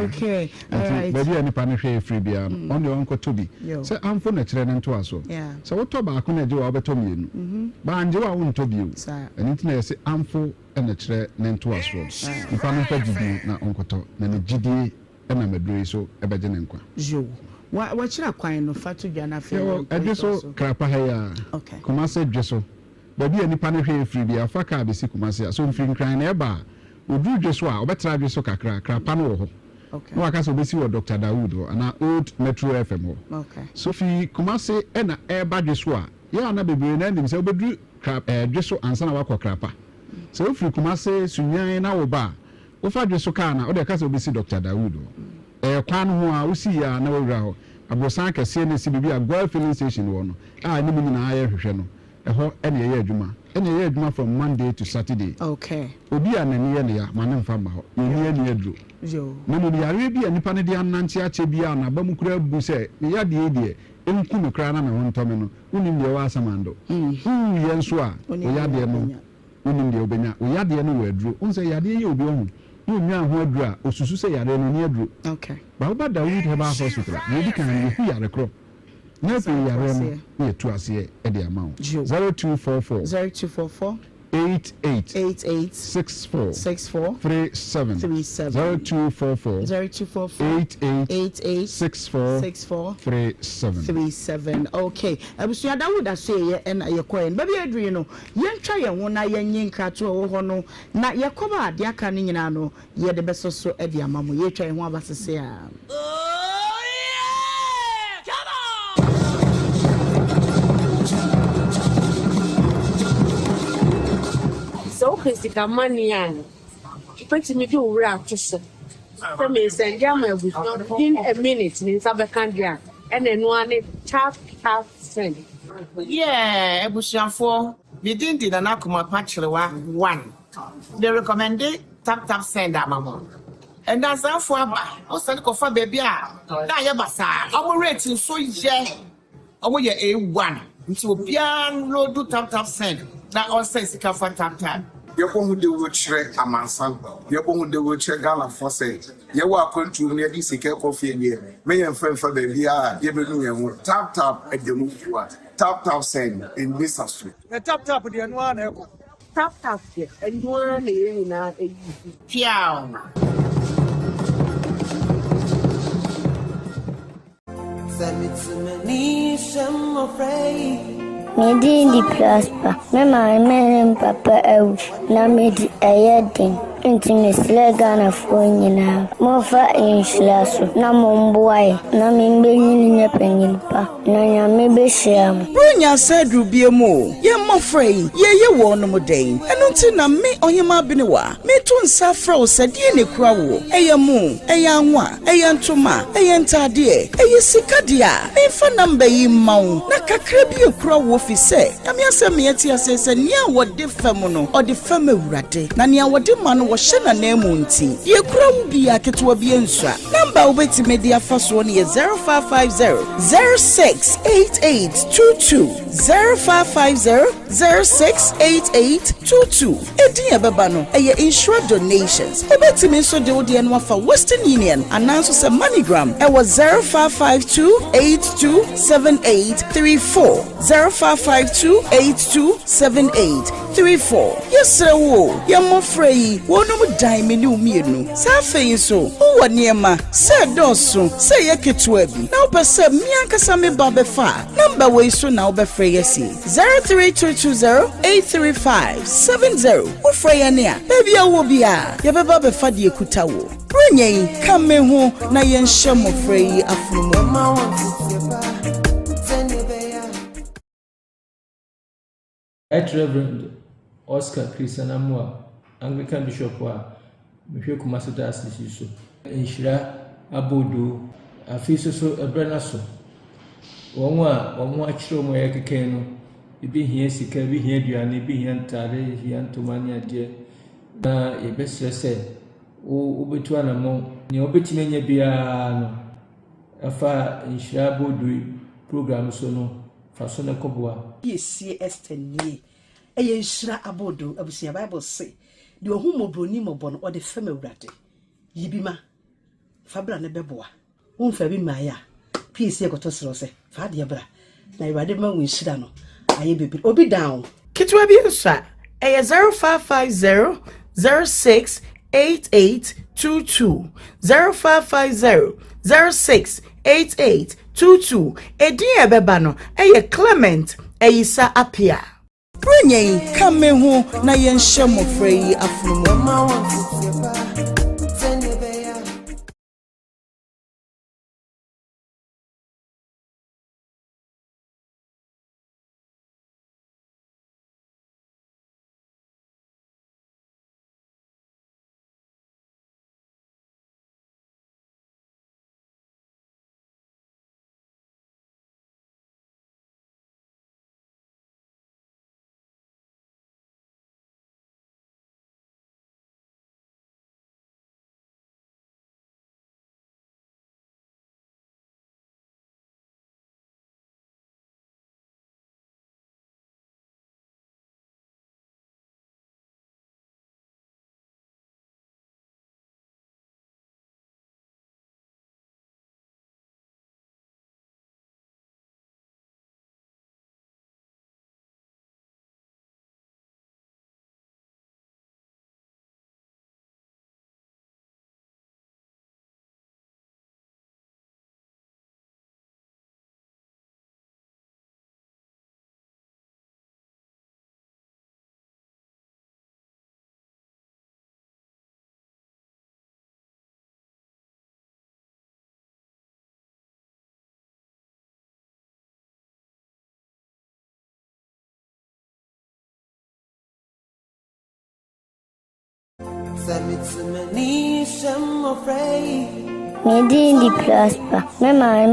Okay. All right. Baby any pan hwe free bia no. On the uncle Toby. Say amfo na kire ne nto aso. So what to ba ko na je wa beto mienu. Ba anje wa won to bio. And it na say amfo na kire ne nto aso. Ifa no fa gidi na onkoto na ne gidi na medro so e beje ne nkwa. Jo. Wa kira kwan no fa to dwa na fe. Edwe so krapa ha ya. Okay. Kuma se dwe so. Baby ani pa ne hwe free bia fa ka be si kumase so mfiri nkran na eba odu dwe so a obetra dwe so kakra krapa no wo ho okay no aka so be si wo Dr. Dawood ho ana old Metro FM ho okay so fi kumase na eba dwe so a ya na bebre na ndim se obedu dwe so ansa na wakọ krapa so ofiri kumase sunyan na wo ba wo fa dwe so ka na o de ka so be si Dr. Dawood ho kwan ho a wo si ya na wo wura ho abosan kase ne si bibi a Gold Filling Station wo no a ni mu nyina aye hwehwe no eho ene ye adwuma from Monday to Saturday okay obi anani ye ne ya ma ne mfa ma ho ye ni aduro jo na mo yare bi anipa ne de ananti ache bia na ba mu kura bu se ne ya de enku me kra na me ho ntome no unim de wa asamando ye nso a o ya de no unim de obenya o ya de no wa aduro unse ya de ye obi ohun no nya ho adura osusu se yare no ne aduru okay ba oba da we heba hospital we di kan we hu yare kro na ko yare no we tu ase e de amount 0244 88 64 37 0244 88 64 37 okay abusuya da would say ye na ye coin baby adri no ye ntwa ye ho na ye nyin krato wo ho no na ye koba ade aka ne nyina no ye de beso so e de amamo ye twa ye ho abasese a so physical money and put me do wrap to so me send ya my in a minute in Sabakandria and then one half send yeah ebusiafo within the nakuma pachlewa 1 they recommended tap send amamo and that's how for o send ko fa baby a na ya basa omo rating so ye omo ye A1 nti obia no do tap send na all say sika for tap Yabon de witcher Amansan, Yabon de witcher Gala Fosse, Yawa country near this coffee near, may and friend for the VIA, Yabon, tap at the move you are, tap send in this street. The tap with the one tap here and one in a Piao. Send it to my niece, I'm afraid. Medi di prosper. Mema men papa au na medi ayedin. Inti mislega na nyina. Mofa inslaso na momboai na mimbe nyine penyimpa. Na nyame behyiam. Brunya said rubiemo. Ye mofrey ye wono moden. Eno nti na me Ohemaa Benewaa. Me to nsa fra o sadie ne kura wo. Eye mu, eye anwa, eye ntoma, eye ntade, eye sikadia. Me fa namba yi mawo. Na kakra bi ekura wo fi se. Ami asem ye ti asese nia wode fam no, ode fam awurade. Na nia wode ma no wo hye na na emu nti. Ye kura wo bi aketewa bi ensua. Namba wo beti media faso ne 0550 068822 0550 068822. Edi ebeba no eye insure donations. Obeti me so de odi enwa fa Western Union announce se MoneyGram e was 0552827834 0552827834. Yes wo ye mofrey wonum dan me ni umienu sa feyin so wo niema se doso se ye ketua bi na obese mi ankasa me ba be fa number we so na obefrey yesi 032208357 wo frey ya ne a baby awo bia ye beba be fa de ekuta wo brenyen kame ho na ye nhye mofrey afunumo Reverend Oscar Christianamua, Anglican Bishop wa Mhwe Kumasi Diocese so. Nhyira abodo afiso so ebrana so. Wonwa akiro mo yekeken no, ebi hia sika, ebi hia aduane, ebi hia ntare, hia ntomani ade. Na yebesre se wo betu anamo, ne obetime nya bia no. Afa Nhyira abodo program so no, fa so na koboa. Yesi estenie eye nhyira abodo abusia Bible say de ohumo broni mobo no ode fam awurade yibima fabra ne beboa wonfa bi maya pc ekoto sero se fa de bra na awurade ma wonhyira no aye bebi obi down kitwa bi nsa eye 0550 068822 0550 068822 edi ebeba no eye Clement eyisa apia brenyen kame ho na ye nhye mofrey afunumo Medi di plaspa, me my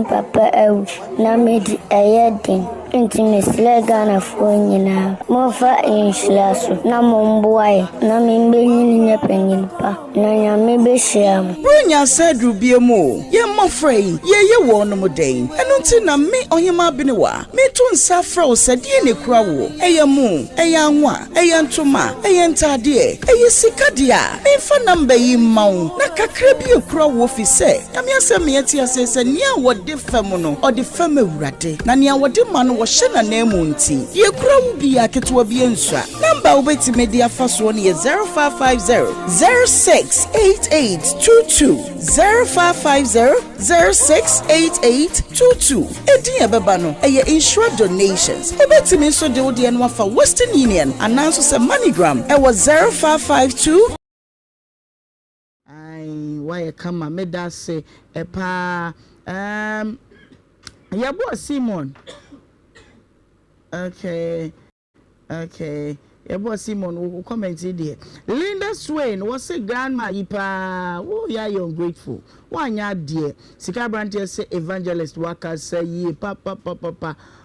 papa out, na medi ayedin. Into Miss Legana Fonina, Mofa in Shlasso, Namomboy, Namimbe Yapenipa, Nanya maybe sham. Brunya said Rubiamo, ye Mofrey, ye won no modane, and until me Ohemaa Benewaa, me tun Safro said ye crow, Ayamu, Ayanwa, Ayantoma, Ayantadie, Ayasikadia, me for number ye mound, Nakakrebi crow wolfy say, Amia Miatia says, and near what de femono or the femurate, Nania what the man was shena nemunti. Ye crow be a ketwa bienswa. Number wait media first one is 0550 068822 0550 068822. Edia Babano, a insure donations. Ebeti me so de odianwa for Western Union announces a MoneyGram. It was 0552. Why come a made us say a pa Yabo Simon. Okay. Yabo Simon who commented there. Linda Swain was a grandma ipa. Oh yeah, you're grateful. One ya dear. Sika Brantier say evangelist workers say ye papa.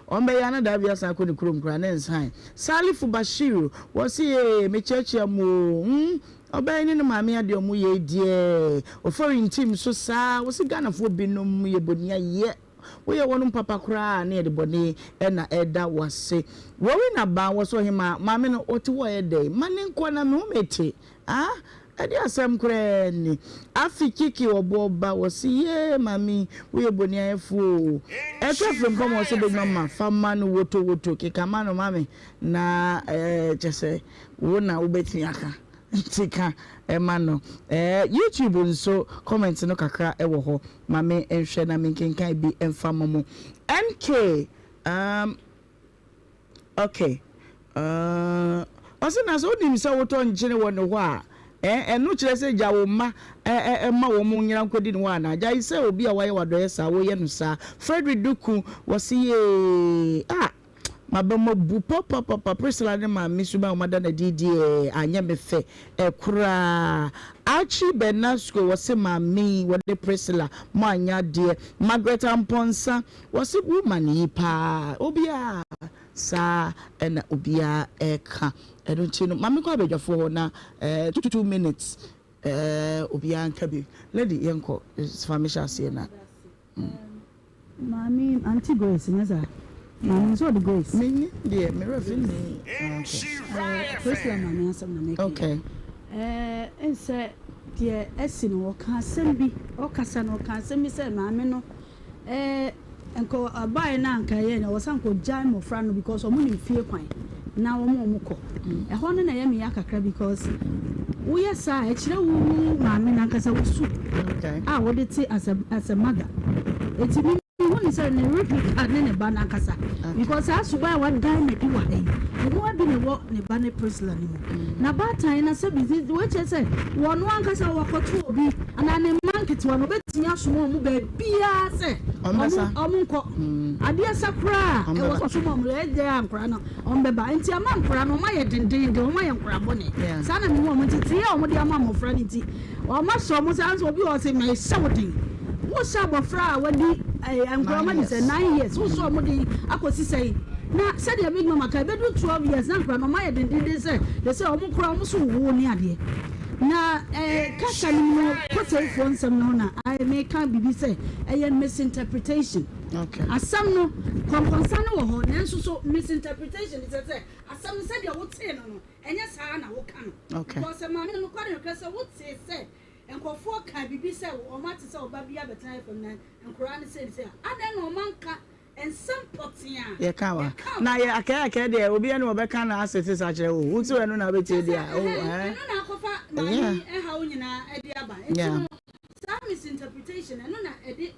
Ombayana Davias and couldn't crum granens high. Sally Fubashiru was he me church ya mo. Obeying no mammy at your muye dear. Or foreign team so sa was a gun of wood be no muye bonia yet. We are one papa cry near the body and Edda was say. Worrying about was him, mammy no otua day. Manning quana mumete. Ah, I dare some cranny. Afi kiki or boba was ye, mammy. We are bonia fool. A from come also big mamma. Faman woto kikamano mammy. Na just say, wona ubetiaka. Tika emano YouTube nso comment no kakra ewo ho mame enhwe na menkenkan bi emfa momo MK okay osina so nim se woto njene won ho a enu kire se gya wo ma ma wo mu nyira nkodi no ana gya se obi a waye wadoye sa wo ye no sa Frederick Duku wosiye Mabamo bu papa Priscilla ne ma misuba umada na didi anya mefe kura Archie Benasco wase mami wade Priscilla mo anya de Margaret Amponsa wase woman yi pa obia sa na obia eka edonti no mami kwa bedwafo na 2 minutes obia nka bi lady yenko famisha se na mami anti Grace nza Mama, so the grace. Me, dear, me referring. First time I answer na make. Okay. And say, dear, Essin or can send be or Cassan or can send me say, Mamma no. And call a buy an anchor, or some could jam or friend because of money fear pine. Now, Momuko. A honor and I am Yakaka because we are side, Mamma and Casa was soup. Okay. I would say as a mother. It's me. One say ne replica ne ba na kasa because as why one guy me do wa dey you know be ne wo ne ba ne Priscilla ni na ba time na say busy which say one kasa wa koto obi ana ne market one obetinya somo mu ba bia say omunko ade sakra e wo somo mu e dey ankra no on be ba enti ama ankra no ma ye denden de o ma ye ankra bone sa na me wo mo titi ya o mo de ama mo fra ni ti o ma so mo say obi o say me shawdin wo sha bofra wadi I'm grandma is 9 years. Who saw Modi? I could say, now said the big mama, I do 12 years. Now, grandma didn't they say, almost who near there. Now, Cassan, put a phone some nona. I may can't be say a misinterpretation. Okay. As some no, concern or so misinterpretation is a say. As some said, you would say no, and yes, Anna will come. Okay. Because a man in the corner would say. And for can be said, or matter so baby at the time from that, and Quran says, I don't know, manka and some pots here. Yeah, come now, yeah, I can't there will be no back and ask it is actually who's so I don't know there. Oh, yeah, how you know, yeah. Some misinterpretation, and not edit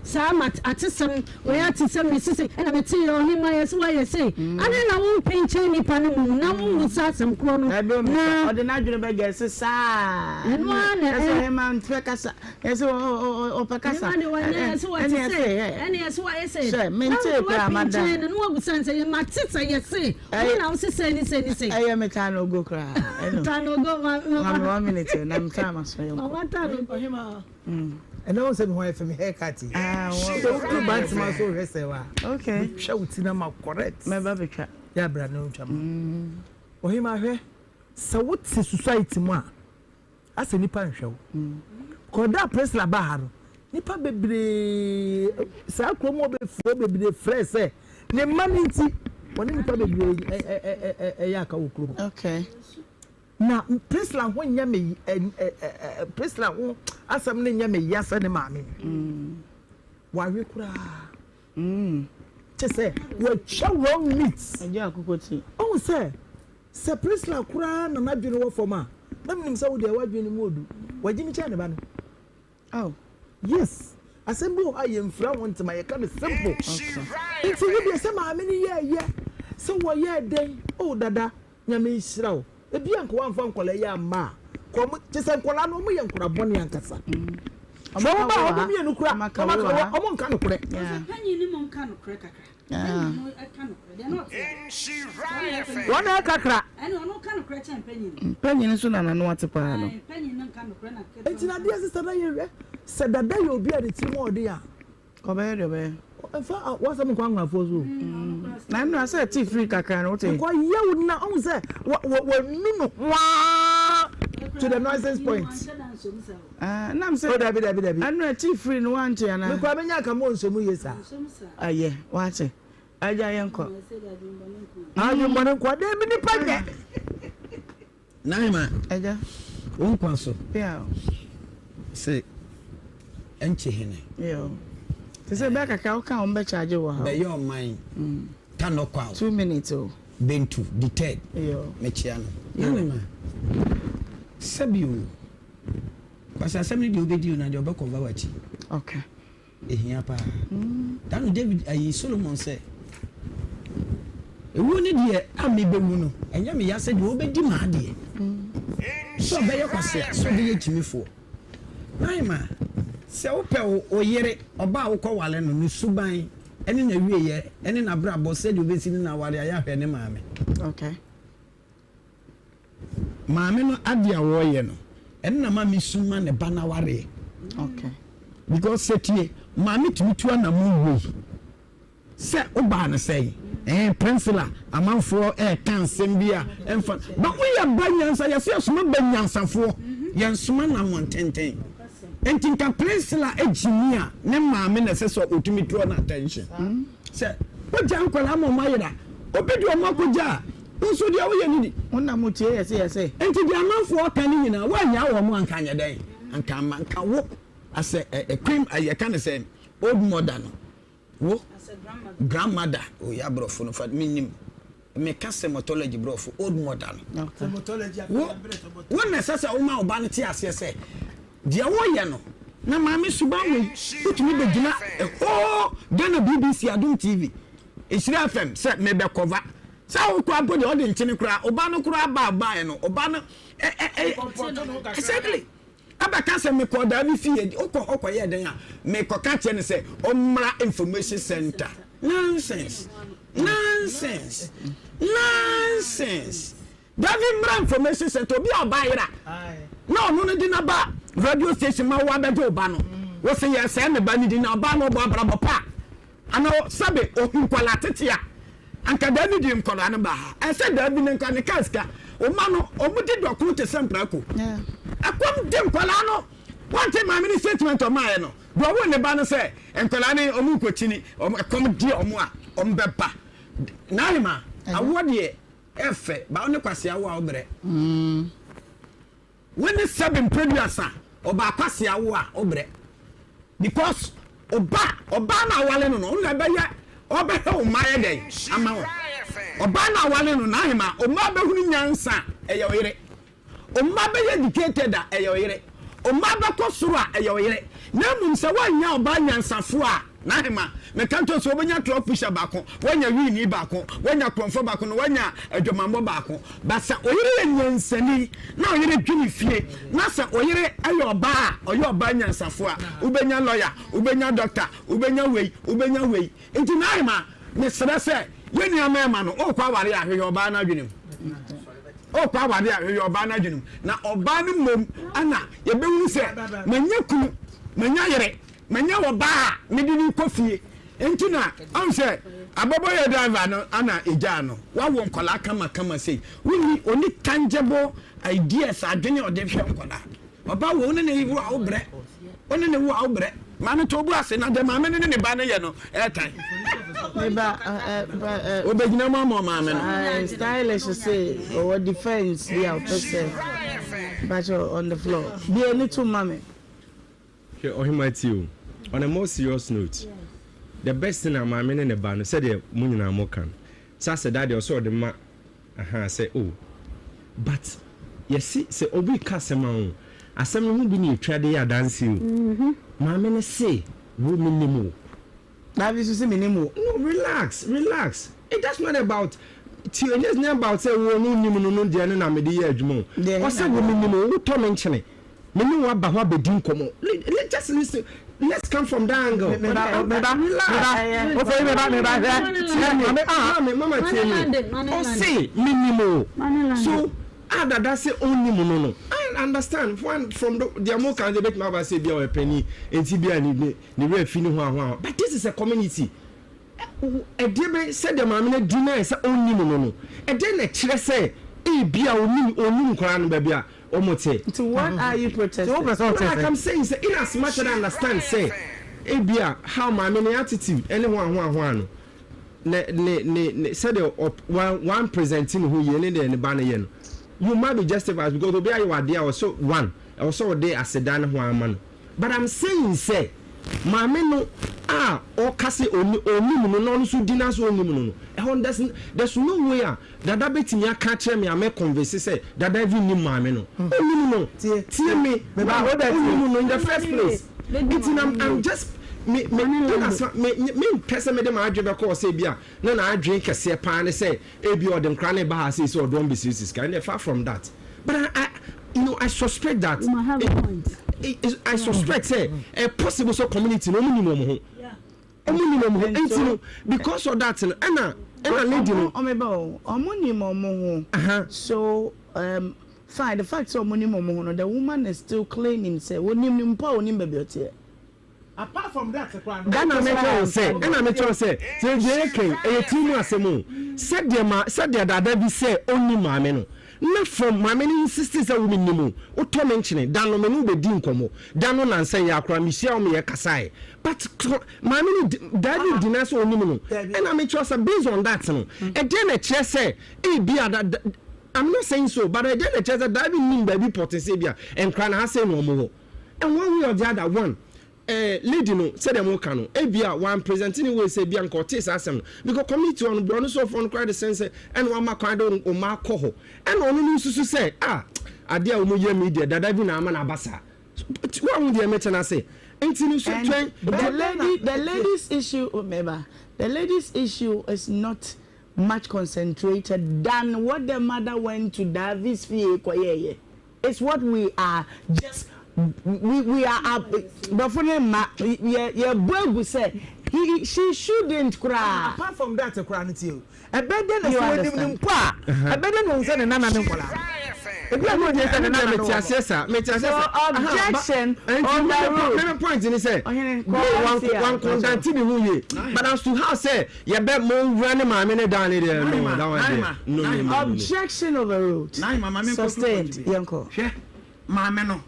Sama atisem we atisem misisi na beti Ohemaa yes wa yes ana na wo pinche nipa no mu na wo musasem kro no na ode na dwene be gese sa eno ana Ohemaa ntwe kasa yes o pekasa ene wa yes wa ene yes wa yes se mente kra madam no wo gusan se ye matita yes na wo se ni se aye meta no go kra tano go ma 1 minute na mta maso yo mama tano Ohemaa and no say me why for me haircut so do bant ma so hwese wa okay hwe wutina ma correct me ba betwa ya bra no ntwa Ohemaa hwe sa wuti society mu a ase nipa nhwe wo koda press la baharo nipa bebre sa kromo be fro bebre fresh ne maminti woni nipa bebre ya ka wo kromo okay na Prisla ho nya me Prisla ho asam ne nya me yasa ne maame wa we kura say we chow wrong meat aja akukoti oh say Prisla kura na na dwene wo foma na mnim say wo de wa dwene mu odu wagimi cha ne ba no oh yes assembly o aye mfra won ntema ye ka me simple it's we be say maame ne ye so wo ye den oh dada nya me hira wo ebi anko wan fa nkola ya ma ko mu tese nkola no mu ye nkora bone yankasa so ba obi mi enu kura omo nka no kure panyi ni mo nka no kure kakra no eka no kure de no wana kakra ene ono nka no kure cha panyi ni so na no wate pa no panyi ni nka no kure na kete entina dia sister na ye se dada ye obi a de ti mo ode a ko be de be fa wasa mo kwa ngafo so na no ase ti free kakra no te ko ye na on say wa nunu wa to the nonsense point nam say dabi anu ti free no want ya na me kwa benya ka mo nsomu yesa aye wache aja yenko ayo mbona kwa de mi ni panye naima aja won kwaso yeah say enche hene yo tese be kaka o kan o be charge wo ha be your mind can no kwa 2 minutes o bentu the third yo mechia no naima sabiu kwasa asem ni obedi na de obekova wachi okay ehia pa danu David ayi Solomon say ewu ni de amebewu no enya me yase de obedi ma de so be ye kwase so be ye timifo naima se upe oyere oba wo wale no ni suban ene na wieye ene na brabo se de obesi ni na wale aya hwe ne maame okay maame no ade a wo ye no ene na maame suma ne bana ware okay because setie maame tumitua na mu wo se oba na sei prinsila amanfo kan sembia emfa ba wo ya banyansa ya se suma banyansafo yan suma na montenten entinka prinsila ejimia ne maame na se so otumitua na attention se o jan kwala mo mayira obedi o makoja nso dia wo ye nidi wona mo tie yese enti dia amanfo kan ni nyina wa nya wo mo anka nya den anka manka wo ase a cream I can say old mother no wo grandmother o ya brofo no fa minim me ka sematology brofo old mother no sematology wo na sasa o ma oba no ti ase se dia wo ye no na maame suban we utumi be gina Ghana BBC Adum TV Nhyira FM se me be cover sa wo kwa body o de nchene kura oba no kura ba no oba no exactly abaka se me koda bi fie okoye den a me koka che ne se omra information center nonsense David Mra information center obi obayira no no di na ba radio station ma wa bejo ba no wo se ye se me ba ni di na ba no bo abrabo pa ana sabe ohinkwala tetia anka David nkola na ba e se David nkola ne kaska o ma no o mudi dokuru te sempra ko akom dem kwala no wante ma mini statement o ma ye no do wo ne ba no se enkwala ne o mu kochini o kom di o mu a o mbeba naima awo de efe ba one kwase awo a obre when the seven producer oba kwase awo a obre because oba na wale no no na be ye obe he o maye den ama wo oba na wale no na hima o ma be hunu nyansa eye oyire o ma be educated a eye oyire omaba ko soro a eye oyere na mum se wanya oba nyansafo a na hema me kanto so obenya club pusher baako wanya wini baako wanya kromfo baako no wanya adwamambo baako basa oyere nyansani na oyere dwini fie na sa oyere ayo oba nyansafo a ubenya lawyer ubenya doctor ubenya wei enti na hema me sere se yeni amema no o kwa ware ahwe oba na dwini o kwa wade ahwe oba na dwunum na oba no mom ana ye bewu se manya kunu manya yere manya oba medini kofie enti na am se abobo ye driver no ana eja no wa won kola kama sei woni oni tangible ideas adwene ode hwe kola oba wo ne ne wu a obre one ne wu a obre manu to bu ase na de ma me ne ba ne ye no etan obegina mama no stylish say or defense the person but on the floor be a little mommy Ohemaa tio on a more serious note the best thing am in the band said the munina mo kan so said that also the ma say oh but yes say obi kasema o asem no bi ni twade ya dance o ma me say wo minimo now you see minimo no relax it that's not about it's not about say wo no nim no de na me de ya adwuma o say wo minimo wo to me nchene me ni wa ba ho abedin komo let's just listen. Let's come from that angle. Mama tell me. Oh, say minimo. So, that say only no. I understand. One from the Amoka and the bet my say be a penny and Tibia ni real feeling one. But this is a community. A dear said the mamma dinner say only no. And then a chile say, eh, be a only crown baby. To what are you protesting? Like I'm saying, say, in as much as I understand, say, Abia, how my many attitude, anyone, said one presenting who you need in the banner, you might be justified because Obia you are there also one, also there as a dan one man. But I'm saying, say, my men or Cassie only no so dinners only. There's no way that bet me catch me and make converse say that I even my men. No, tell me in the first place. I'm just me person made my job call say bia no I drink a say pan say ebi or them cranny bar say so don't be serious kind far from that. But I suspect that I suspect say a possible so community no minimum because of that so fine the fact so the woman is still claiming say apart from that said that be say only mameno not from my many sisters a woman nimu o to mention dan no menu be din komo dan no nan say yakra mi sia o me kasai but my many daddy dinas o nimu no and I trust based on that no and then a chair say e be that I'm not saying so but I then a chair that be nim baby potency bia and cran ha say no mo and one way or the other one lady no said them can no ebia one presenting we say bia nko tis asem because committee on bro no so for cry the sense and one ma kwado o ma ko ho and onu no susu say ade a omo ye media dada bi na ama na basa one dey metana say enti so twen the ladies issue remember the ladies issue is not much concentrated than what the mother went to Davis fie koyeye. It's what we are just we are up but for him yeah boy say she shouldn't cry. Apart from that cry you I bet then you are him pa I bet then on say na na nkola objection on the point in say one content be who ye but as to how say you bet more run my minute down there no objection overruled sustained yanko mama no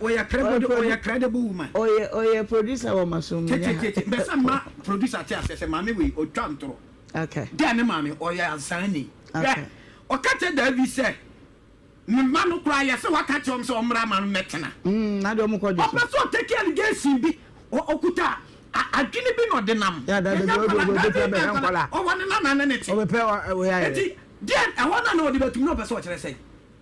we are credible woman oh producer wa masum besa ma producer tia say mama we o twantro okay then mama o ya ansani okay o kate David say me manu kra ya se wakati om se omra manu metena na de om ko jo o so take allegation bi okuta adwene bi no de nam ya da be be nkola o wona na na ne ti o be pe we ya then I wanna know the betum no person kire say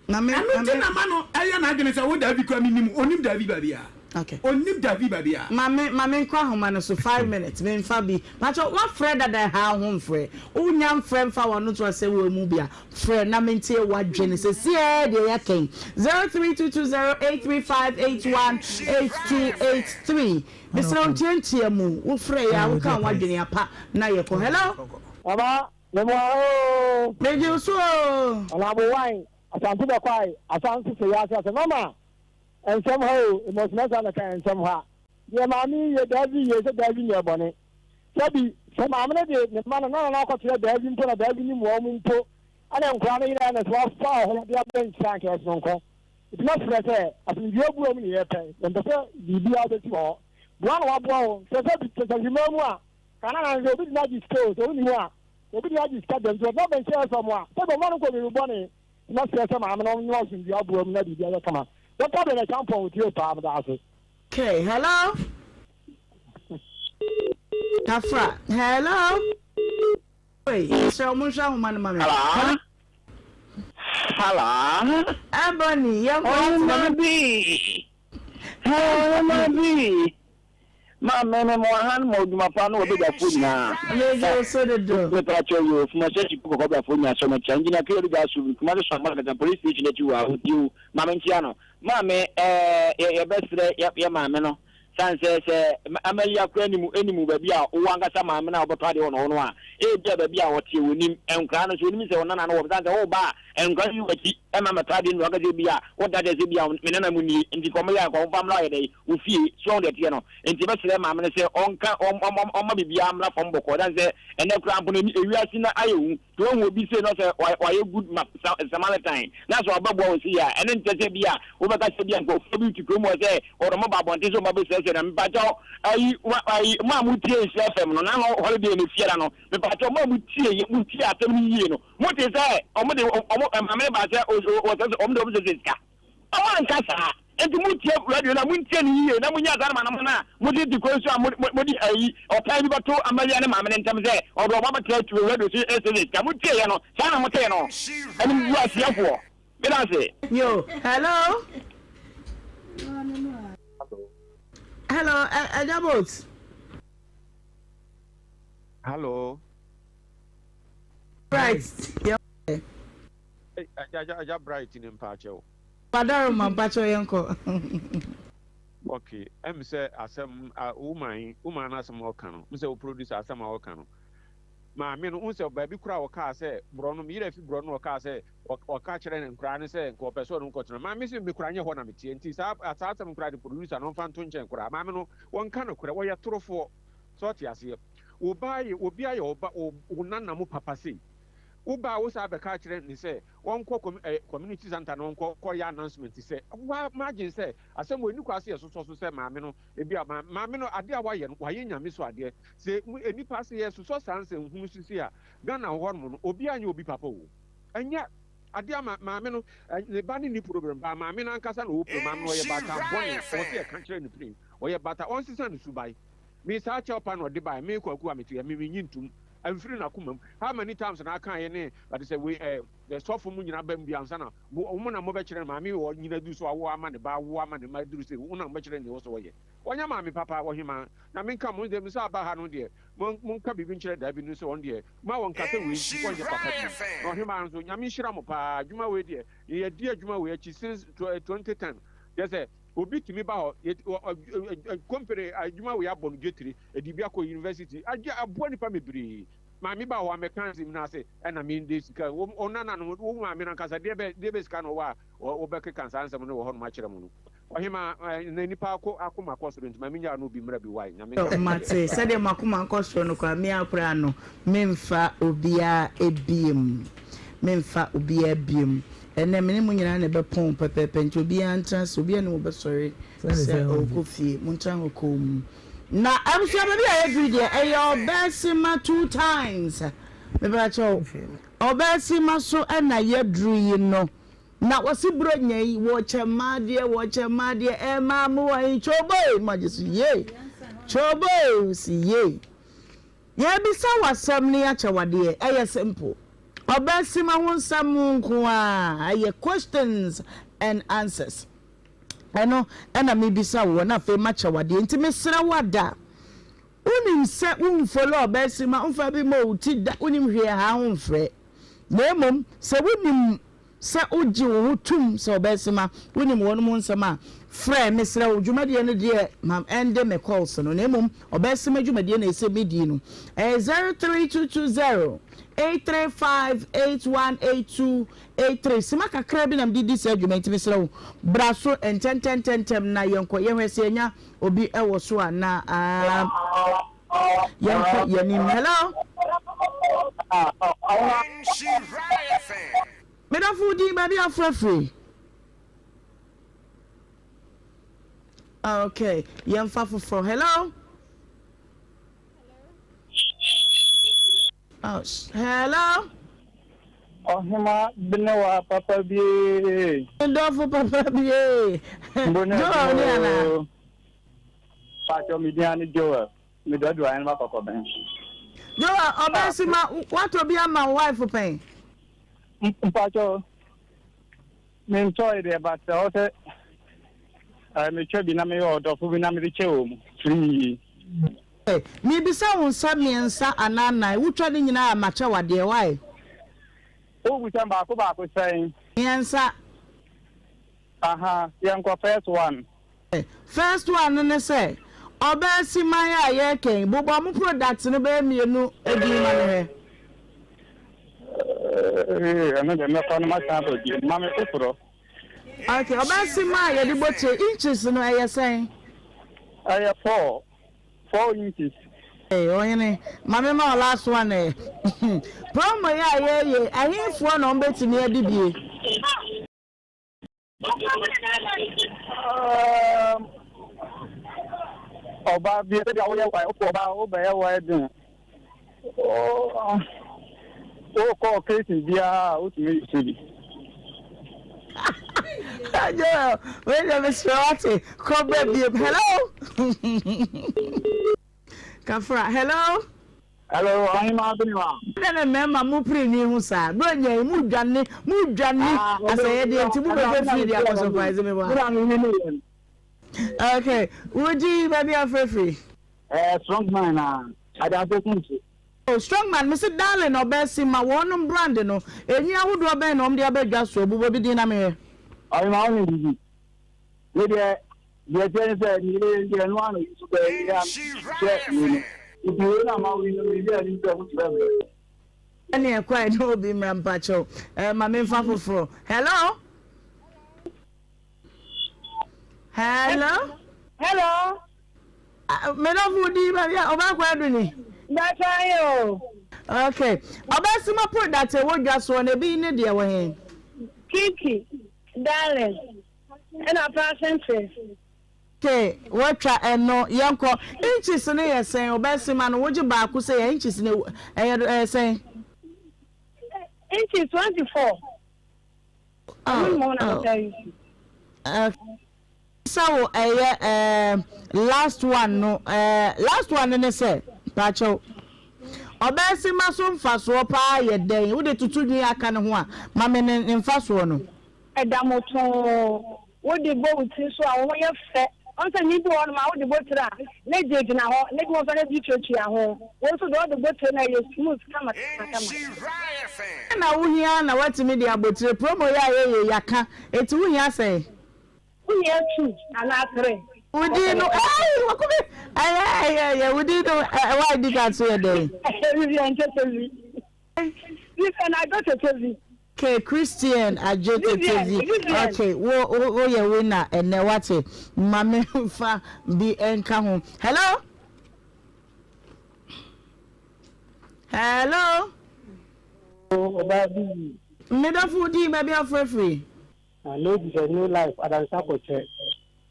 na me na mano aya na adwene sɛ wo David kwa minim onim David babia okay onim David babia mame nkwa homa no so 5 minutes me mfa bi macho wa frɛ dada ha ho mfrɛ unya mfrɛ mfa wono to sɛ wo mu bia frɛ na mentie wadwene sɛ sie de ya ken 03220835818283 bisra ntientie mu wo frɛ ya wo kan wadwene apa na ye ko hello baba me mo meje so ala bo wine asanti be kwai asanti se ya se mama and somehow emotional na kan somehow ye mami ye David ye se David ye bone sabi se mama ne de ne mana na ko tire David mpo na David ni mo mpo ana nkwa na ina na so fa ho de aben chan ke so nko it not fresh asin ye bu am ni ye pe and the bibi a be ti ho bo na wa bo se se bi se himamu a kana na ye obi na ji store so ni wa obi na ji store dem so na ben share so mo a se bo mo ko bi bone na se se mama no nyo so bi abu am na bibi a kama. What happened at some point with you, Pam? Okay, hello? Afra, hello? Wait, so Musha, man, hello? Hello? Ebony, young baby. Hello, baby. My man, my hand, my partner will be the food now. So the door. Let me tell you, from a church, you could go for me. So much changing. I feel the guys who come out of the police station that you are with you, Mamma Tiano. Mamma, your best friend, your mamma. San says, Amelia Cranimu, any move, baby, or one got some mamma about party on one. Baby, what you will and Cranos will miss on none of that whole bar and grant you a mamma tied in Ragazibia, what that is beyond Minamuni in the Comia or Family Day, who feel so that you know, and to Mr. Mamma say, on Biamla from Boko, and the company, we are seeing Ayu, to will be saying, why you good map Samaritan. That's what Bob was here, and then Tesabia, over Casabian, go for you to come or say, or the mobile Bontiso Mobile says, and Bajo, I Mamu Tia, no holiday in the Fiano, but Mamu Tia, 70 years. What is that? I'm going to I want Casa. And to move here, I won't tell you, and I'm going to put it to question or tell you about 2 American Mamma and Tamze, or Robert to reduce it. I would tell you, Sana Moteno. I mean, you are here for. Can I say? Yo, hello? Hello, Adabot. Hello. Right. Yeah. I bright in Pacho. Padaruma Pacho Yanko. Okay. Say some woman as a more canoe. Mr. Producer as a more canoe. My men who say baby crowd car say, Brono, me if you Brono car say, or catcher and crying say, and cooperate on cotton. My missing be crying your honor, and tis up at some cry to produce an infant tunch and cry. Mamma, one kind of cry, where you're through for. Sort yes here. Will buy your nana papa see. Uba was a catcher and say, one community center, no call your announcement. He said, well, margin say, as some way you can see a social say, Mamino, it be a Mamino, a dear why in your miss idea. Say, any pass here, so sans and whom she see, Ghana hormone, Obia, you be papa. And yet, a dear Mamino, the banning program by Mamina and Cassan, who Mamma, about a country in the plane, or your butter on season to buy. Miss Archopan or Dubai, make or Guamity, and me to. I'm free na kumam. How many times and I can't but they say we the soft moon in Abem Biansana, woman and mobile mammy or you do so a woman about woman and my do say one much in the also way. When your mammy papa or him, I mean come with them Saba no dear. Monka be ventured that been so on dear. My one cat with papa or him answer Yamishiramopa, Juma way dear. Ye dear Juma way since 2010. Yes, obi timi ba ho company adwuma we abon getri edibiako university abo nipa mebiri ma me ba ho mechanism na say na me dey sika onana no wo ma me na kasa de be sika no wa obeke kansa ansem no wo ho no ma kire mu no ohima na nipa akoma kosoro ntuma me nya no bi mra bi wai na me mate se de makoma kosoro no kwa me akura no memfa obia ebiem and then many munyana ne be pon pepe nti obi antrans obi ane obe sorry say okofi muntran okom na amsha be ya every day e your besima 2 times me ba cho obesima so na yedru yi no na wasi bro nyai wo chemade e ma mu wa chobo majisu ye chobo si ye ye bisa wasam ne ya chawade e simple Obesima ho nsam nko a aye questions and answers. Eno na mebisa wo na fe macha wade enti mesra wada. Unim se unfollow Obesima unfa bi mo ti da unim hwe ha unfre. Na mom se unim se oji wo tum se Obesima unim won mo nsam frɛ mesra wo dwumade no de mam ende me calls no na mom Obesima dwumade na ese medi no 03220 835818283 sima kakra bi na mdidi se adwumante mesra wo braso enten na yenko yehwese anya obi ewo so ana yenko yanim hello medafu di baby afrafree. Okay, yemfa for hello. Oh, hello. Ohemaa Benewaa papa bi. Ndofo papa bi. Mbona. Pacho midiani Joel. Midodo ayen ma papa ben. Joel, Obesima what obi ama wife pen? Pacho. Me enjoy there but also me chebi na me order fu bi na me che o free. Me bisa won sa miensa anana wutwa ne nyina amacha wade why? O busa ba ko say. Miensa. Aha, yanko first one. First one ne say Obesima ya ye ken bobo mu product no be mienu edi ma ne he. Ana de me kono ma sa bo di ma me kokoro. Okay, Obesima ya di boche inches no aye say. Aye 4 inches. Hey, oyene mama ma last one promo ya ye ahimfo no mbetimi adibie. Oba bi e da wo ye wa oba ye wa edun. O ko case bia o timi isubi. Ajo, wait a minute, come baby. Hello. Kafra, hello. Hello, Ohemaa Benewaa. Na mema mu pri ni hu sa. Bro nya mu dwane asaye de nti mu be free dia ko surprise me wa. Okay, would baby afrefree? Strong man I don't think so. Oh, strong man, Mr. Darling Obesima wonum brand no. Enyi ahodo be no mde abadwa so obubo bi din na me. Ohemaa only bibi. We dey tell say ni le no anu so be ya. If you na ma we no be there ni so much better. Any quite no be mrampacho. Ma me fa foforo. Hello? Hello? Hello? Me no fudi ba bia oba kwa do ni. That's ayo. Okay. Obesima product e wodwa so na bi ne de wo hen. Kiki, darling. And a person face. Okay, watcha eno yanko inches ne yesen Obesima no woje ba ku say inches ne say inches 24. So last one no last one ne say pacho Obesima so mfa so pa ye den wo de tutu nwi aka ne ho a ma me ne mfa so no edamoto wo de bo uti so a wo ye fe onse ni bi won ma wo de bo tira na jeje na ho na bi wo fa na bi chochi a ho wo so do de bo tira na ye smooth kama na wo hia na watimi de abotire promo ya ye yaka eti wo hia say wo hia 2 ana 3 Udi no wakubi ay udi no why did that so day Listen, I got a TV. Okay, Christian Ajote TV. Okay, wo ye winner and what mame fa bi enka ho. Hello? Hello? Oh, baby. Medafudi baby afrefree. I know this is new life. I don't support it.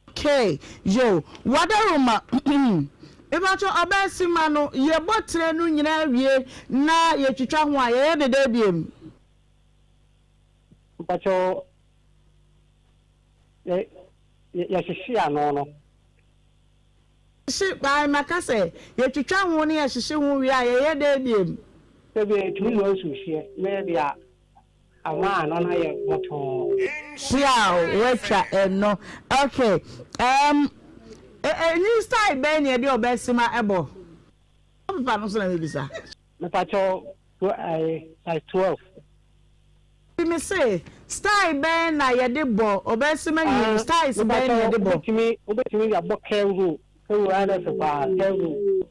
Okay, yo, wadaruma. Ebacho Obesima no ye botre no nyina wie na ye twitwa ho a ye de da biem. Ebacho ye hihia no. Shi by makase ye twitwa ho ne ye hihie ho wie a ye de biem. Maybe 2 years here, maybe a man on a motor. Yeah, no. Okay. You start being your best in my elbow. I'm not going to say. My patrol, I 12. You may say, style ben, I had the ball, or best man, styles ben, I had the ball. Obey a book carry who ran as a bar, carry.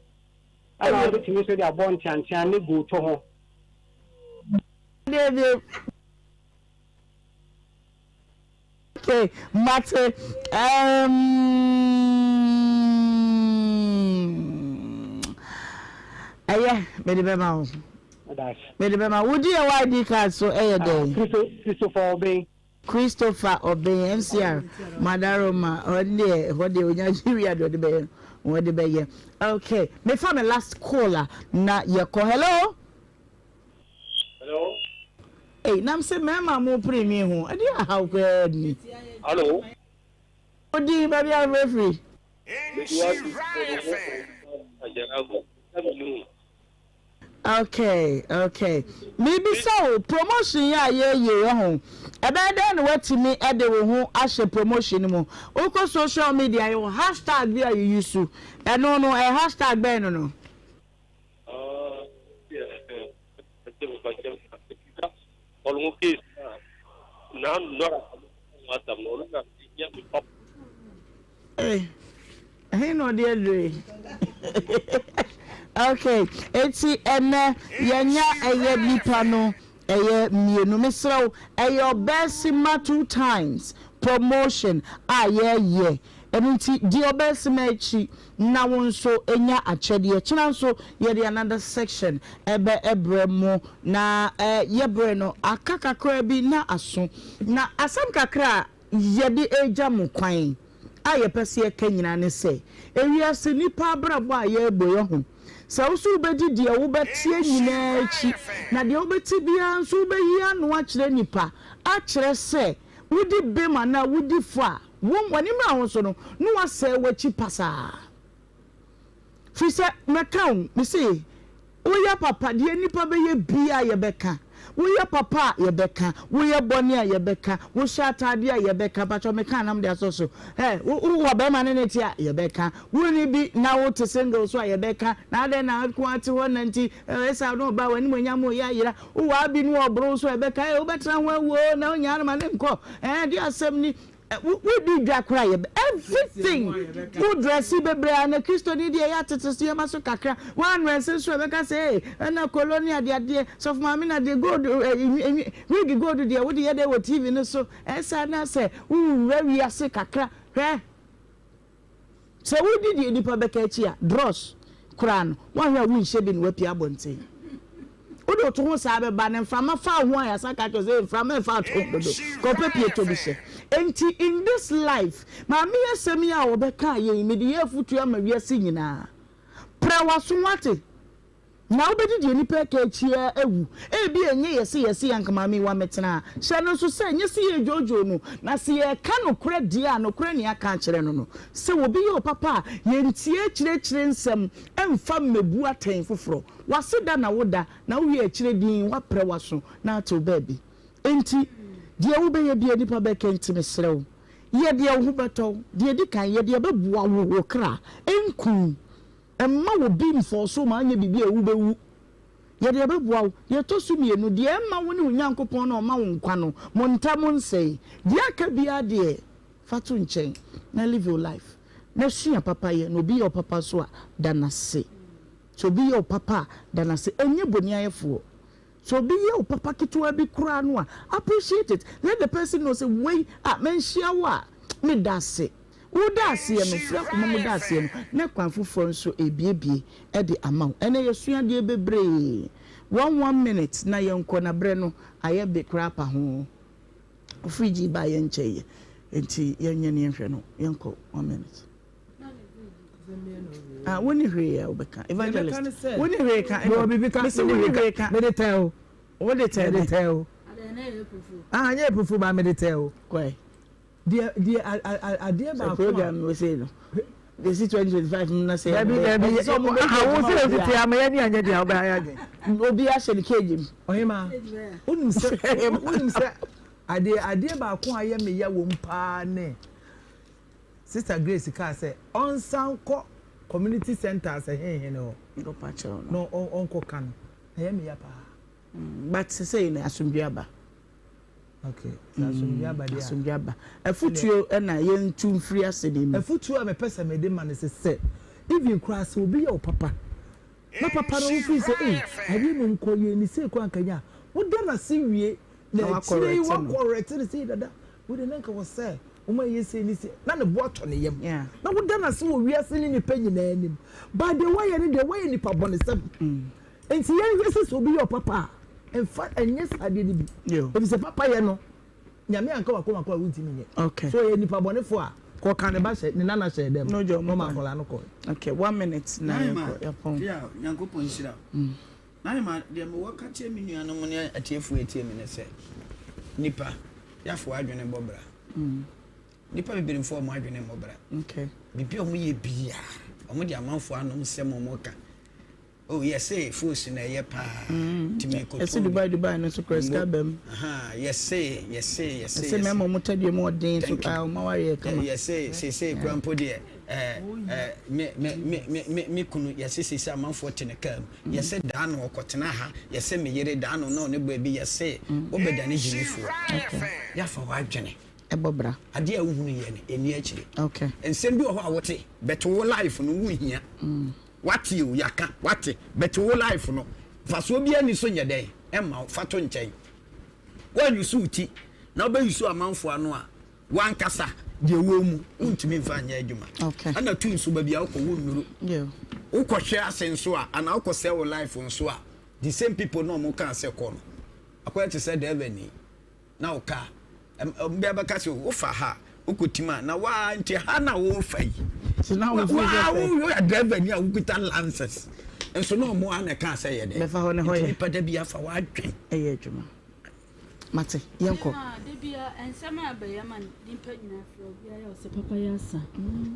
I know that you said a bon chance and go to home. Okay, matter. Yeah, Medibema. Medibema, would you ID card so a day? Christopher Obey, MCR, Madaroma, or near what they would Nhyira do the bay, or the bay. Okay, me found a last caller. Not your call. Hello? Hello? Hey, Nam say, Mamma, more premium. I didn't how good me. Hello? What do you, baby? I'm referee. Okay. Maybe so. Promotion, yeah. Home. About then, what to me at the home as a promotion. Oko social media, your hashtag via you used to. And no, a hashtag ban no. Hey, I know the okay, eti ene yenya eye nipa no eye mienu mesro eye best ma 2 times promotion ye enti di obesi ma echi na wonso enya achede kina nso ye the another section ebe ebremo na ye bre no akakakra bi na aso na asam kakra ye di eja mu kwan aye pese kanyina ne se ewiase nipa brabo aye boyo ho sa usu bedi dia wo betie nyina echi na dia wo beti bia nso be yi anu a kire nipa a kire se wudi bema na wudi fa woni ma ho so no no wase wachi pasa fi se mekam mi se oya papa dia nipa be ye bia ye beka woyɛ papa yɛbɛka woyɛ bɔne a yɛbɛka wo hyatade a yɛbɛka pacho meka nam de asoso wo ba ma ne ti a yɛbɛka woni bi na wo te single so a yɛbɛka na ade na ko ate ho nanti esa no ba wani monya mo ya yira wo abi no obro so yɛbɛka wo betra ho awo na onya no ma ne nko de asɛm ni we do jakra everything we dressy bebre na Kristo ni dia ya tetesi ma so kakra one rest so be ka say na colonial dia so for me na dey go we go do dia we dey dey with TV no so esa na say we ase kakra so we did the nipa be ka chi a dross kran one we nhye bi no wapi abonte odo to ho sa be ba na mframa fa ho ya saka to say mframa fa to dodo ko pepie to bi se enti in this life ma me asemi a obeka ye me de afutu ama wiase nyina prawaso wate na obedi de nipa ka chia ewu e bi enye yesi yankama me wa metena hye no so se enye se ye jojo no na se ye ka no kora die a no kora ne aka kire no se wo bi ye papa ye ntie kire nsem emfa mebu aten foforo waseda na woda na wo ye kire din wa prawaso na to baby enti die wo be ye bi nipa be ka ntime serew ye de wo beto de di kan ye de bebuwa wo kra enku emma wo bi mfo so ma anya bibi ewu bewu ye de bebuwa ye to su mienu de emma wo ne onyankopon na oma wo nkwa no mo ntam nsei de aka bia de fatu nchen na live your life na sua papa ye no bi your papa so a danase so bi your papa danase enye boni ayefo so be your papa kitwa bi kura no a appreciate it let the person know say wey menhia wa me dase wo dase no fra kuma mo dase no na kwanfofo nso ebiebie e de amaw ene yesua de bebre 1 minute na yenko na bre no aye be krapa ho ofriji ba ye ncheye enti yenye ne nhwe no yenko 1 minute woni hwe ya obeka evangelist woni hwe ka no bibi ka se woni hwe ka me de tell what they tell nye pufu ba me de tell kwai dia ba program we say no this is 2025 na say so mo ha wo say fit am ya ni anya dia ba ya gen obi a shele kejim Ohemaa unim se ade ba ko aye me ya wo mpa ne Sister Grace ka say on sanko community centers he no do pa che no onko kan aye me ya pa but say na asumbiaba okay asumbiaba dia asumbiaba afutuo na yentu mfiri asenim afutuo a me pese me de man se if you cross obi your papa na papa no fi say aye no nko ye ni say ko ankanya wo da na se wie na chire wa correct ni say dada wo de nanka wo say uma yesi ni say na ne boato ne yam na wo da na se wo wi ase ni ni panyi na anim but the way ni nipa bonesem enti ye yesi so obi your papa en fa enye sade ni bi if say papa ye no nyame anka wakoma kwa wuntimi nye okay so ye nipa bonefo a ko kan ne ba she ne nana she dem no jo mo mankola no ko okay 1 minute na yapon ya yankopon shira na ma de mo waka che mi nuano mo ne atiefu etie mi ne se nipa yafo adwene bobra nipa bibirifo mo adwene bobra okay bibi o mo ye bia o mo de amanfo anom nsem mo ka oh yes say force na ye pa timi ko to Dubai no so cross kabem yes say say memo mo tadie mo den so ka ma ware kama yes say grandpa de me kunu yes say amanfo tene kam yes say da no okotena ha yes say me yere da no na ne ba bi yes say obedane jinifo ya fa wa adwene ebobra ade a wuhunu ye ne eni akire okay ensem bi o ho a wote beto wo life no wo hia wati you yaka wati beto wo life no faso bia ni so nyeden emma fato nchen wan you suti na ba yusu amanfo ano a wan kasa je wo mu untimi mfa nya adwuma okay ana tu nso ba bia wo wo nuru yeah wo hwe asenso a ana wo se wo life nso a the same people no mo kan se ko no akwai te say the ni na wo ka mbe ba ka se wo fa ha ukotima na wa nti ha na wo fa yi so now we you are driver ni awukuta lances enso no mo ana ka say ye de me fa ho ne ho ye pada bia fa wa adwen eye adwuma mate yenko de bia ensema abayama nimpa nyina fro bia ya se papa ya sa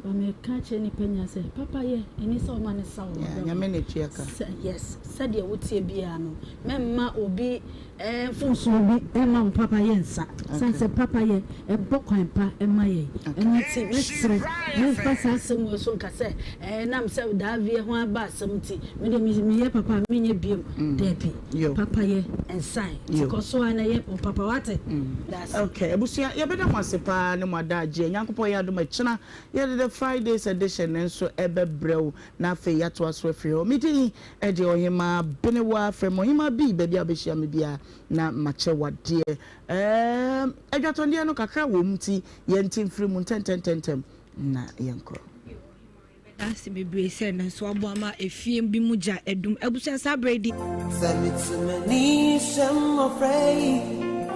ba me ka che ni panya se papa ye eni so ma ne sa wo nyame ne tuaka yes said ye wotie bia no memma obi fonso bi emma papa ye nsa sanse papa ye bokwan pa emma ye enati mesre me pasa asem wo so nka se nam se da vie ho aba asem ti me de me ye papa me nye biem debi papa ye ensan because so ana ye papa wate that's okay ebusia ye beda mwasepa ne mwadaje nyankopon ya doma china ye the Fridays edition enso ebebrew na afi ya to aso afri ho midi e de Ohemaa Benewaa from Ohemaa bi baby abehia me bia na mache wade edwatonde no kakra wo mti ye ntimfiri mu tentem na yenko That's be said and so aboma efie bi muja edum ebusia sabredi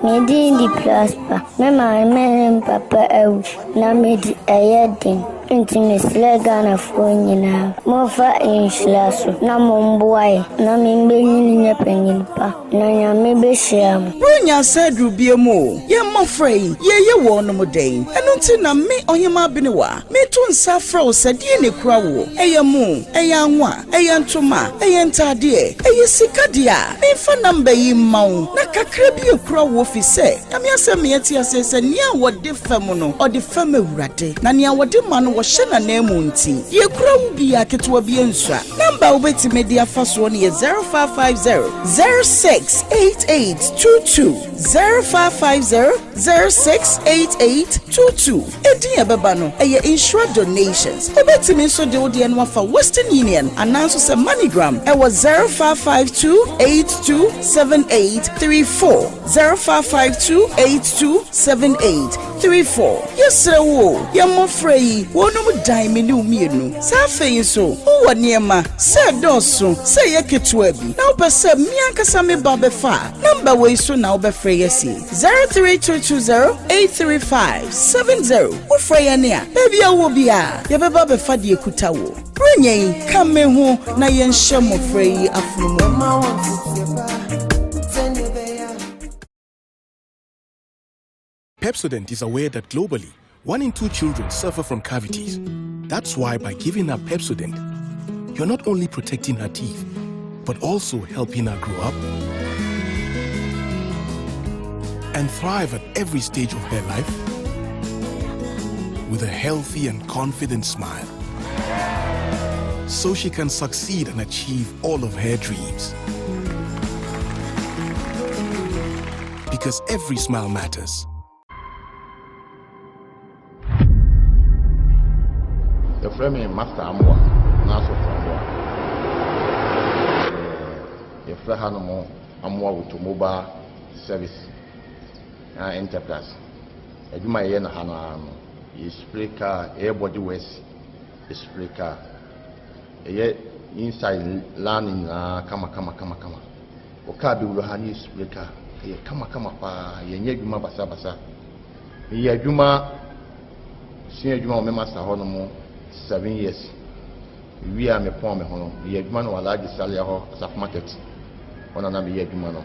Medi di prosper. Mema men papa ewu na medi ayedin. Inti misle Ghana fo nyina. Mo fa inshla so na mo mboae na me mbenyi nya panyin pa. Na nya me be hyiam. Bunya sadru biemu. Ye mofrey ye wo no moden. Enu nti na me Ohemaa Benewaa. Me to nsa fra o sadie ne kura wo. Eye mu, eye anwa, eye ntoma, eye ntade, eye sikade a. Me fa namba yi mawo. Na kakra bi ekura wo fi se. Ami asem ye ti asese nia wode fam no. Ode fam awurade. Na nia wode ma no wo hye na na emu nti. Ye kura wo bi aketwa bi ensua. Namba wo beti media faso no ye 0550 068822 0550 068822. Edi ebeba no eye insure donations. Obeti me so de odi enwa fa Western Union announce se MoneyGram e was 0552827834 0552827834. Yes wo ye mo frey wonum dan me ni umienu sa feyin so wo niema se doso se ye ketua bi na obese mi ankasa me ba be fa number we so na obefrey yesi 032208357 wo frey ne a baby awo bia ye beba be fa de ekuta wo brenyen kame ho na ye nhye mo frey afunumu. Pepsodent is aware that globally, 1 in 2 children suffer from cavities. That's why by giving her Pepsodent, you're not only protecting her teeth, but also helping her grow up and thrive at every stage of her life with a healthy and confident smile, so she can succeed and achieve all of her dreams. Because every smile matters. The frame master Amwa, Naso Amwa. The Frahanamo Amwa with mobile service enterprise. Eduma Yen Hana is Spreaker, Airbody West, Spreaker. Inside learning, kama. Okabi Ruhani Spreaker, kama pa, Yegyuma Basa. Yegyuma, Senior Juma Master Honomo. 7 years. We are me poor me hono. Yegyuma no large salary ho saf market. Ona na me yegyuma no.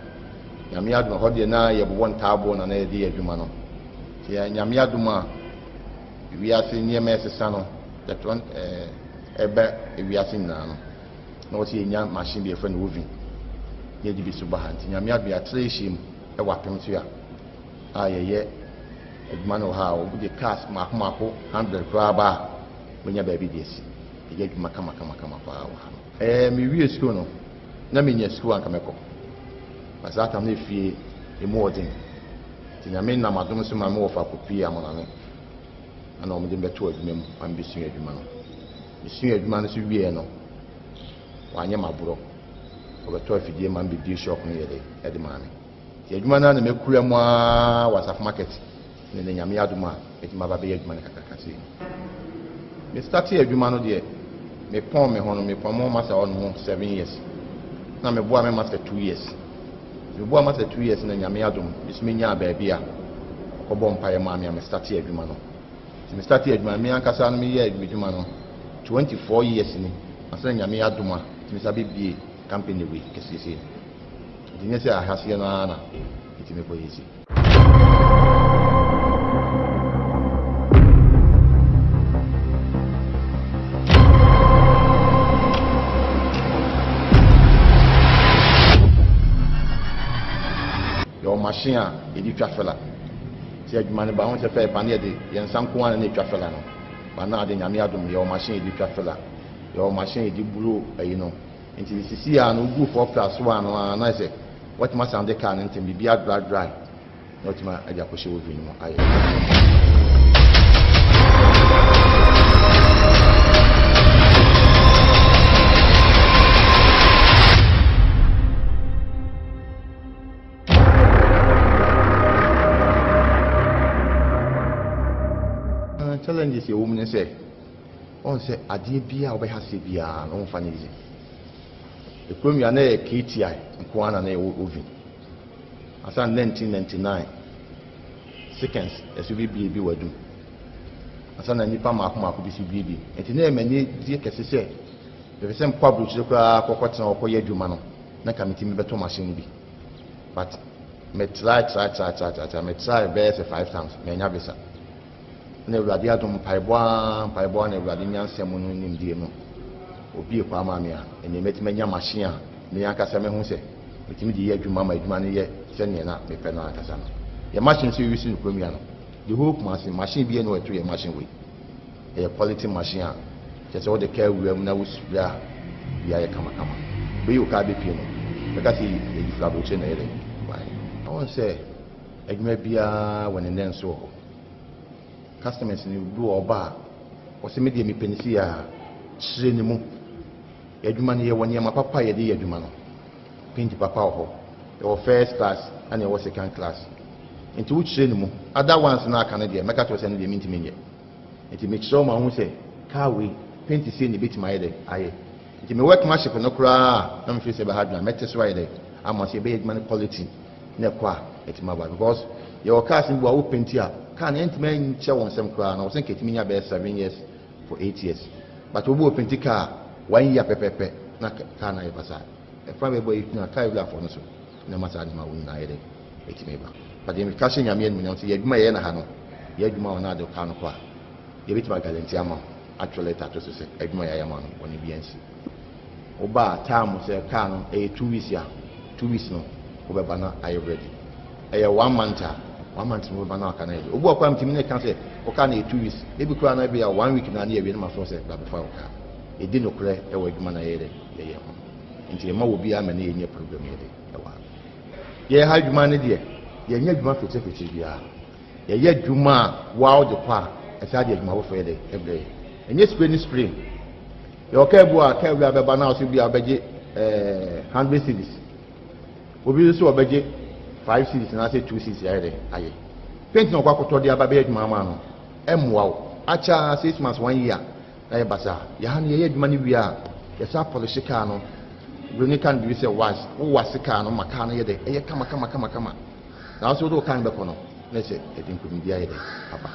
Nyame aduma ho de na ye bo ntabo na na de yegyuma no. Ya nyame aduma we are seeing near mesesa no. That one ebe we are seeing na no. Na o see nya machine be friend woven. Ye di bi suba hanti. Nyame aduma ya treshim e wapem so ya. Ye eduma no ha o de cars mako 100 graba. When you're baby this, you get kama pa. Me we school no. Na me nya school anka meko. But that am na fie e mo odin. Ti nya me na madom so ma me wo fa kopi amona no. Ana o me de beto adwuma mu, am bi sun adwuma no. Me sun adwuma no so wie no. Wa nya maburo. O beto afidie ma bi di shop no yede, e de ma me. Ti adwuma na me kura mu a wasaf market. Ne nya me aduma, e ti ma ba be adwuma na kakakase. Me started adwuma no de me pon me hono me pon mo master on 7 years na me boa me master 2 years me boa master 2 years na nyame adom bismi nya ba bia ko bom paye ma me started adwuma no me started adwuma me ankasa no me ye adwuma no 24 years ni asa nyame adoma me sabe bie company we kesese dinye se ahase no ana iti me boyezi machine e di twafela ti adwuma ne ba ho se fe pa ne de yen sanko an ne twafela no ba na de nyame adom ye o machine e di twafela ye o machine e di bulu ayi no nti sisi ya no gu 4+1 no na se what ma sound de kan nti bi bia dry no ti ma aja ko she wo vini mo ayi challenges you woman say on say adie bia obehase bia no mfa nyize the premier na KTI nkwana na ovi asa 1999 seconds esubi bi wadu asa na nipa mako bi si bi enti na emani die kese se the same public chekwa kokotena okoye adwuma no na committee me beto machine bi but me try me try best 5 times me nya bisa na ewurade adom paibwa na ewurade nyansem no nimdie no obi kwa ma me a ene metima nya machine a me yakasa me hu se metimi di adwuma ma adwuma no ye se ne na me pe no akasa no ye machine so use no kromia no the whole machine bi no eto ye machine we ye quality machine a just all the care we na usura ya ye kama be you ka be pie no because e di flabo che na ere why I want say adwuma bia won ne nso customers ni do oba o se media mi penisi ya chire ni mu adwuma ne ye woni ma papa ye de adwuma no pinti papa ho your first class and your second class into which chire ni mu other ones na aka na de meka to se ne de minti menye enti me chiro ma hu se car we pinti se ni bit my de aye enti me work machine no kura na me fi se ba hadwa mete so de ama se be adwuma quality ne kwa enti ma ba because your car sin bo pinti a can entman che won sem kra na wo sen ketimi nya be 7 years for 8 years but obo penti car 1 year pepepe na car na yebasa e fa be boy na car bla for no so na masa ni ma won na yede etimi ba but dem ka she nyame en munyo so ye dwuma ye na ha no ye dwuma wona de ka no kwa ye bitima guarantee ama actually tato so se edwuma ya ma no woni bi ansi oba time say car no 2 weeks ya 2 weeks no obeba na are ready 1 month 1 month no obeba na aka na ready obu akwa mtimi ne kan say o ka na 2 weeks ebi kura na be ya 1 week na na ye na so say ba befa o ka edi no kure e wa adwuma na ye ho nti ma wo bia ma na ye nye problem ye de e wa ye ha adwuma ne de ye nya adwuma fete bia ye adwuma wa o de kwa e sa de adwuma wo fe de ebre enye spray ye o ka ebu a ka ebu abeba na o so bia beje 100 cedis obi so obeje 5 cedis na say 2 cedis ya de aye paint no kwa koto de aba be adwuma ma no emwa o acha 6 months 1 year na ye basa ya ha ne ye adwuma ne bia ye sa polish car no Bruni can be say was who was the car no makana ye de e kama na so do kan be kono na say e din ko bia ye de papa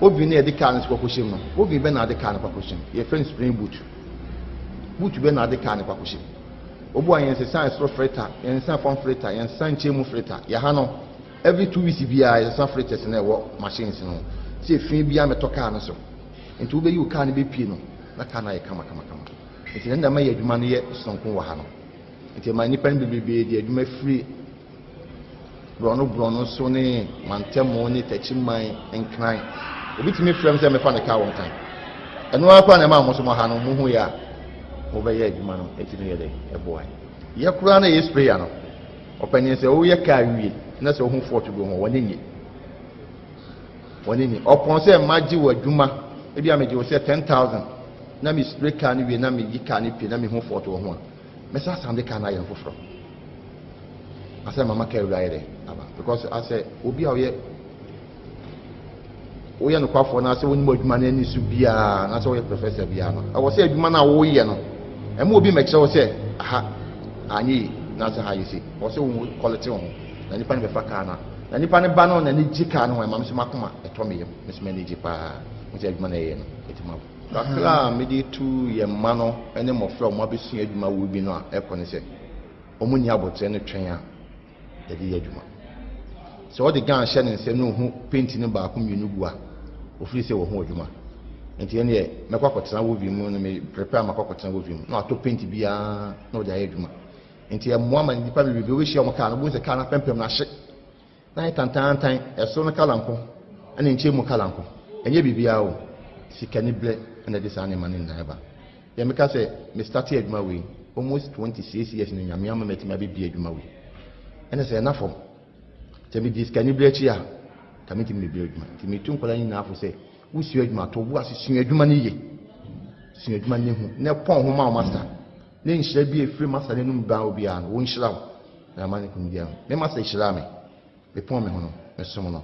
obi na e de car no ko koshim no obi be na de car no ko koshim ye friend spring boot be na de car no ko koshim obu ayen say san stro freighter yen san form freighter yen san chemu freighter ya ha no every 2 weeks bia ye san freighters na e wo machines no say fin bia me to car no so enti wo be yu car no be pie no na car na ye kama enti na ma ye adwuma no ye sonko wa ha no enti ma nipa no bebe de adwuma free brono so ne mantemo ne tachiman enkran obi timi frem se me fa ne ka won kan eno akwa na ma mo so mo ha no mo hu ya mo be ye adwuma no enti no ye de e boy ye kura na ye spray ya no opani se o ye ka wie na se o hu fort go ho wonenye opon se maji wa adwuma e bia me je o se 10,000 na mi spray car ni we na mi yika ni pe na mi hu photo ho a me sa sande car na ye foforo asa mama ka ewura ye aba because asa obi a oye no kwafo na asa woni mo adwuma na ni su bia na asa oye professor bia no awo se adwuma na wo ye no e mo obi me kire wo se aha anyi na asa ha yisi wo se wo quality ho na nipa ne be fa car na nipa ne ba no na ni jika no ma so makoma e to me yem me so me ni jipa mo se adwuma na ye no etima kakra mede tu ye mano ene mofra mo abesu adwuma wo bi no a ekone se omuni abotre ne twen a de ye adwuma so o de gan hye ne nse no hu paint ne ba ko mienu bua ofiri se wo hu adwuma enti ene ye mekwa kwotena wo bi mu no me prepare makwa kwotena wo bi mu no ato paint bia no de ye adwuma enti ye mo ama nipa bi we hye o ka no bo se ka na pempem na hye na tantan eso no kala nko ene nche mu kala nko enye bibia o sikani ble and this animal in Nhyira. Ya meka say me start adwuma we almost 26 years in Nyamiama metima be adwuma we. And say enough for. Tell me this sikani ble chi a kamiti me be adwuma. Ti me tun kwala nyina afo say wo su adwuma to wo asesu adwuma ne ye. Su adwuma ne hu. Na pon ho ma master. Ne nhyira bi efiri master ne num ba obi a wo nhyira wo. Na ma ne kun dia. Me master nhyira me. Me pon me ho no. Me som no.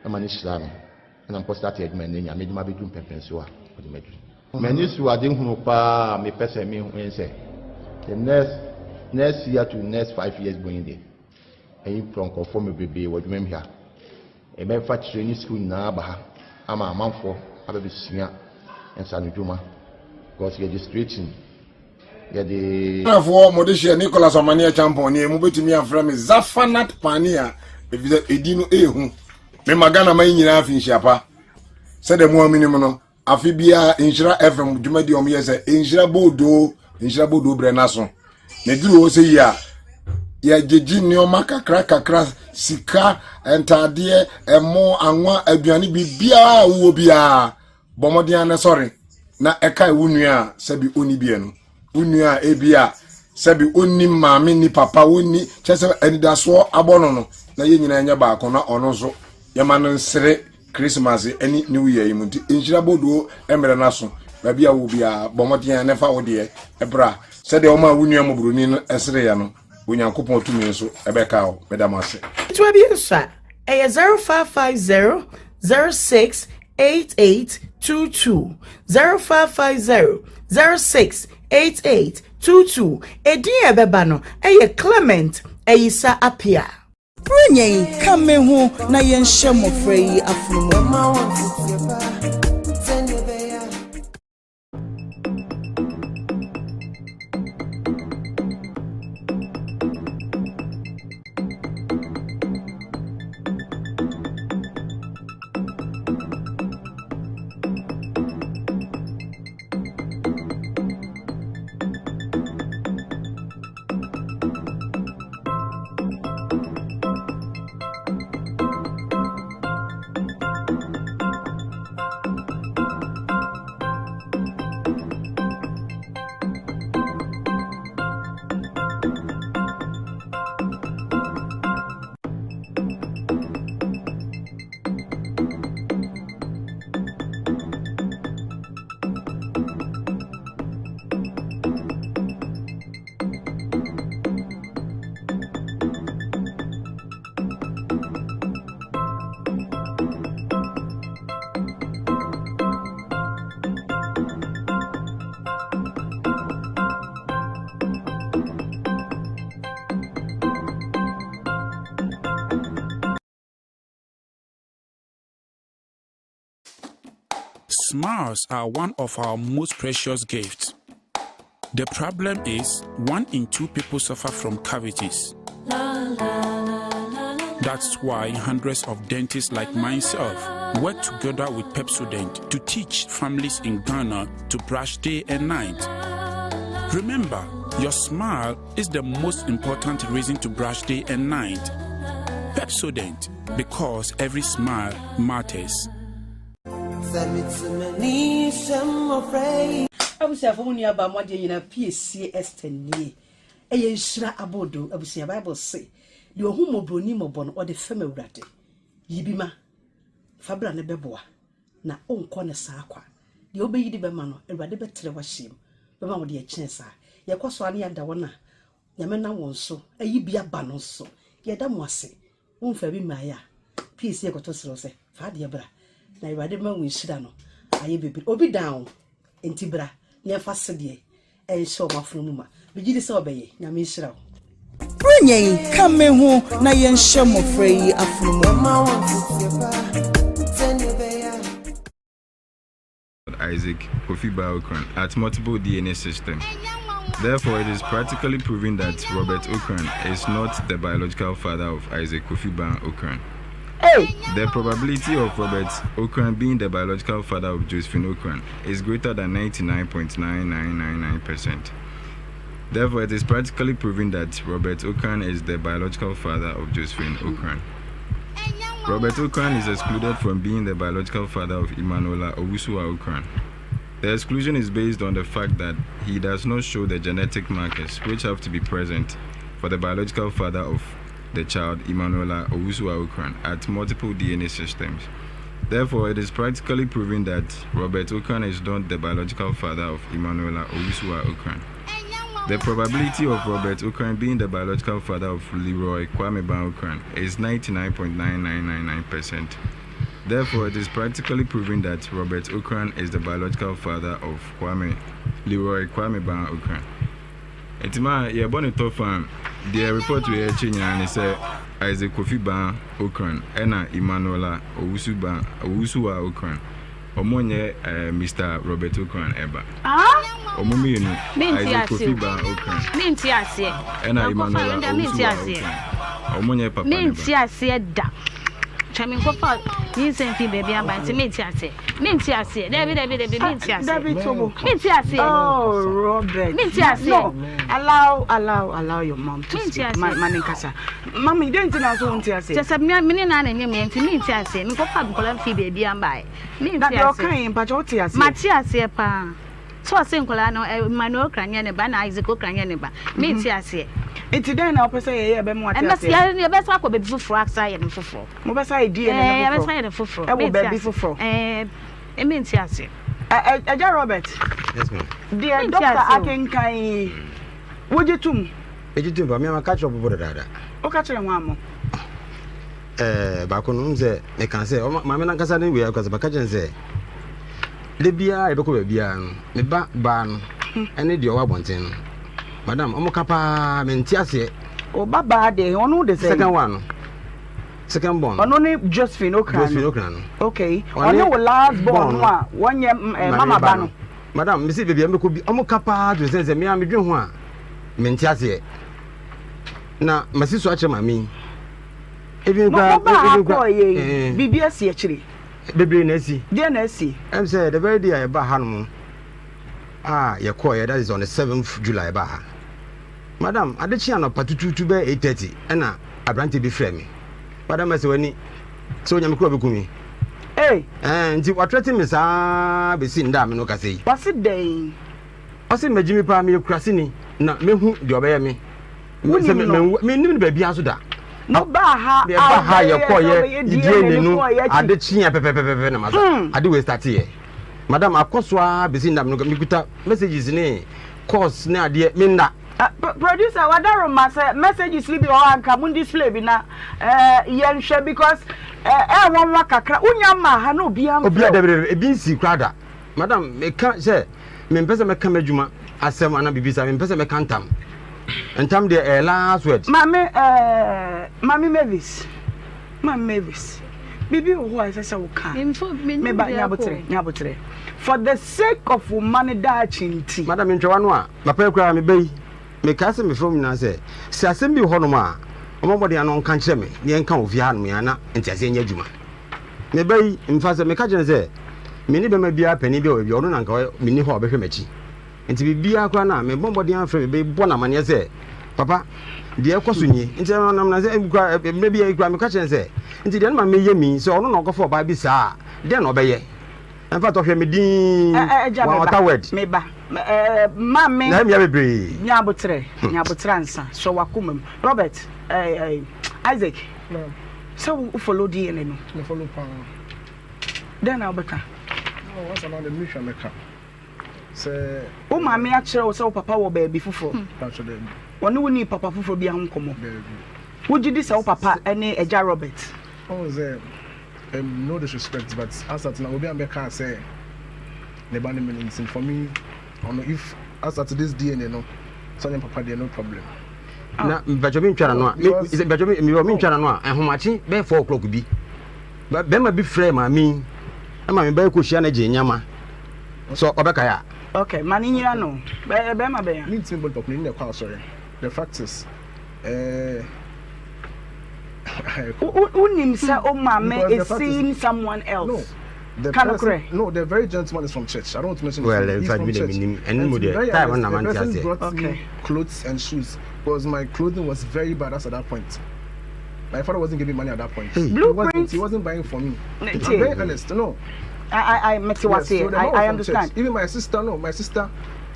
Na ma ne nhyira me. And I'm start adwuma ne nya me dwuma be dum pempen so a. Many su adin hunu pa me pese me hu say the next year to next 5 years going there and you from conform bebe what me here e me fa training school na ba ha ama amanfo ababe sua ensa no dwuma because registration ya de na for modishia Nicholas Amania champion ni mu betimi afra me Zafanat Pania edi no ehu me magana man nyina afi nhyiapa se de mu amini mu no afibia Nhyira FM dwumadi om yese Nhyira bodo brenaso ne duru o se ya jeji nioma kakra sika entade emo anwa aduane bibia wo bia bomodian na sorry na ekai wunua sabi oni bia no wunua ebia sabi oni maame ni papa woni chese anidaso abono no na ye nyina nya ba akona ono so yema no nsere Christmas any New Year imunti Nhyira bodo emere naso ba bia wo bia bomodian na fa wo de ebra se de o ma wunua mo broni no esere ya no Onyankopon tumi nso ebeka o medamase to be nsa e 0550 068822 0550 068822 edin ebeba no eye Clement eyisa apia Brunye kame hu na yenhye mofra yi afunumu Smiles are one of our most precious gifts. The problem is 1 in 2 people suffer from cavities. That's why hundreds of dentists like myself work together with Pepsodent to teach families in Ghana to brush day and night. Remember, your smile is the most important reason to brush day and night. Pepsodent, because every smile matters. Abusiafo mu aba modye yina PCS 10 eye Nhyira abodo abusia Bible say de ohumo broni mobo no ode fam awurade yibima fabra ne beboa na onko ne saa kwa de obeyidi bema no awurade betre wahyem bema wo de ekyensa ye kwaso ane yada wona nyame na wonso ayibia ba no so yeda mo ase wonfa bi maaya PCS ekoto sero se fa de bra na awurade ma wo Nhyira no aye bebi obi down entibra ne fasede e show mafrumuma bigidi se obeye nyame Nhyira wo Brunye kame hu na yenshe mofrei afrumu. Isaac Kofiba Okran at multiple DNA systems. Therefore, it is practically proven that Robert Okran is not the biological father of Isaac Kofiba Okran. The probability of Robert Okran being the biological father of Josephine Okran is greater than 99.9999%. Therefore, it is practically proven that Robert Okran is the biological father of Josephine Okran. Robert Okran is excluded from being the biological father of Emmanuela Owusuwa Okran. The exclusion is based on the fact that he does not show the genetic markers which have to be present for the biological father of the child Emmanuela Owusuwa Okran at multiple DNA systems. Therefore, it is practically proven that Robert Okran is not the biological father of Emmanuela Owusuwa Okran. The probability of Robert Okran being the biological father of Leroy Kwame Ban Okran is 99.9999%. Therefore, it is practically proven that Robert Okran is the biological father of Leroy Kwame Ban Okran. Etima ye born to farm. The report we hear and say Isaac Kofiba Okran ena Emmanuela Owusuwa Okran. Omonye Mr. Robert Okran eba. Omumi enu Isaac Kofiba Okran. Minti ase. Ena Emmanuela Owusuwa Okran. Omonye papa eba. Minti ase da. Chami kofa ni senfi baby amba nti minti ase. Minti ase. David minti ase. David Tobo. Minti ase. Oh, Robert. Minti ase. No. Allow your mom to speak. Mani kasa. Mama, you don't know so minti ase. Just me na nyem nti minti ase. Me kofa nkola fi baby amba. Minti ase. That your kind but what ase. Mati ase pa. So ase nkola no Emmanuel Kranye ne ba na Isaac Kranye ne ba. Minti ase. Enti den na opese ye be mo ati ase. E be sa ko be fufuro aksa ye fufuro. Mo be sa e die ne fufuro. E be sa ye fufuro. E wo be fufuro. Minti ase. Eja Robert. Yes ma'am. The doctor akenkan wojetum. Ejitum ba me ma catch up bodo dada. O catch re ho amo. Ba ko no nze me kan say ma me na kasa ne we akasa ba catch nze. Le bia e be ko ba bia no. Me ba no. Ene de o wa bonten no. Madam, omo kapa menti ase. O baba de onu de say. Second one. Second born. Ono ni Josephine Okran. Josephine Okran. Okay. Ono wo last born no a wonye mama ba no. Madam, me see baby am ko bi omo kapa to say me am dwen ho a menti ase. Na masi so ache mami. Even kwa bibi ase akire. Bebre na asi. Dia na asi. Em say the very day I ba hanom. Your call, that is on the 7th July. Madam, I did see an opportunity by 8:30, and I branch be frame. Madam, I say, when so you could me. Hey, and you are threatening me, sir, be seen damn no case. What's it day? I say, Majimi Pami Crasini, not me who do obey me. Me, baby, Azuda. No, Baha, your call, I did see a pepper. I do start here. Madam, akoswa bezin da mikuta messages ne course na de minda producer wadaro messages li bi o anka mun display bi na yenhwe because won kakra unya ma ha na obi am obi da e bi si krada madam me ka say me mpese me ka majuma asem ana bibisa me mpese me kantam entam de last word mami Mavis bibi wo ho asese wo ka me ba nyabotre for the sake of woman da chinti madam ntwa no a papa kura me bai me ka se me from na se se asem bi ho no ma omobode ano nka kire me ne nka ofi ha no ya na entiase nya adwuma me bai mfa se me ka kire se me ni be ma bia pani bi o bi ono na nka me ni ho obehwe machi enti bi bia kura na me bombode an frɛ me bai bo na mane se papa de ekoso nyi enti na na se me bia kura me ka kire se enti de na me ye mi se ono na okofo ba bi saa de na obeye en fa to hwe me din wa word me ba mame na me ya bebre nyabotre ansa so wakomam Robert Isaac so we follow DNA no me follow pa then I'll beka no what's another mission meka say o mame a kire wo say papa wo baby fufo patcho dem woni woni papa fufo bia nkomo would you dis say papa any eja Robert oh say no disrespect, but as at now, we can say the band means for me. If as at this DNA, no, so papa, there no problem. Na Benjamin Chana no, is it Benjamin? Me Chana no, and how much? Be 4 o'clock be. But be my big frame, I mean, I'm a very good Shana Jinyama. So Obekaya. Okay, Nhyira no. Be my be. Need to talk in the car. Sorry. The fact is, unim say o mama is seeing someone else. No, the very gentleman is from church. I don't want to mention. Well, in fact, person brought me clothes and shoes because my clothing was very bad at that point. My father wasn't giving money at that point. He wasn't buying for me. I'm very honest. No, I understand. Even my sister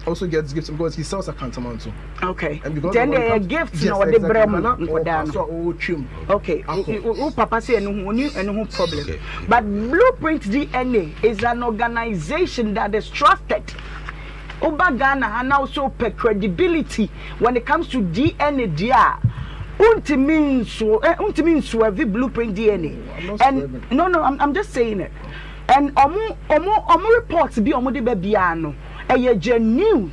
also gets gifts because he sells a tantamount too. Okay. And because then they gifts no they bring okay. Papa say no problem. But Blueprint DNA is an organization that is trusted. Oba Ghana and also per credibility when it comes to DNA dia. Unti so every Blueprint DNA. And no, I'm just saying it. And omo reports be omo de bebiano. A genuine.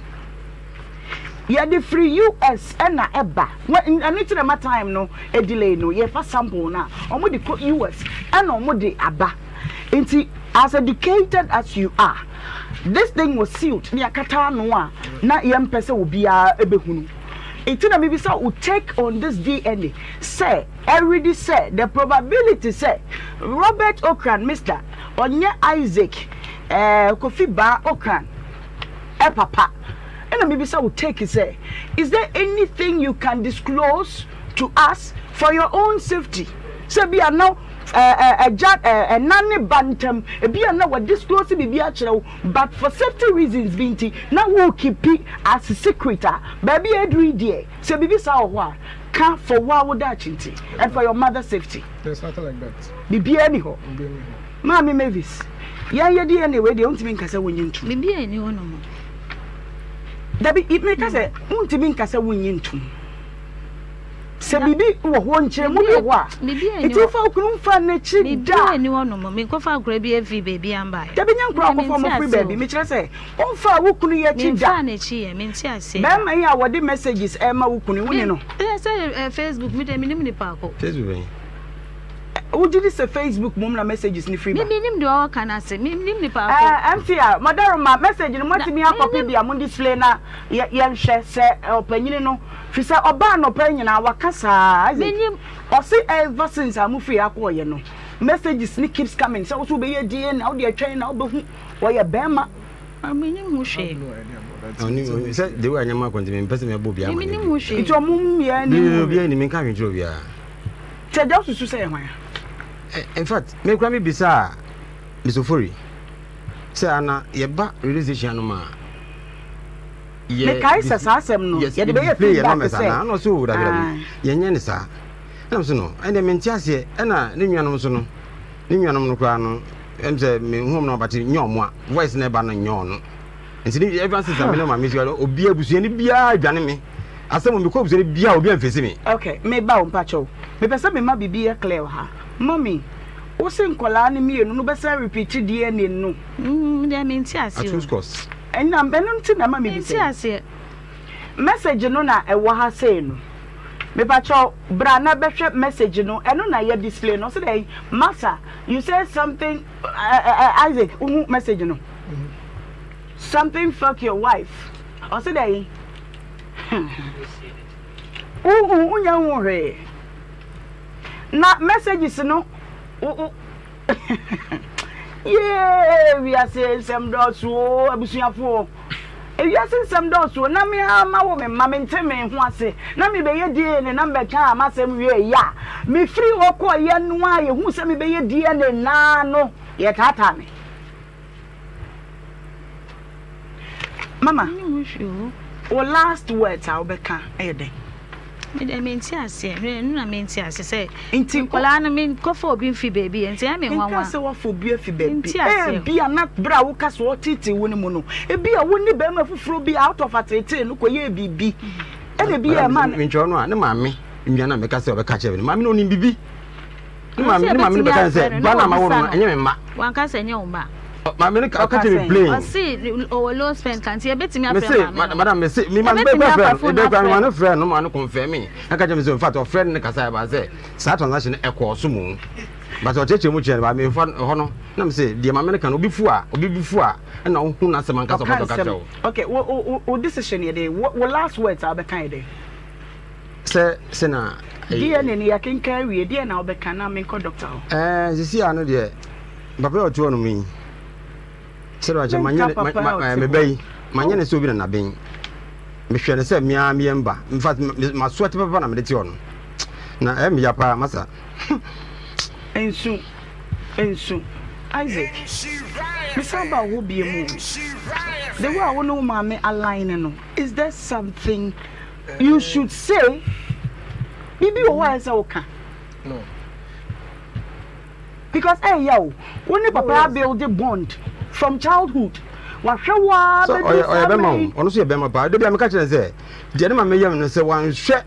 Yeah, the free US and na eba. When I need to my time no a delay no. Yeah, for sample na. Omo the US and omo the aba. Inti as educated as you are, this thing was sealed. Ni akata noa na yem pese obi a ebehunu. Inti na maybe so will take on this DNA. Say already said the probability say Robert Okran, Mr. Onye Isaac, Kofi Ba Okran. Papa, and maybe so will take it. Say, is there anything you can disclose to us for your own safety? So be now a nanny bantam, be now what disclose be actual, but for safety reasons, Binti now we'll keep it as a secret. Baby, every day, so be this our can for what would that chinty and for your mother's safety. There's nothing like that. Be anyhow, Mammy Mavis. Yeah, anyway, the only thing I say when you to be anyone. Dabi it make us say untimi nkasa wunyintum se bibi wo ho nche mu be wa iti fa okunu fa na chi da ni wono mo me ko fa akura bi afi baby amba dabi nyankura ko fa mo free baby me kire say on fa wukunu ye chi da me fa na chi ye me nti ase be ma ya wo de messages e ma wukunu woni no say Facebook me de minim ni pa ko Facebook who did this Facebook mom na messages ni free ba me nim de o kana se me nim ni pa ko amfia madam ma message no matimi akopy bia mo display na ye nhwe se opanyini no fi se oba no panyina wakasa menim o se ever since amufi akoye no messages ni keeps coming so so be ye DNA na o de atwen na o be hu wo ye bema menim hu hwe oni se de wa nyama kwante me pese me bobia ma menim hu hwe ito mum ye ni bobia ni me ka hwetro bia te da susu se hwan in fact me kura me bisa misofori say ana ye ba realization no ma ye kai sa asem no ye de be ye feedback say na no so da gra ye nye ne sa na so no ene me ntiase na ne nnuanom so no ne nnuanom no kura no em say me hum no bati nyomo a voice na ba no nyo no nti ni everyone say me no ma me so obi abusu ni bia adwane me asem me ko abusu ni bia obi amfesi me okay me ba o mpacho me pese me ma bibia clear ha mommy o se nkola ni mienu no be say repeat DNA no de me nti ase at course and na be no nti na ma me bi nti ase message no na e wo ha say no me pacho bra na be hwe message no eno na ye display no so dey master you say something Isaac message no something fuck your wife. Or say they. Unya na messages no. Yeah, we are saying some doors so abusuafo. If you are saying some doors so na me ama wo me ma me nteme ho ase. Na me be ye die ne na me ka amasem wie ya. Me free okọ ye no a ye hu se me be ye die ne na no. Ye tata me. Mama, o last words I will can ayede. I mean, say, in Kola, I mean, go for being fee baby, and say, I mean, one so for beer fee baby. Be a not brow cast or titty winimono. It be a windy bema for be out of at 18, look where you be. And be a man in John, no mammy, in Jana make us over catch every mammy only be. Mammy can say, Banama, and your ma. One can say, no, ma. Mammy, I'll catch you playing. See, or low spend can't see a bit to me. Madame, say, me, my friend, no man confirm me. I catch him in fact of friend in the Casaba say, Saturn National Echo Sumo. But I'll take you much by me for honor. Let me say, the American will be before, and now who not some catch. Okay, what decision you day? What last words are the kind of say, Senna, dear, and I can carry a dear now, but can I make a doctor? You see, I know, dear, Papa or two on me. So I my bay, my name is Subin and Abing. Michelle said, me, I'm Yamba. In fact, my sweat papa, I'm the tune. Now, I'm Yapa, Massa. And soon, Isaac, Miss Abba will be a movie. The way I will know, Mammy, align. Is there something you should say? Maybe a wise okay. No. Because, hey, yo, when the papa build a bond. From childhood. What shall I? So, I honestly, I'm a part. The catcher say, Gentleman, may say one share